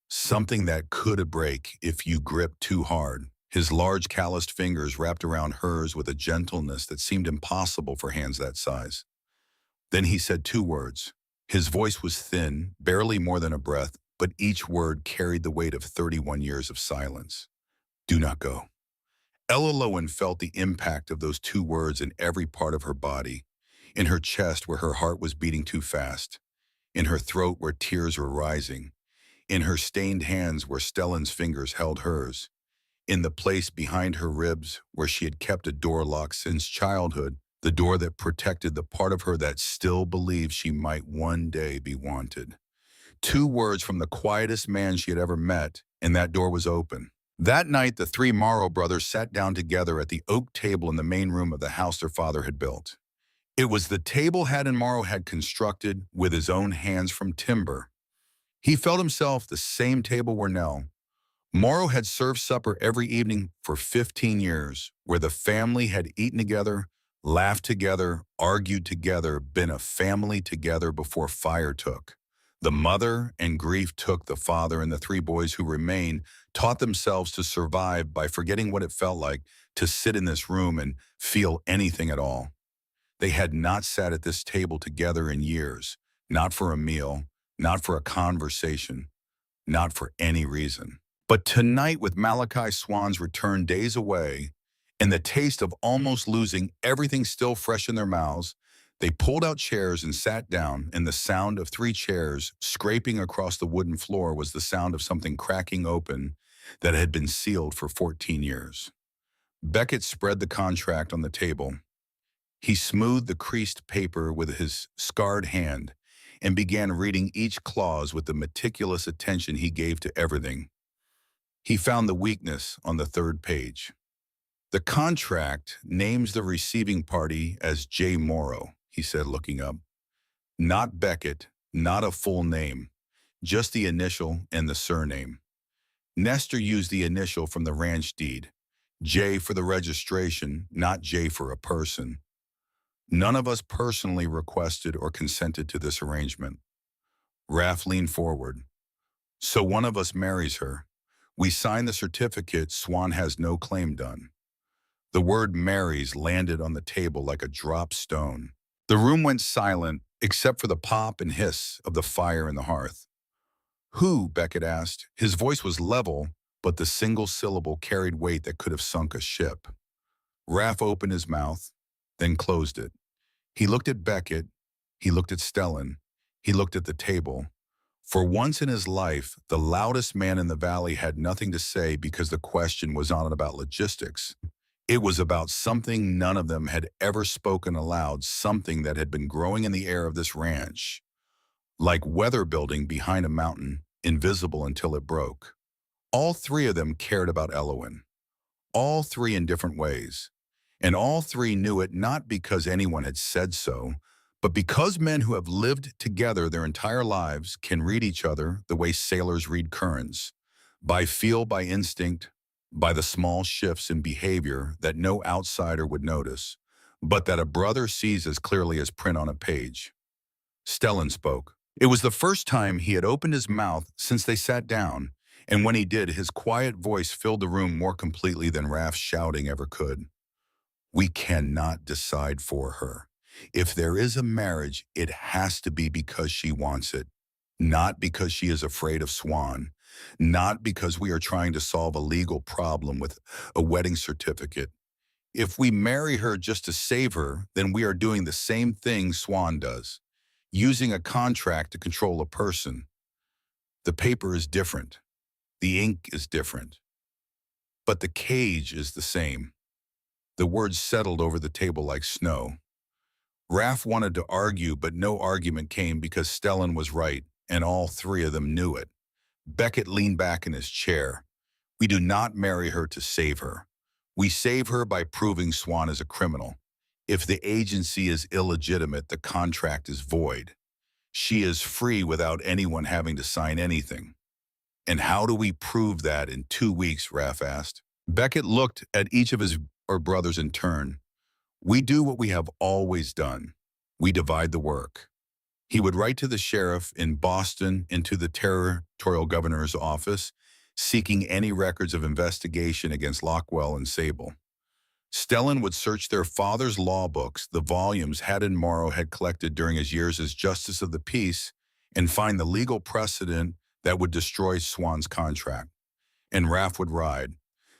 Something that could break if you gripped too hard. His large calloused fingers wrapped around hers with a gentleness that seemed impossible for hands that size. Then he said two words. His voice was thin, barely more than a breath, but each word carried the weight of 31 years of silence. Do not go. Ella Lowen felt the impact of those two words in every part of her body, in her chest where her heart was beating too fast, in her throat where tears were rising, in her stained hands where Stellan's fingers held hers, in the place behind her ribs where she had kept a door locked since childhood, the door that protected the part of her that still believed she might one day be wanted. Two words from the quietest man she had ever met, and that door was open. That night, the three Morrow brothers sat down together at the oak table in the main room of the house their father had built. It was the table Haddon Morrow had constructed with his own hands from timber. He felt himself the same table where Nell. Morrow had served supper every evening for 15 years, where the family had eaten together, laughed together, argued together, been a family together before fire took. The mother and grief took the father, and the three boys who remained taught themselves to survive by forgetting what it felt like to sit in this room and feel anything at all. They had not sat at this table together in years, not for a meal, not for a conversation, not for any reason. But tonight, with Malachi Swan's return days away, and the taste of almost losing everything still fresh in their mouths, they pulled out chairs and sat down, and the sound of three chairs scraping across the wooden floor was the sound of something cracking open that had been sealed for 14 years. Beckett spread the contract on the table. He smoothed the creased paper with his scarred hand and began reading each clause with the meticulous attention he gave to everything. He found the weakness on the third page. The contract names the receiving party as J. Morrow, he said, looking up. Not Beckett, not a full name, just the initial and the surname. Nestor used the initial from the ranch deed, J for the registration, not J for a person. None of us personally requested or consented to this arrangement. Raff leaned forward. So one of us marries her. We sign the certificate. Swan has no claim done. The word marries landed on the table like a dropped stone. The room went silent, except for the pop and hiss of the fire in the hearth. Who? Beckett asked. His voice was level, but the single syllable carried weight that could have sunk a ship. Raff opened his mouth, then closed it. He looked at Beckett. He looked at Stellan. He looked at the table. For once in his life, the loudest man in the valley had nothing to say because the question was not about logistics. It was about something none of them had ever spoken aloud, something that had been growing in the air of this ranch, like weather building behind a mountain, invisible until it broke. All three of them cared about Elowen, all three in different ways, and all three knew it not because anyone had said so, but because men who have lived together their entire lives can read each other the way sailors read currents, by feel, by instinct, by the small shifts in behavior that no outsider would notice, but that a brother sees as clearly as print on a page. Stellan spoke. It was the first time he had opened his mouth since they sat down, and when he did, his quiet voice filled the room more completely than Raff's shouting ever could. We cannot decide for her. If there is a marriage, it has to be because she wants it, not because she is afraid of Swan, not because we are trying to solve a legal problem with a wedding certificate. If we marry her just to save her, then we are doing the same thing Swan does, using a contract to control a person. The paper is different. The ink is different. But the cage is the same. The words settled over the table like snow. Raff wanted to argue, but no argument came because Stellan was right, and all three of them knew it. Beckett leaned back in his chair. We do not marry her to save her. We save her by proving Swan is a criminal. If the agency is illegitimate, the contract is void. She is free without anyone having to sign anything. And how do we prove that in 2 weeks, Raff asked. Beckett looked at each of his brothers in turn. We do what we have always done. We divide the work. He would write to the sheriff in Boston and to the territorial governor's office, seeking any records of investigation against Lockwell and Sable. Stellan would search their father's law books, the volumes Haddon Morrow had collected during his years as Justice of the Peace, and find the legal precedent that would destroy Swan's contract. And Raff would ride.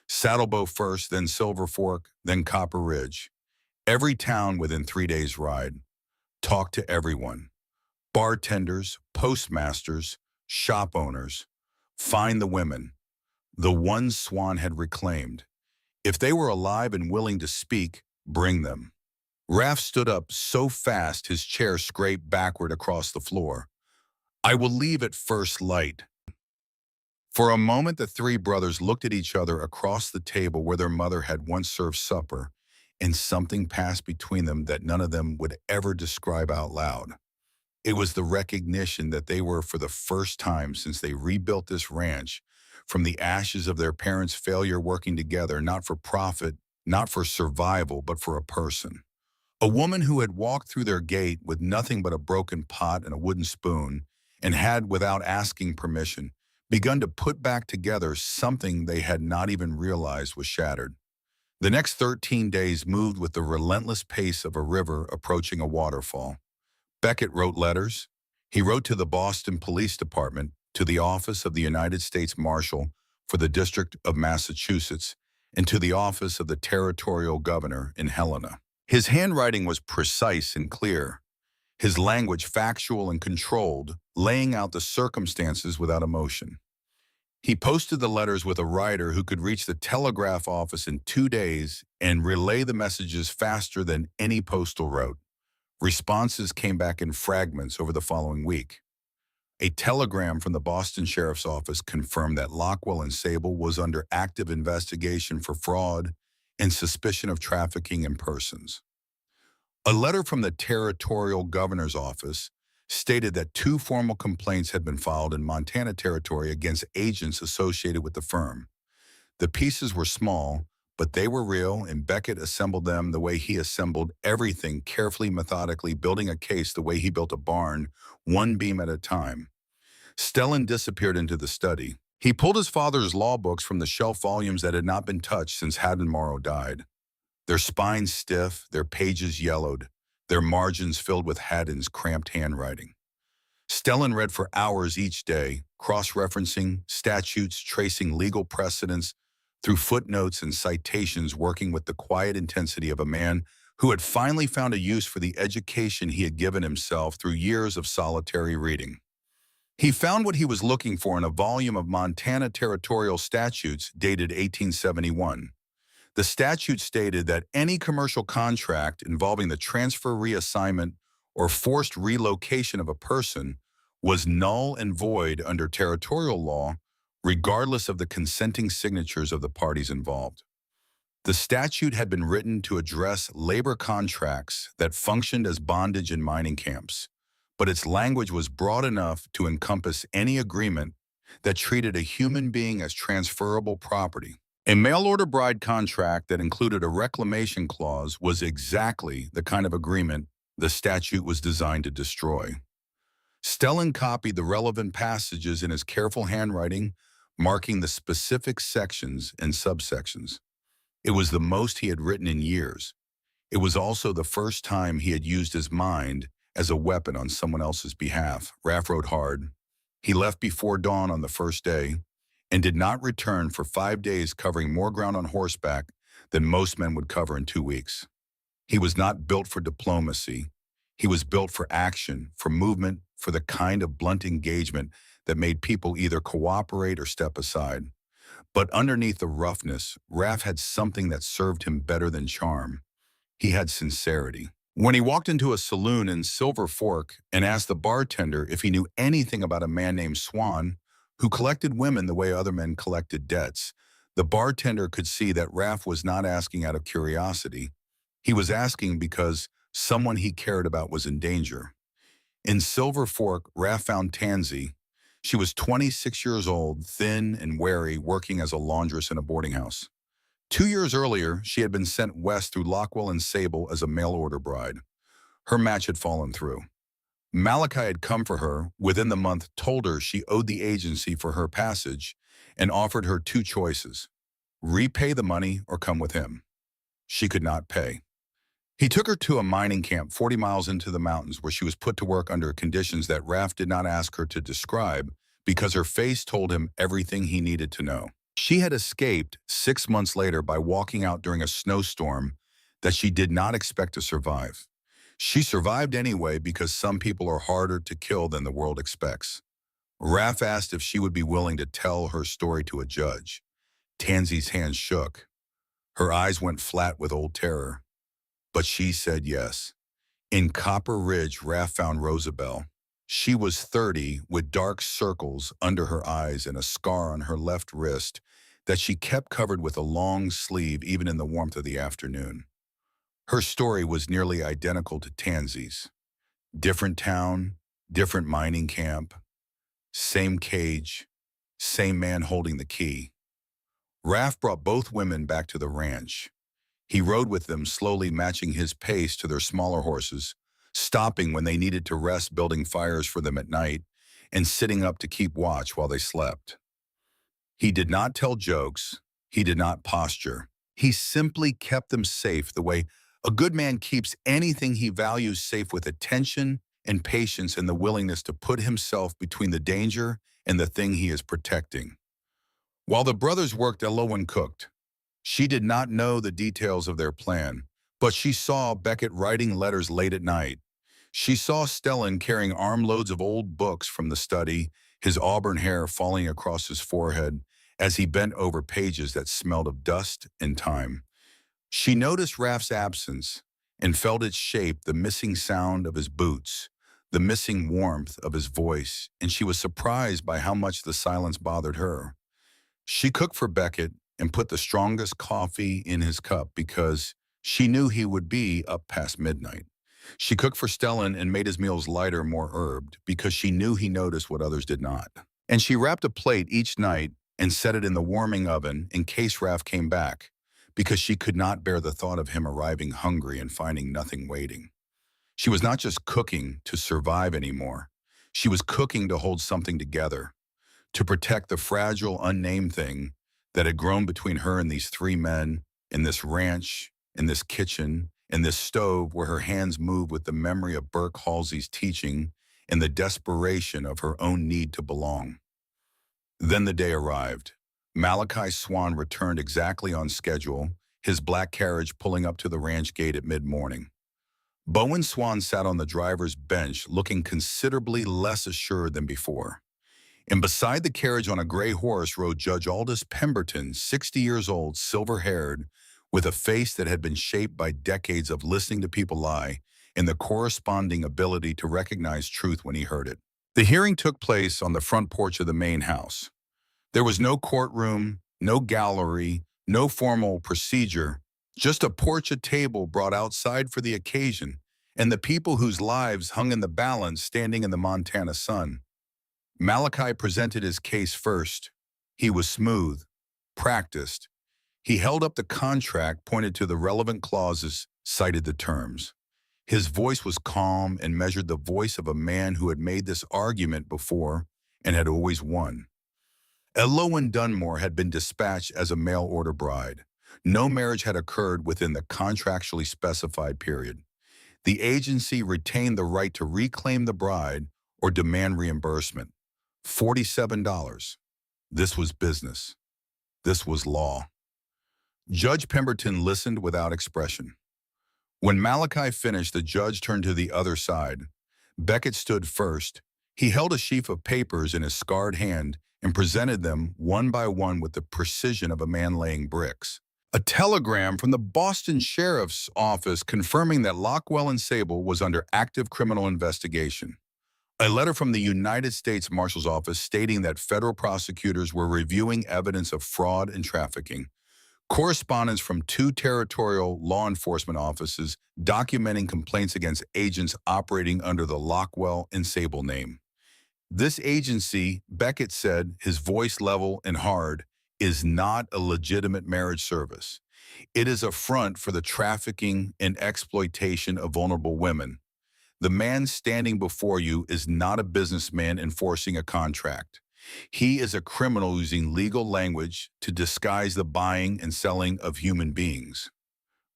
Saddlebow first, then Silver Fork, then Copper Ridge. Every town within 3 days' ride. Talk to everyone. Bartenders, postmasters, shop owners. Find the women. The ones Swan had reclaimed. If they were alive and willing to speak, bring them. Raff stood up so fast his chair scraped backward across the floor. I will leave at first light. For a moment, the three brothers looked at each other across the table where their mother had once served supper, and something passed between them that none of them would ever describe out loud. It was the recognition that they were, for the first time since they rebuilt this ranch, from the ashes of their parents' failure, working together, not for profit, not for survival, but for a person. A woman who had walked through their gate with nothing but a broken pot and a wooden spoon, and had, without asking permission, begun to put back together something they had not even realized was shattered. The next 13 days moved with the relentless pace of a river approaching a waterfall. Beckett wrote letters. He wrote to the Boston Police Department, to the Office of the United States Marshal for the District of Massachusetts, and to the Office of the Territorial Governor in Helena. His handwriting was precise and clear, his language factual and controlled, laying out the circumstances without emotion. He posted the letters with a writer who could reach the telegraph office in 2 days and relay the messages faster than any postal route. Responses came back in fragments over the following week. A telegram from the Boston Sheriff's Office confirmed that Lockwell and Sable was under active investigation for fraud and suspicion of trafficking in persons. A letter from the Territorial Governor's Office stated that 2 formal complaints had been filed in Montana Territory against agents associated with the firm. The pieces were small, but they were real, and Beckett assembled them the way he assembled everything, carefully, methodically, building a case the way he built a barn, one beam at a time. Stellan disappeared into the study. He pulled his father's law books from the shelf volumes that had not been touched since Haddon Morrow died. Their spines stiff, their pages yellowed, their margins filled with Haddon's cramped handwriting. Stellan read for hours each day, cross-referencing statutes, tracing legal precedents, through footnotes and citations, working with the quiet intensity of a man who had finally found a use for the education he had given himself through years of solitary reading. He found what he was looking for in a volume of Montana territorial statutes dated 1871. The statute stated that any commercial contract involving the transfer, reassignment, or forced relocation of a person was null and void under territorial law, regardless of the consenting signatures of the parties involved. The statute had been written to address labor contracts that functioned as bondage in mining camps, but its language was broad enough to encompass any agreement that treated a human being as transferable property. A mail-order bride contract that included a reclamation clause was exactly the kind of agreement the statute was designed to destroy. Stellan copied the relevant passages in his careful handwriting, marking the specific sections and subsections. It was the most he had written in years. It was also the first time he had used his mind as a weapon on someone else's behalf. Raff rode hard. He left before dawn on the first day and did not return for 5 days, covering more ground on horseback than most men would cover in 2 weeks. He was not built for diplomacy. He was built for action, for movement, for the kind of blunt engagement that made people either cooperate or step aside. But underneath the roughness, Raff had something that served him better than charm. He had sincerity. When he walked into a saloon in Silver Fork and asked the bartender if he knew anything about a man named Swan who collected women the way other men collected debts, The bartender could see that Raff was not asking out of curiosity. He was asking because someone he cared about was in danger. In Silver Fork, Raff found Tansy. She was 26 years old, thin and wary, working as a laundress in a boarding house. 2 years earlier, she had been sent west through Lockwell and Sable as a mail-order bride. Her match had fallen through. Malachi had come for her, within the month told her she owed the agency for her passage, and offered her two choices: repay the money or come with him. She could not pay. He took her to a mining camp 40 miles into the mountains where she was put to work under conditions that Raff did not ask her to describe because her face told him everything he needed to know. She had escaped 6 months later by walking out during a snowstorm that she did not expect to survive. She survived anyway because some people are harder to kill than the world expects. Raff asked if she would be willing to tell her story to a judge. Tansy's hands shook. Her eyes went flat with old terror. But she said yes. In Copper Ridge, Raff found Rosabelle. She was 30, with dark circles under her eyes and a scar on her left wrist that she kept covered with a long sleeve even in the warmth of the afternoon. Her story was nearly identical to Tansy's. Different town, different mining camp, same cage, same man holding the key. Raff brought both women back to the ranch. He rode with them, slowly matching his pace to their smaller horses, stopping when they needed to rest, building fires for them at night, and sitting up to keep watch while they slept. He did not tell jokes. He did not posture. He simply kept them safe the way a good man keeps anything he values safe, with attention and patience and the willingness to put himself between the danger and the thing he is protecting. While the brothers worked, Elowen cooked. She did not know the details of their plan, but she saw Beckett writing letters late at night. She saw Stellan carrying armloads of old books from the study, his auburn hair falling across his forehead as he bent over pages that smelled of dust and time. She noticed Raff's absence and felt its shape, the missing sound of his boots, the missing warmth of his voice, and she was surprised by how much the silence bothered her. She cooked for Beckett and put the strongest coffee in his cup because she knew he would be up past midnight. She cooked for Stellan and made his meals lighter, more herbed, because she knew he noticed what others did not. And she wrapped a plate each night and set it in the warming oven in case Raff came back, because she could not bear the thought of him arriving hungry and finding nothing waiting. She was not just cooking to survive anymore. She was cooking to hold something together, to protect the fragile, unnamed thing that had grown between her and these three men, in this ranch, in this kitchen, in this stove where her hands moved with the memory of Burke Halsey's teaching and the desperation of her own need to belong. Then the day arrived. Malachi Swan returned exactly on schedule, his black carriage pulling up to the ranch gate at mid-morning. Bowen Swan sat on the driver's bench, looking considerably less assured than before. And beside the carriage on a gray horse rode Judge Aldous Pemberton, 60 years old, silver-haired, with a face that had been shaped by decades of listening to people lie and the corresponding ability to recognize truth when he heard it. The hearing took place on the front porch of the main house. There was no courtroom, no gallery, no formal procedure, just a porch, a table brought outside for the occasion, and the people whose lives hung in the balance standing in the Montana sun. Malachi presented his case first. He was smooth, practiced. He held up the contract, pointed to the relevant clauses, cited the terms. His voice was calm and measured, the voice of a man who had made this argument before and had always won. Elowen Dunmore had been dispatched as a mail-order bride. No marriage had occurred within the contractually specified period. The agency retained the right to reclaim the bride or demand reimbursement. $47. This was business. This was law. Judge Pemberton listened without expression. When Malachi finished, the judge turned to the other side. Beckett stood first. He held a sheaf of papers in his scarred hand and presented them one by one with the precision of a man laying bricks. A telegram from the Boston Sheriff's Office confirming that Lockwell and Sable was under active criminal investigation. A letter from the United States Marshal's Office stating that federal prosecutors were reviewing evidence of fraud and trafficking. Correspondence from two territorial law enforcement offices documenting complaints against agents operating under the Lockwell and Sable name. This agency, Beckett said, his voice level and hard, is not a legitimate marriage service. It is a front for the trafficking and exploitation of vulnerable women. The man standing before you is not a businessman enforcing a contract. He is a criminal using legal language to disguise the buying and selling of human beings.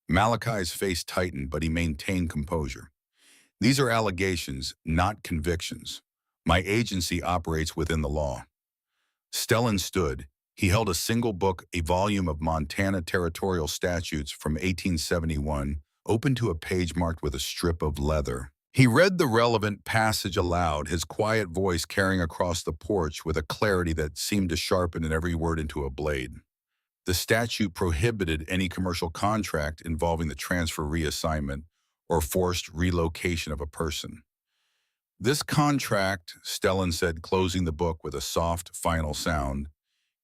Malachi's face tightened, but he maintained composure. These are allegations, not convictions. My agency operates within the law. Stellan stood. He held a single book, a volume of Montana territorial statutes from 1871, open to a page marked with a strip of leather. He read the relevant passage aloud, his quiet voice carrying across the porch with a clarity that seemed to sharpen every word into a blade. The statute prohibited any commercial contract involving the transfer, reassignment, or forced relocation of a person. This contract, Stellan said, closing the book with a soft, final sound,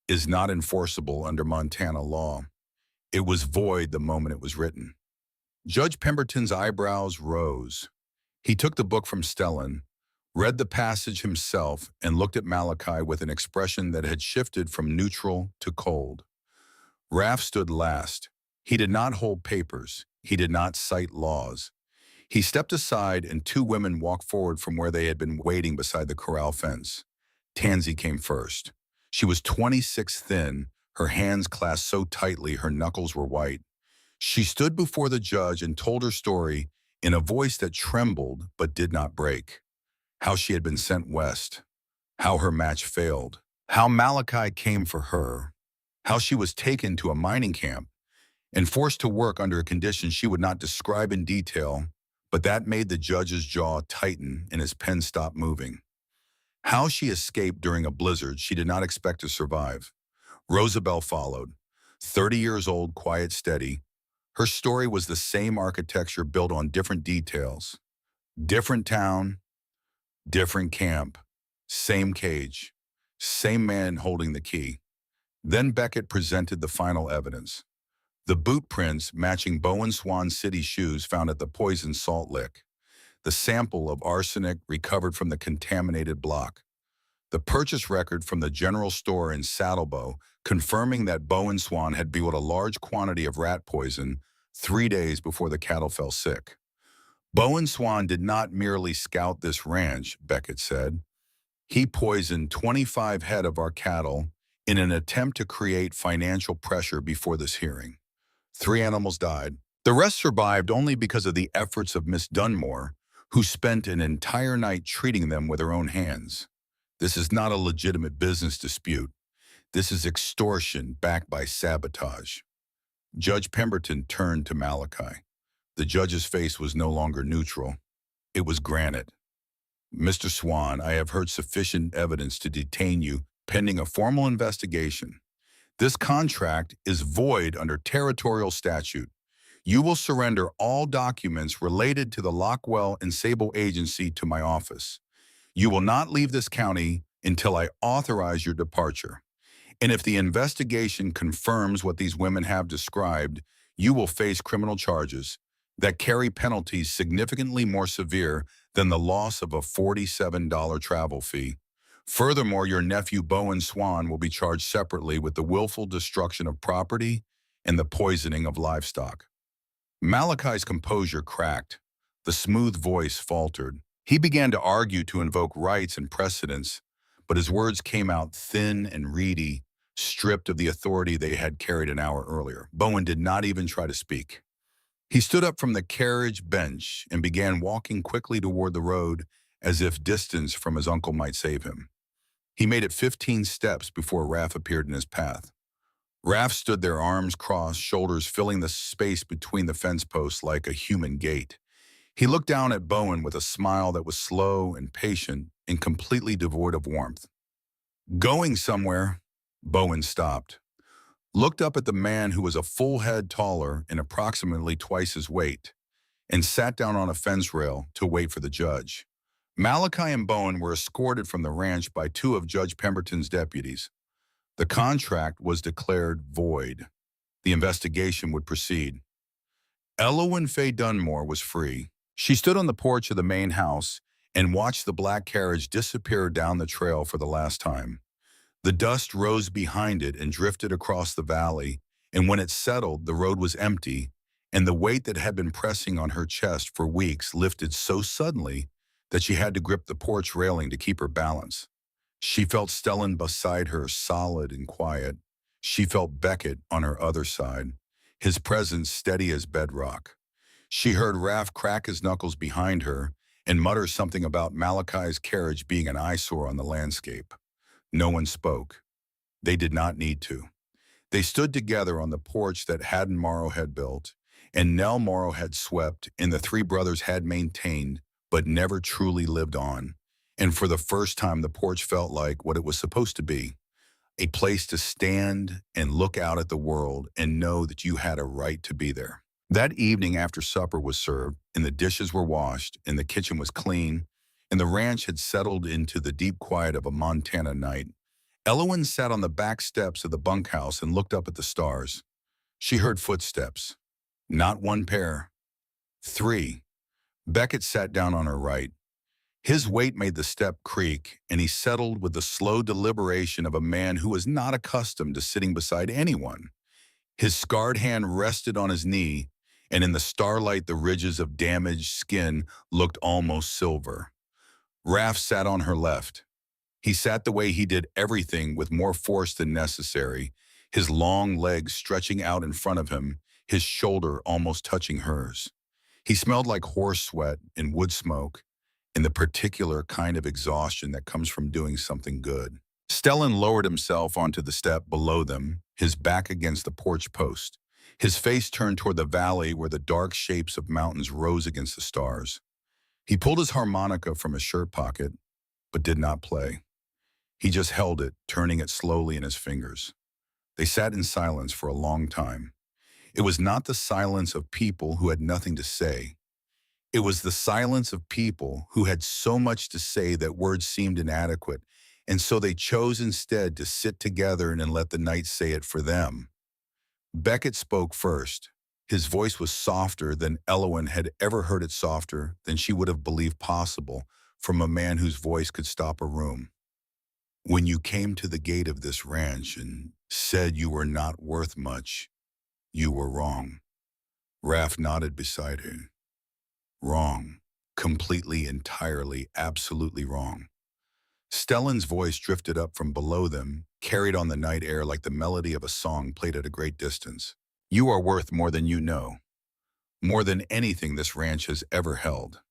is not enforceable under Montana law. It was void the moment it was written. Judge Pemberton's eyebrows rose. He took the book from Stellan, read the passage himself, and looked at Malachi with an expression that had shifted from neutral to cold. Raff stood last. He did not hold papers. He did not cite laws. He stepped aside, and two women walked forward from where they had been waiting beside the corral fence. Tansy came first. She was 26 thin, her hands clasped so tightly her knuckles were white. She stood before the judge and told her story in a voice that trembled but did not break. How she had been sent west, how her match failed, how Malachi came for her, how she was taken to a mining camp and forced to work under a condition she would not describe in detail, but that made the judge's jaw tighten and his pen stop moving. How she escaped during a blizzard she did not expect to survive. Rosabelle followed, 30 years old, quiet, steady. Her story was the same architecture built on different details. Different town, different camp, same cage, same man holding the key. Then Beckett presented the final evidence. The boot prints matching Bowen Swan City shoes found at the poison salt lick. The sample of arsenic recovered from the contaminated block. The purchase record from the general store in Saddlebow confirming that Bowen Swan had bought a large quantity of rat poison 3 days before the cattle fell sick. Bowen Swan did not merely scout this ranch, Beckett said. He poisoned 25 head of our cattle in an attempt to create financial pressure before this hearing. 3 animals died. The rest survived only because of the efforts of Miss Dunmore, who spent an entire night treating them with her own hands. This is not a legitimate business dispute. This is extortion backed by sabotage. Judge Pemberton turned to Malachi. The judge's face was no longer neutral. It was granite. Mr. Swan, I have heard sufficient evidence to detain you pending a formal investigation. This contract is void under territorial statute. You will surrender all documents related to the Lockwell and Sable agency to my office. You will not leave this county until I authorize your departure. And if the investigation confirms what these women have described, you will face criminal charges that carry penalties significantly more severe than the loss of a $47 travel fee. Furthermore, your nephew Bowen Swan will be charged separately with the willful destruction of property and the poisoning of livestock. Malachi's composure cracked. The smooth voice faltered. He began to argue to invoke rights and precedents, but his words came out thin and reedy, stripped of the authority they had carried an hour earlier. Bowen did not even try to speak. He stood up from the carriage bench and began walking quickly toward the road as if distance from his uncle might save him. He made it 15 steps before Raff appeared in his path. Raff stood there, arms crossed, shoulders filling the space between the fence posts like a human gate. He looked down at Bowen with a smile that was slow and patient and completely devoid of warmth. Going somewhere, Bowen stopped, looked up at the man who was a full head taller and approximately twice his weight, and sat down on a fence rail to wait for the judge. Malachi and Bowen were escorted from the ranch by two of Judge Pemberton's deputies. The contract was declared void. The investigation would proceed. Elowyn Faye Dunmore was free. She stood on the porch of the main house and watched the black carriage disappear down the trail for the last time. The dust rose behind it and drifted across the valley, and when it settled, the road was empty, and the weight that had been pressing on her chest for weeks lifted so suddenly that she had to grip the porch railing to keep her balance. She felt Stellan beside her, solid and quiet. She felt Beckett on her other side, his presence steady as bedrock. She heard Raph crack his knuckles behind her and mutter something about Malachi's carriage being an eyesore on the landscape. No one spoke. They did not need to. They stood together on the porch that Haddon Morrow had built, and Nell Morrow had swept, and the three brothers had maintained, but never truly lived on. And for the first time, the porch felt like what it was supposed to be, a place to stand and look out at the world and know that you had a right to be there. That evening after supper was served, and the dishes were washed, and the kitchen was clean, and the ranch had settled into the deep quiet of a Montana night, Elowyn sat on the back steps of the bunkhouse and looked up at the stars. She heard footsteps. Not one pair. Three. Beckett sat down on her right. His weight made the step creak, and he settled with the slow deliberation of a man who was not accustomed to sitting beside anyone. His scarred hand rested on his knee, and in the starlight the ridges of damaged skin looked almost silver. Raph sat on her left. He sat the way he did everything, with more force than necessary, his long legs stretching out in front of him, his shoulder almost touching hers. He smelled like horse sweat and wood smoke, and the particular kind of exhaustion that comes from doing something good. Stellan lowered himself onto the step below them, his back against the porch post, his face turned toward the valley where the dark shapes of mountains rose against the stars. He pulled his harmonica from his shirt pocket, but did not play. He just held it, turning it slowly in his fingers. They sat in silence for a long time. It was not the silence of people who had nothing to say. It was the silence of people who had so much to say that words seemed inadequate, and so they chose instead to sit together and let the night say it for them. Beckett spoke first. His voice was softer than Elowyn had ever heard it, softer than she would have believed possible from a man whose voice could stop a room. When you came to the gate of this ranch and said you were not worth much, you were wrong. Raph nodded beside her. Wrong. Completely, entirely, absolutely wrong. Stellan's voice drifted up from below them, carried on the night air like the melody of a song played at a great distance. You are worth more than you know, more than anything this ranch has ever held.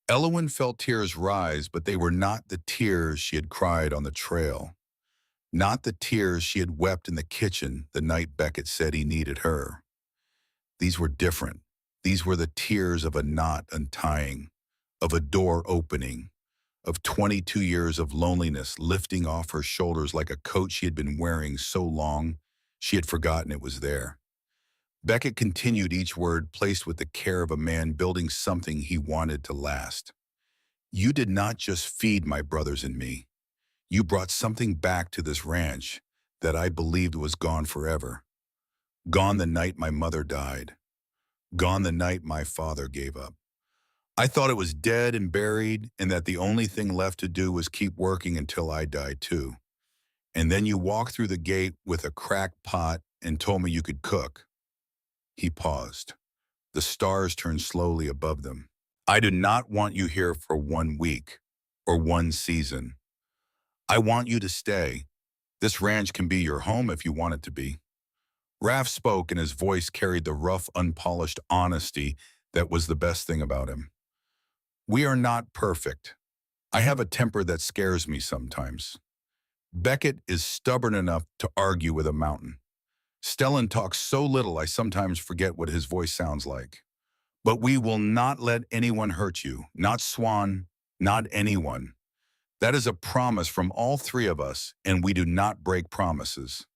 Elowyn felt tears rise, but they were not the tears she had cried on the trail, not the tears she had wept in the kitchen the night Beckett said he needed her. These were different. These were the tears of a knot untying, of a door opening, of 22 years of loneliness lifting off her shoulders like a coat she had been wearing so long she had forgotten it was there. Beckett continued each word placed with the care of a man building something he wanted to last. You did not just feed my brothers and me. You brought something back to this ranch that I believed was gone forever. Gone the night my mother died. Gone the night my father gave up. I thought it was dead and buried, and that the only thing left to do was keep working until I died too. And then you walked through the gate with a cracked pot and told me you could cook. He paused. The stars turned slowly above them. I do not want you here for 1 week or 1 season. I want you to stay. This ranch can be your home if you want it to be. Raph spoke, and his voice carried the rough, unpolished honesty that was the best thing about him. We are not perfect. I have a temper that scares me sometimes. Beckett is stubborn enough to argue with a mountain. Stellan talks so little I sometimes forget what his voice sounds like. But we will not let anyone hurt you, not Swan, not anyone. That is a promise from all three of us, and we do not break promises.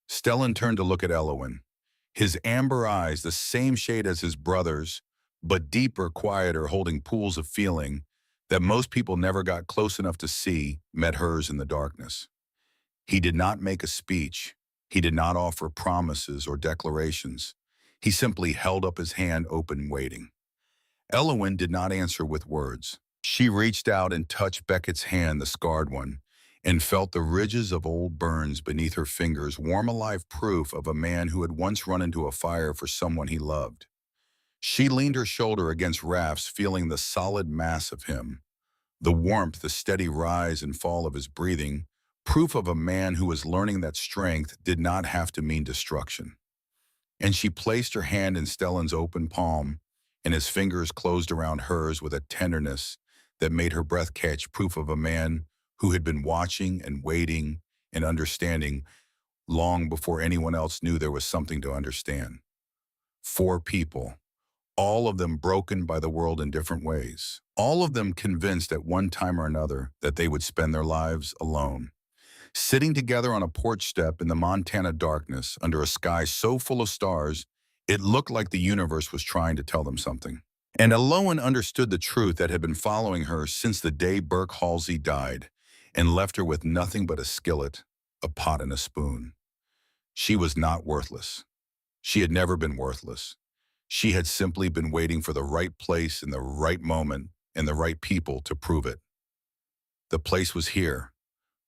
Stellan turned to look at Elowyn. His amber eyes, the same shade as his brother's, but deeper, quieter, holding pools of feeling that most people never got close enough to see met hers in the darkness. He did not make a speech. He did not offer promises or declarations. He simply held up his hand open, waiting. Elowen did not answer with words. She reached out and touched Beckett's hand, the scarred one, and felt the ridges of old burns beneath her fingers, warm alive proof of a man who had once run into a fire for someone he loved. She leaned her shoulder against Raph's, feeling the solid mass of him, the warmth, the steady rise and fall of his breathing, proof of a man who was learning that strength did not have to mean destruction. And she placed her hand in Stellan's open palm, and his fingers closed around hers with a tenderness that made her breath catch, proof of a man who had been watching and waiting and understanding long before anyone else knew there was something to understand. 4 people, all of them broken by the world in different ways, all of them convinced at one time or another that they would spend their lives alone, sitting together on a porch step in the Montana darkness under a sky so full of stars it looked like the universe was trying to tell them something. And Elowen understood the truth that had been following her since the day Burke Halsey died and left her with nothing but a skillet, a pot, and a spoon. She was not worthless. She had never been worthless. She had simply been waiting for the right place in the right moment and the right people to prove it. The place was here.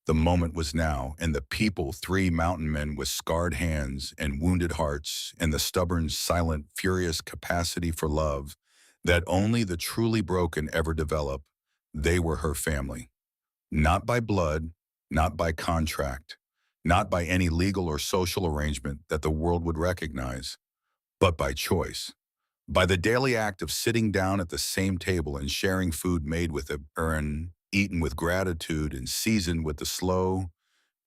The moment was now, and the people, 3 mountain men with scarred hands and wounded hearts and the stubborn, silent, furious capacity for love that only the truly broken ever develop, they were her family. Not by blood, not by contract, not by any legal or social arrangement that the world would recognize, but by choice. By the daily act of sitting down at the same table and sharing food made with a urn, eaten with gratitude and seasoned with the slow,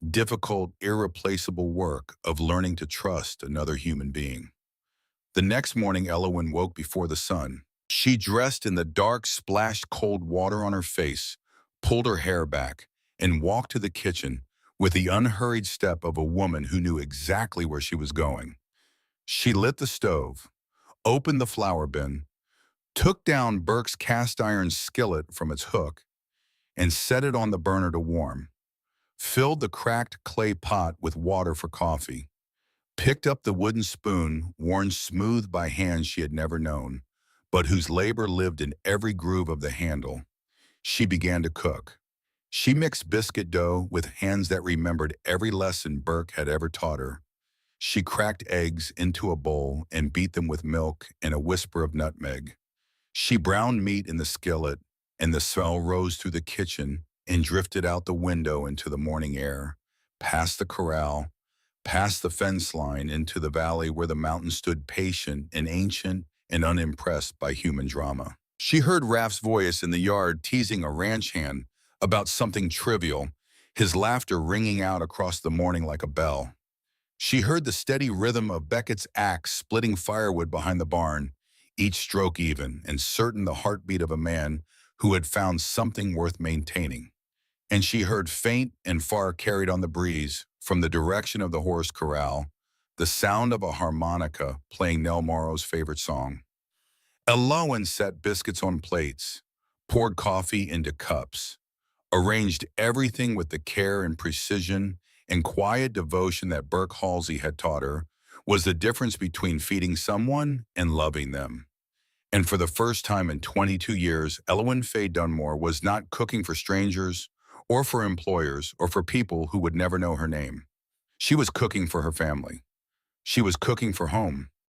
difficult, irreplaceable work of learning to trust another human being. The next morning, Elowen woke before the sun. She dressed in the dark, splashed cold water on her face, pulled her hair back, and walked to the kitchen with the unhurried step of a woman who knew exactly where she was going. She lit the stove, opened the flour bin, took down Burke's cast iron skillet from its hook, and set it on the burner to warm, filled the cracked clay pot with water for coffee, picked up the wooden spoon worn smooth by hands she had never known, but whose labor lived in every groove of the handle. She began to cook. She mixed biscuit dough with hands that remembered every lesson Burke had ever taught her. She cracked eggs into a bowl and beat them with milk and a whisper of nutmeg. She browned meat in the skillet, and the smell rose through the kitchen and drifted out the window into the morning air, past the corral, past the fence line into the valley where the mountain stood patient and ancient and unimpressed by human drama. She heard Raph's voice in the yard teasing a ranch hand about something trivial, his laughter ringing out across the morning like a bell. She heard the steady rhythm of Beckett's axe splitting firewood behind the barn, each stroke even and certain the heartbeat of a man who had found something worth maintaining. And she heard faint and far carried on the breeze, from the direction of the horse corral, the sound of a harmonica playing Nell Morrow's favorite song. Elowen set biscuits on plates, poured coffee into cups, arranged everything with the care and precision and quiet devotion that Burke Halsey had taught her was the difference between feeding someone and loving them. And for the first time in 22 years, Elowen Faye Dunmore was not cooking for strangers or for employers or for people who would never know her name. She was cooking for her family. She was cooking for home.